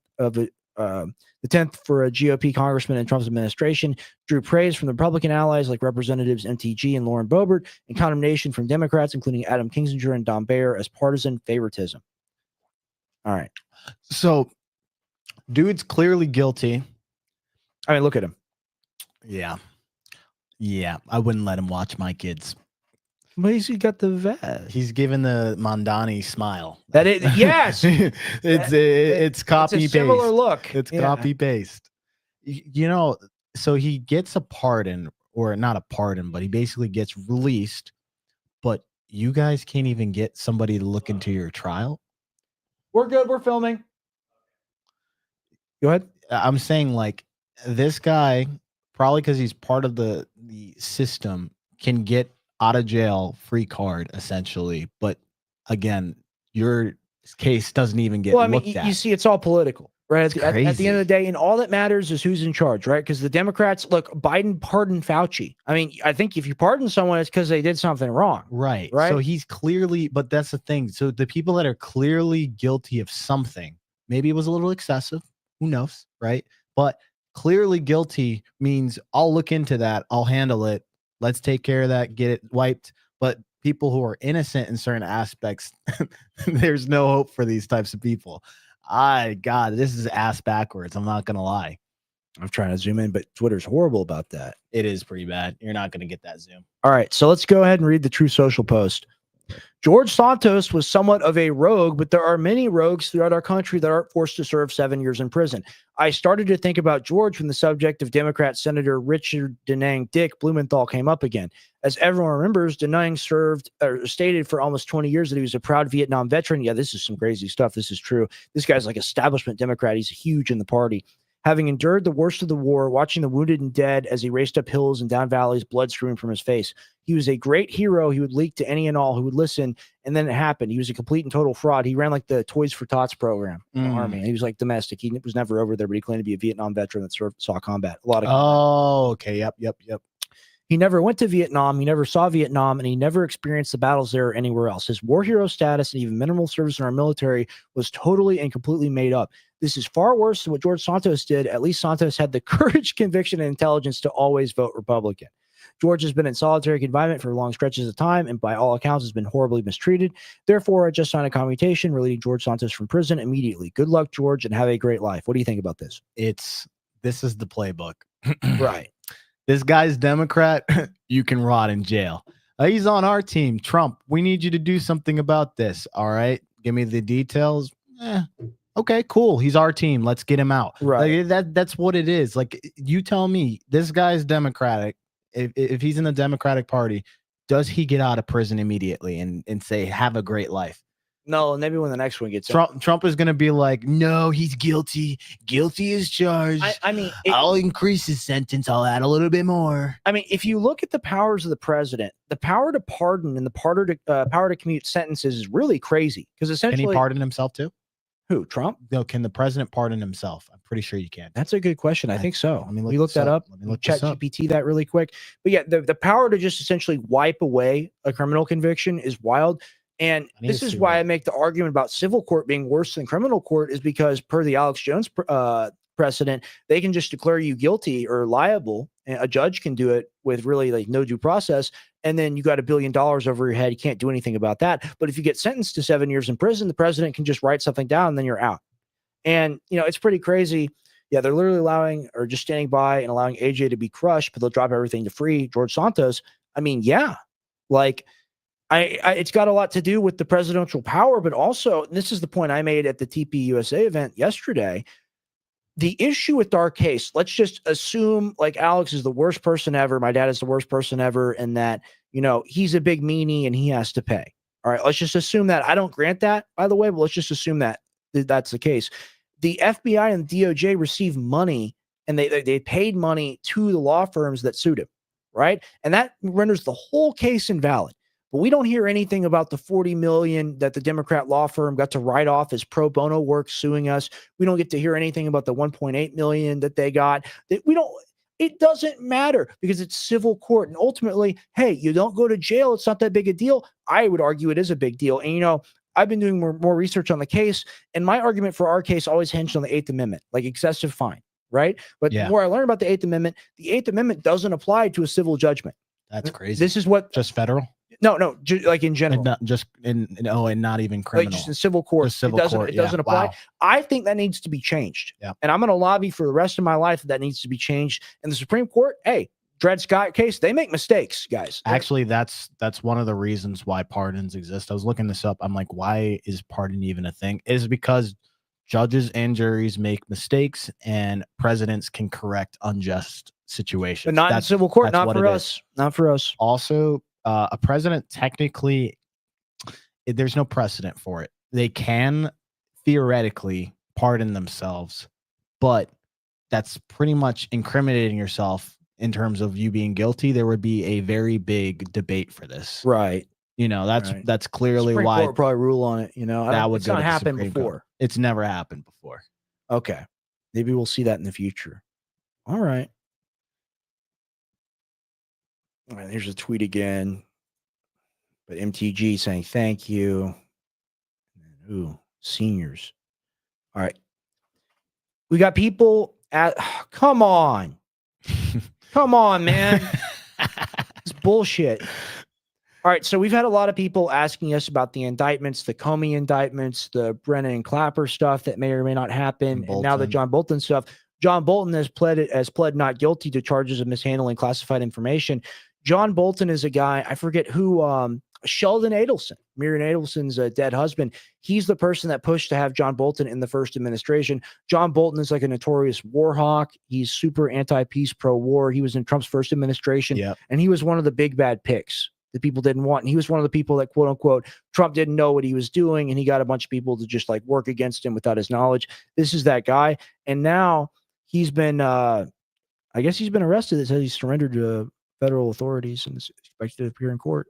for a GOP congressman in Trump's administration drew praise from the Republican allies like Representatives MTG and Lauren Boebert, and condemnation from Democrats, including Adam Kinzinger and Don Beyer, as partisan favoritism. All right. So, dude's clearly guilty. I mean, look at him. Yeah. Yeah. I wouldn't let him watch my kids. Well, he's got the vest. He's given the Mondani smile. That is, yes. it's copy it's a paste. similar look. It's Yeah. copy paste. You know, so he gets a pardon, or not a pardon, but he basically gets released. But you guys can't even get somebody to look into your trial. We're good. We're filming. Go ahead. I'm saying like this guy, probably because he's part of the system, can get out of jail free card essentially. But again, your case doesn't even get Well, I mean, looked at. you see, it's all political, right? At the end crazy. of the day, and all that matters is who's in charge, right? Because the Democrats, look, Biden pardoned Fauci. I mean, I think if you pardon someone, it's because they did something wrong. Right. Right. So he's clearly, but that's the thing. So the people that are clearly guilty of something, maybe it was a little excessive, who knows, right? But clearly guilty means I'll look into that, I'll handle it. Let's take care of that, get it wiped. But people who are innocent in certain aspects, there's no hope for these types of people. God, this is ass backwards. I'm not gonna lie. I'm trying to zoom in, but Twitter's horrible about that. It is pretty bad. You're not gonna get that zoom. All right, so let's go ahead and read the True Social post. George Santos was somewhat of a rogue, but there are many rogues throughout our country that aren't forced to serve 7 years in prison. I started to think about George when the subject of Democrat Senator Richard Denang Dick Blumenthal came up again. As everyone remembers, Denang stated for almost 20 years that he was a proud Vietnam veteran. Yeah, this is some crazy stuff. This is true. This guy's like establishment Democrat. He's huge in the party. Having endured the worst of the war, watching the wounded and dead as he raced up hills and down valleys, blood streaming from his face. He was a great hero. He would leak to any and all who would listen, and then it happened. He was a complete and total fraud. He ran like the Toys for Tots program in the Army. And he was like domestic. He was never over there, but he claimed to be a Vietnam veteran that saw combat. A lot of Oh, okay. Yep. He never went to Vietnam. He never saw Vietnam, and he never experienced the battles there or anywhere else. His war hero status and even minimal service in our military was totally and completely made up. This is far worse than what George Santos did. At least Santos had the courage, conviction, and intelligence to always vote Republican. George has been in solitary confinement for long stretches of time and by all accounts has been horribly mistreated. Therefore, I just signed a commutation releasing George Santos from prison immediately. Good luck, George, and have a great life. What do you think about this? This is the playbook. Right. This guy's Democrat. You can rot in jail. He's on our team. Trump, we need you to do something about this. All right. Give me the details. Okay, cool. He's our team. Let's get him out. Right. Like, that's what it is. Like, you tell me this guy's Democratic. If he's in the Democratic Party, does he get out of prison immediately and say, have a great life? No, and maybe when the next one gets Trump is going to be like, no, he's guilty. Guilty as charged. I mean, I'll increase his sentence. I'll add a little bit more. I mean, if you look at the powers of the president, the power to pardon and the power to commute sentences is really crazy. Because essentially, can he pardon himself too? Who, Trump? No, can the president pardon himself? I'm pretty sure you can. That's a good question. I think so. Let me look we look this that up. up. Let me look Chat this up. GPT that really quick. But yeah, the power to just essentially wipe away a criminal conviction is wild. And need this to is see why that. I make the argument about civil court being worse than criminal court is because per the Alex Jones precedent, they can just declare you guilty or liable. And a judge can do it with really like no due process. And then you got $1 billion over your head. You can't do anything about that. But if you get sentenced to 7 years in prison, the president can just write something down and then you're out. And, you know, it's pretty crazy. Yeah, they're literally allowing or just standing by and allowing AJ to be crushed, but they'll drop everything to free George Santos. I mean, yeah, like it's got a lot to do with the presidential power, but also, and this is the point I made at the TPUSA event yesterday. The issue with our case, let's just assume like Alex is the worst person ever. My dad is the worst person ever. And that, you know, he's a big meanie and he has to pay. All right. Let's just assume that. I don't grant that, by the way, but let's just assume that that's the case. The FBI and DOJ received money and they paid money to the law firms that sued him. Right. And that renders the whole case invalid. But we don't hear anything about the $40 million that the Democrat law firm got to write off as pro bono work suing us. We don't get to hear anything about the $1.8 million that they got. It doesn't matter because it's civil court. And ultimately, hey, you don't go to jail. It's not that big a deal. I would argue it is a big deal. And, you know, I've been doing more research on the case, and my argument for our case always hinged on the 8th Amendment, like excessive fine, right? But the more I learn about the 8th Amendment doesn't apply to a civil judgment. That's crazy. This is what just federal. No, like in general, and not just and not even criminal. Like just in civil court. Just civil it doesn't apply. Wow. I think that needs to be changed. Yeah. And I'm going to lobby for the rest of my life that needs to be changed. And the Supreme Court, hey, Dred Scott case, they make mistakes, guys. Actually, that's one of the reasons why pardons exist. I was looking this up. I'm like, why is pardon even a thing? It is because judges and juries make mistakes and presidents can correct unjust situations. But not in civil court, not for us. Not for us. Also, a president technically, there's no precedent for it. They can theoretically pardon themselves but that's pretty much incriminating yourself in terms of you being guilty. There would be a very big debate for this. Right. You know, that's Right. that's clearly Supreme why Court would probably rule on it. You know, that would it's go not to the happened Supreme before. Court. It's never happened before. Okay. Maybe we'll see that in the future. All right. All right. Here's a tweet again. But MTG saying thank you. Ooh, seniors. All right. We got people at come on. Come on, man. It's bullshit. All right, so we've had a lot of people asking us about the indictments, the Comey indictments, the Brennan and Clapper stuff that may or may not happen, and now the John Bolton stuff. John Bolton has pled not guilty to charges of mishandling classified information. John Bolton is a guy, I forget who, Sheldon Adelson, Miriam Adelson's dead husband. He's the person that pushed to have John Bolton in the first administration. John Bolton is like a notorious war hawk. He's super anti-peace, pro-war. He was in Trump's first administration, and he was one of the big bad picks that people didn't want. And he was one of the people that, quote unquote, Trump didn't know what he was doing, and he got a bunch of people to just like work against him without his knowledge. This is that guy. And now he's been, I guess he's been arrested. It says he's surrendered to federal authorities and is expected to appear in court.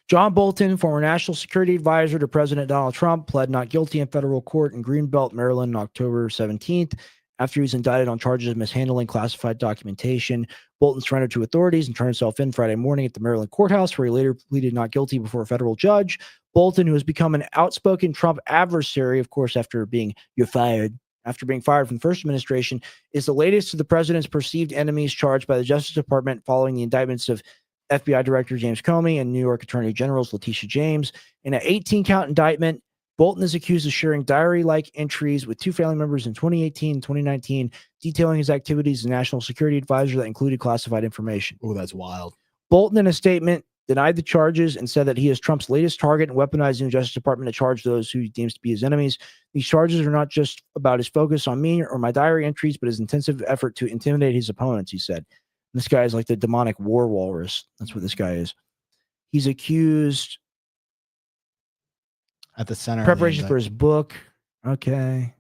John Bolton, former national security advisor to President Donald Trump, pled not guilty in federal court in Greenbelt, Maryland, on October 17th. After he was indicted on charges of mishandling classified documentation, Bolton surrendered to authorities and turned himself in Friday morning at the Maryland courthouse, where he later pleaded not guilty before a federal judge. Bolton, who has become an outspoken Trump adversary, of course, after being fired from the first administration, is the latest of the president's perceived enemies charged by the Justice Department following the indictments of FBI Director James Comey and New York Attorney Generals Letitia James. In an 18-count indictment, Bolton is accused of sharing diary-like entries with two family members in 2018 and 2019, detailing his activities as a national security advisor that included classified information. Oh, that's wild. Bolton, in a statement, denied the charges and said that he is Trump's latest target and weaponizing the Justice Department to charge those who he deems to be his enemies. These charges are not just about his focus on me or my diary entries, but his intensive effort to intimidate his opponents, he said. This guy is like the demonic war walrus. That's what this guy is. He's accused at the center preparation for his book. Okay.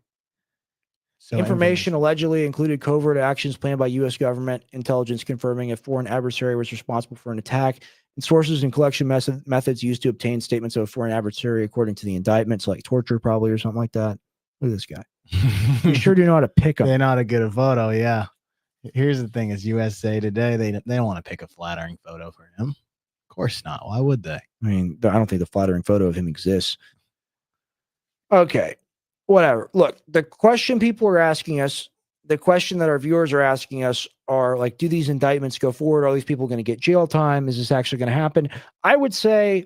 So information allegedly included covert actions planned by U.S. government intelligence confirming a foreign adversary was responsible for an attack, and sources and collection methods used to obtain statements of a foreign adversary according to the indictments, like torture probably or something like that. Look at this guy. You sure do know how to pick up. They know how to get a photo, yeah. Here's the thing: is USA Today, they don't want to pick a flattering photo for him. Of course not. Why would they? I mean, I don't think the flattering photo of him exists. Okay, whatever. Look, the question people are asking us, the question that our viewers are asking us are like, do these indictments go forward? Are these people going to get jail time? Is this actually going to happen? I would say,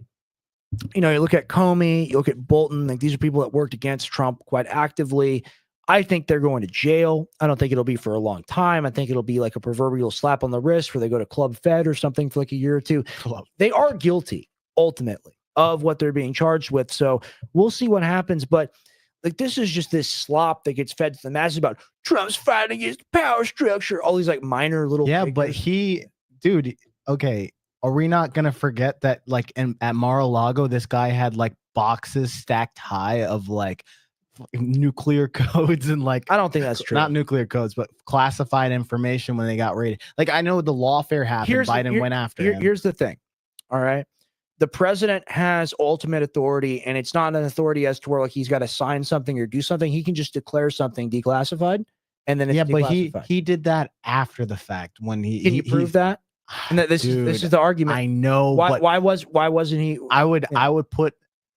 you know, you look at Comey, you look at Bolton, like these are people that worked against Trump quite actively. I think they're going to jail. I don't think it'll be for a long time. I think it'll be like a proverbial slap on the wrist where they go to Club Fed or something for like a year or two. They are guilty, ultimately, of what they're being charged with. So we'll see what happens. But like, this is just this slop that gets fed to the masses about Trump's fighting against power structure, all these like minor little yeah, figures. but dude, okay. Are we not going to forget that like at Mar-a-Lago, this guy had like boxes stacked high of like nuclear codes and like, I don't think that's true. Not nuclear codes, but classified information when they got raided. Like, I know the lawfare happened. Biden went after him. Here's the thing. All right. The president has ultimate authority, and it's not an authority as to where like he's got to sign something or do something. He can just declare something declassified, and then it's declassified. But he did that after the fact when Can you prove that? And that this is the argument. I know. Why wasn't he? I would put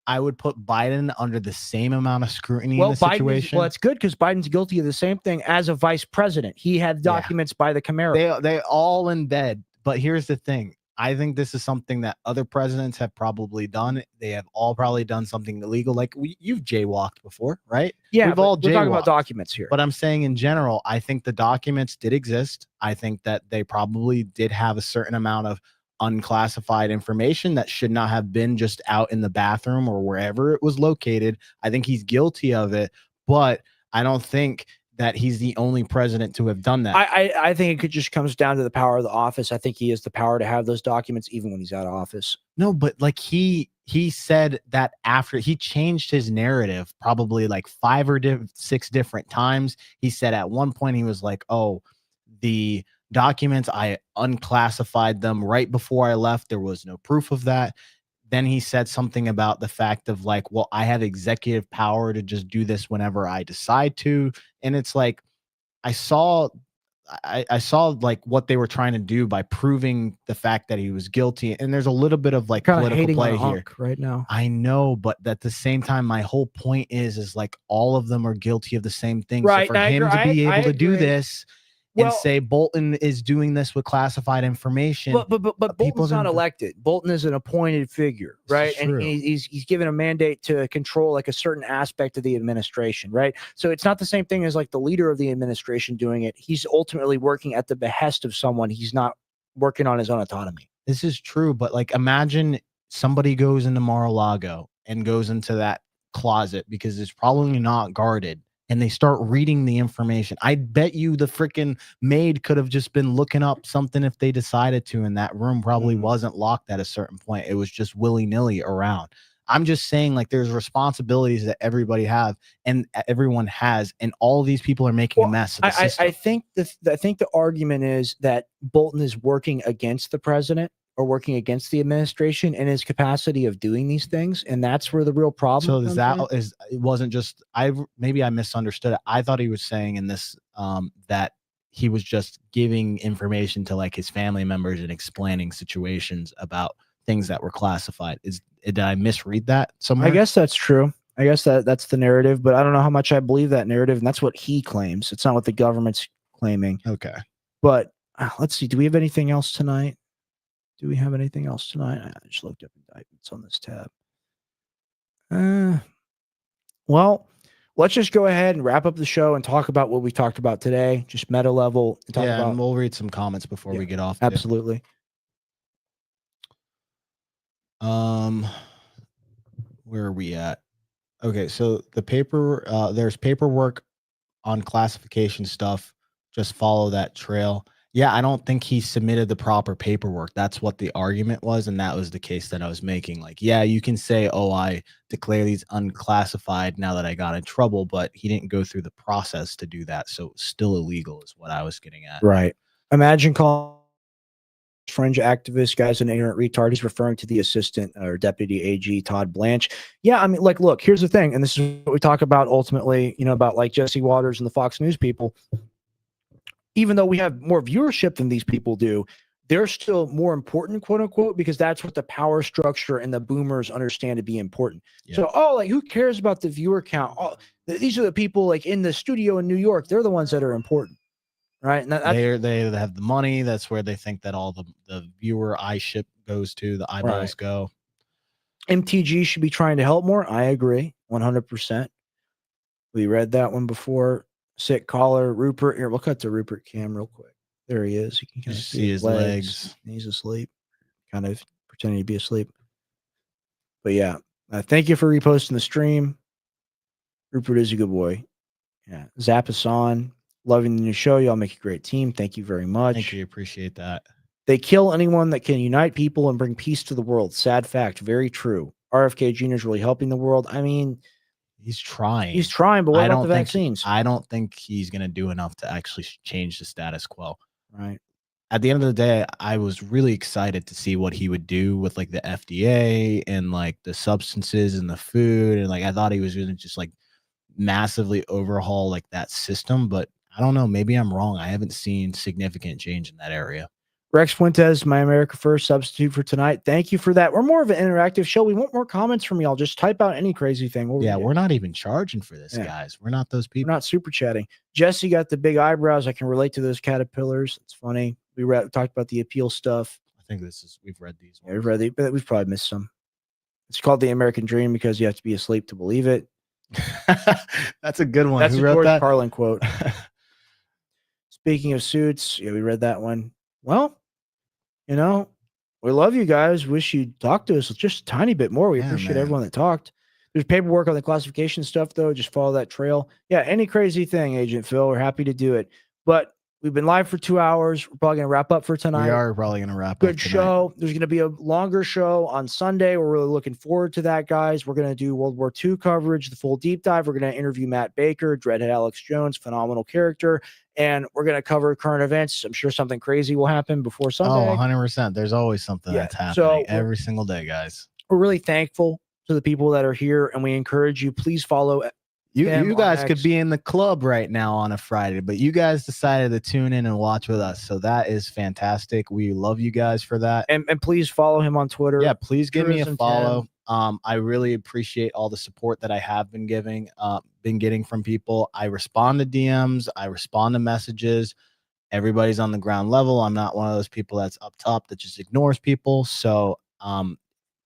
Biden under the same amount of scrutiny in the situation. Well, it's good because Biden's guilty of the same thing as a vice president. He had documents by the Camaro. They all in bed. But here's the thing. I think this is something that other presidents have probably done. They have all probably done something illegal. Like you've jaywalked before, right? Yeah, we're talking about documents here. But I'm saying in general, I think the documents did exist. I think that they probably did have a certain amount of unclassified information that should not have been just out in the bathroom or wherever it was located. I think he's guilty of it, but I don't think that he's the only president to have done that. I think it could just comes down to the power of the office. I think he has the power to have those documents even when he's out of office. No, but like he said that after he changed his narrative probably like 5 or 6 different times. He said at one point he was like, "Oh, the documents, I unclassified them right before I left. There was no proof of that." Then he said something about the fact of like, well, I have executive power to just do this whenever I decide to. And it's like, I saw like what they were trying to do by proving the fact that he was guilty. And there's a little bit of like political play here right now. I know, but at the same time, my whole point is like all of them are guilty of the same thing. Right. So for him to be able to do this and say Bolton is doing this with classified information. But Bolton's not elected. Bolton is an appointed figure, right? And he's given a mandate to control like a certain aspect of the administration, right? So it's not the same thing as like the leader of the administration doing it. He's ultimately working at the behest of someone. He's not working on his own autonomy. This is true, but like imagine somebody goes into Mar-a-Lago and goes into that closet because it's probably not guarded. And they start reading the information. I bet you the freaking maid could have just been looking up something if they decided to, and that room probably wasn't locked at a certain point. It was just willy-nilly around. I'm just saying, like, there's responsibilities that everybody have and everyone has, and all of these people are making a mess of the system. I think the argument is that Bolton is working against the president or working against the administration in his capacity of doing these things, and that's where the real problem So comes is that in. is it wasn't just maybe I misunderstood it. I thought he was saying in this that he was just giving information to like his family members and explaining situations about things that were classified. Did I misread that somewhere? I guess that's true. I guess that's the narrative, but I don't know how much I believe that narrative, and that's what he claims. It's not what the government's claiming. Okay. But let's see. Do we have anything else tonight? Do we have anything else tonight? I just looked up indictments on this tab. Well, let's just go ahead and wrap up the show and talk about what we talked about today, just meta level. And talk about, and we'll read some comments before we get off. Absolutely. Where are we at? Okay, so the paper, there's paperwork on classification stuff. Just follow that trail. Yeah, I don't think he submitted the proper paperwork. That's what the argument was, and that was the case that I was making. Like, yeah, you can say, oh, I declare these unclassified now that I got in trouble, but he didn't go through the process to do that, so it's still illegal is what I was getting at. Right. Imagine calling fringe activist guys an ignorant retard. He's referring to the assistant or deputy AG Todd Blanche. Yeah, I mean, like, look, here's the thing, and this is what we talk about ultimately, you know, about like Jesse Waters and the Fox News people. Even though we have more viewership than these people do, they're still more important, quote unquote, because that's what the power structure and the boomers understand to be important. Yeah. So, like, who cares about the viewer count? These are the people like in the studio in New York. They're the ones that are important, right? And they have the money. That's where they think that all the viewer eyeship goes to. The eyeballs go. MTG should be trying to help more. I agree, 100%. We read that one before. Sick caller, Rupert. Here, we'll cut to Rupert cam real quick. There he is. You can kind of see his legs. He's asleep, kind of pretending to be asleep. But yeah, thank you for reposting the stream. Rupert is a good boy. Yeah, Zap is on. Loving the new show. Y'all make a great team. Thank you very much. Thank you. Appreciate that. They kill anyone that can unite people and bring peace to the world. Sad fact. Very true. RFK Jr. is really helping the world. I mean, he's trying. He's trying, but what about the vaccines? I don't think he's going to do enough to actually change the status quo. Right. At the end of the day, I was really excited to see what he would do with like the FDA and like the substances and the food. And like, I thought he was going to just like massively overhaul like that system, but I don't know. Maybe I'm wrong. I haven't seen significant change in that area. Rex Fuentes, My America First substitute for tonight. Thank you for that. We're more of an interactive show. We want more comments from y'all. Just type out any crazy thing. We're not even charging for this, guys. We're not those people. We're not super chatting. Jesse got the big eyebrows. I can relate to those caterpillars. It's funny. We talked about the appeal stuff. I think we've read these. Yeah, we've read these, but we've probably missed some. It's called The American Dream because you have to be asleep to believe it. That's a good one. That's Who a wrote George that? Carlin quote. Speaking of suits, yeah, we read that one. Well, you know, we love you guys. Wish you'd talk to us just a tiny bit more. We appreciate everyone that talked. There's paperwork on the classification stuff, though. Just follow that trail. Yeah, any crazy thing, Agent Phil, we're happy to do it. But we've been live for 2 hours. We're probably going to wrap up for tonight. We are probably going to wrap up. Good show. There's going to be a longer show on Sunday. We're really looking forward to that, guys. We're going to do World War II coverage, the full deep dive. We're going to interview Matt Baker, Dreadhead Alex Jones, phenomenal character. And we're going to cover current events. I'm sure something crazy will happen before Sunday. Oh, 100%. There's always something that's happening every single day, guys. We're really thankful to the people that are here, and we encourage you, please follow. You guys could be in the club right now on a Friday, but you guys decided to tune in and watch with us. So that is fantastic. We love you guys for that. And please follow him on Twitter. Yeah, please give me a follow. I really appreciate all the support that I have been getting from people. I respond to DMs. I respond to messages. Everybody's on the ground level. I'm not one of those people that's up top that just ignores people. So,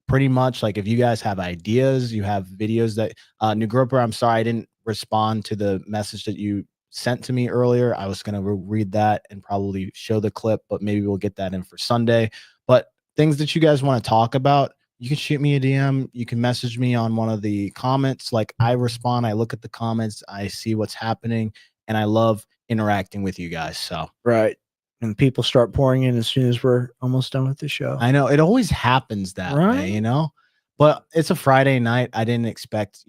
pretty much like if you guys have ideas, you have videos that New Groper, I'm sorry, I didn't respond to the message that you sent to me earlier. I was going to read that and probably show the clip, but maybe we'll get that in for Sunday. But things that you guys want to talk about, you can shoot me a DM. You can message me on one of the comments. Like I respond, I look at the comments, I see what's happening, and I love interacting with you guys. So right. And people start pouring in as soon as we're almost done with the show. I know it always happens that way, you know, but it's a Friday night. I didn't expect,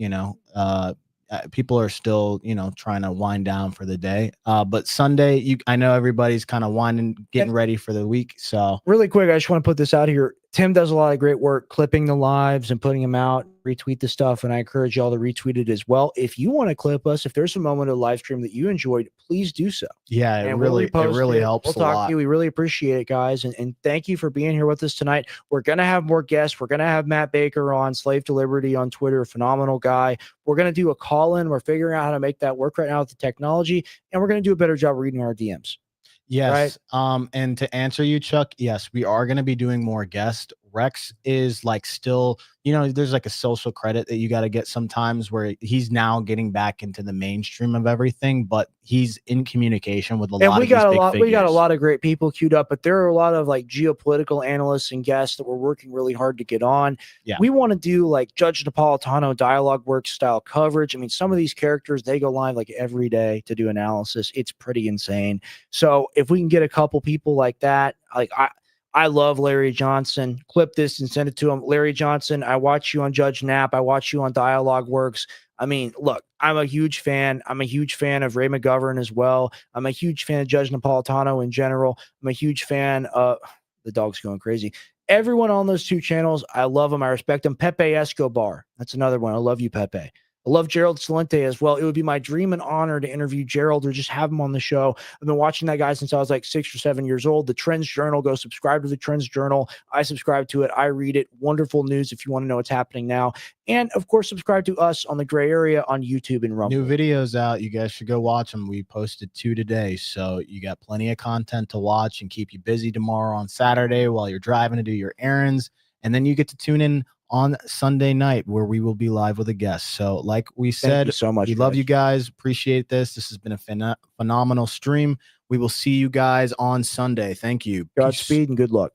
people are still, trying to wind down for the day. But Sunday, I know everybody's kind of getting ready for the week. So really quick, I just want to put this out here. Tim does a lot of great work clipping the lives and putting them out, retweet the stuff. And I encourage y'all to retweet it as well. If you want to clip us, if there's a moment of live stream that you enjoyed, please do so. Yeah, it really helps. We'll talk to you. We really appreciate it, guys. And thank you for being here with us tonight. We're going to have more guests. We're going to have Matt Baker on, Slave to Liberty on Twitter, phenomenal guy. We're going to do a call-in. We're figuring out how to make that work right now with the technology. And we're going to do a better job reading our DMs. Yes. Right? And to answer you, Chuck, yes, we are going to be doing more guests. Rex is like still, there's like a social credit that you got to get sometimes where he's now getting back into the mainstream of everything, but he's in communication with a lot of these big figures. We got a lot of great people queued up, but there are a lot of like geopolitical analysts and guests that we're working really hard to get on. Yeah. We want to do like Judge Napolitano dialogue work style coverage. I mean, some of these characters, they go live like every day to do analysis. It's pretty insane. So if we can get a couple people like that, like I love Larry Johnson. Clip this and send it to him. Larry Johnson, I watch you on Judge Nap. I watch you on Dialogue Works. I mean, look, I'm a huge fan. I'm a huge fan of Ray McGovern as well. I'm a huge fan of Judge Napolitano in general. I'm a huge fan of the dog's going crazy. Everyone on those two channels, I love them. I respect them. Pepe Escobar. That's another one. I love you, Pepe. I love Gerald Celente as well. It would be my dream and honor to interview Gerald or just have him on the show. I've been watching that guy since I was like 6 or 7 years old. The Trends Journal, go subscribe to the Trends Journal. I subscribe to it. I read it. Wonderful news if you want to know what's happening now. And of course, subscribe to us on the Gray Area on YouTube and Rumble. New videos out. You guys should go watch them. We posted 2 today. So you got plenty of content to watch and keep you busy tomorrow on Saturday while you're driving to do your errands. And then you get to tune in on Sunday night where we will be live with a guest. So like we said, thank you so much. We love you guys. Appreciate this. This has been a phenomenal stream. We will see you guys on Sunday. Thank you. Godspeed and good luck.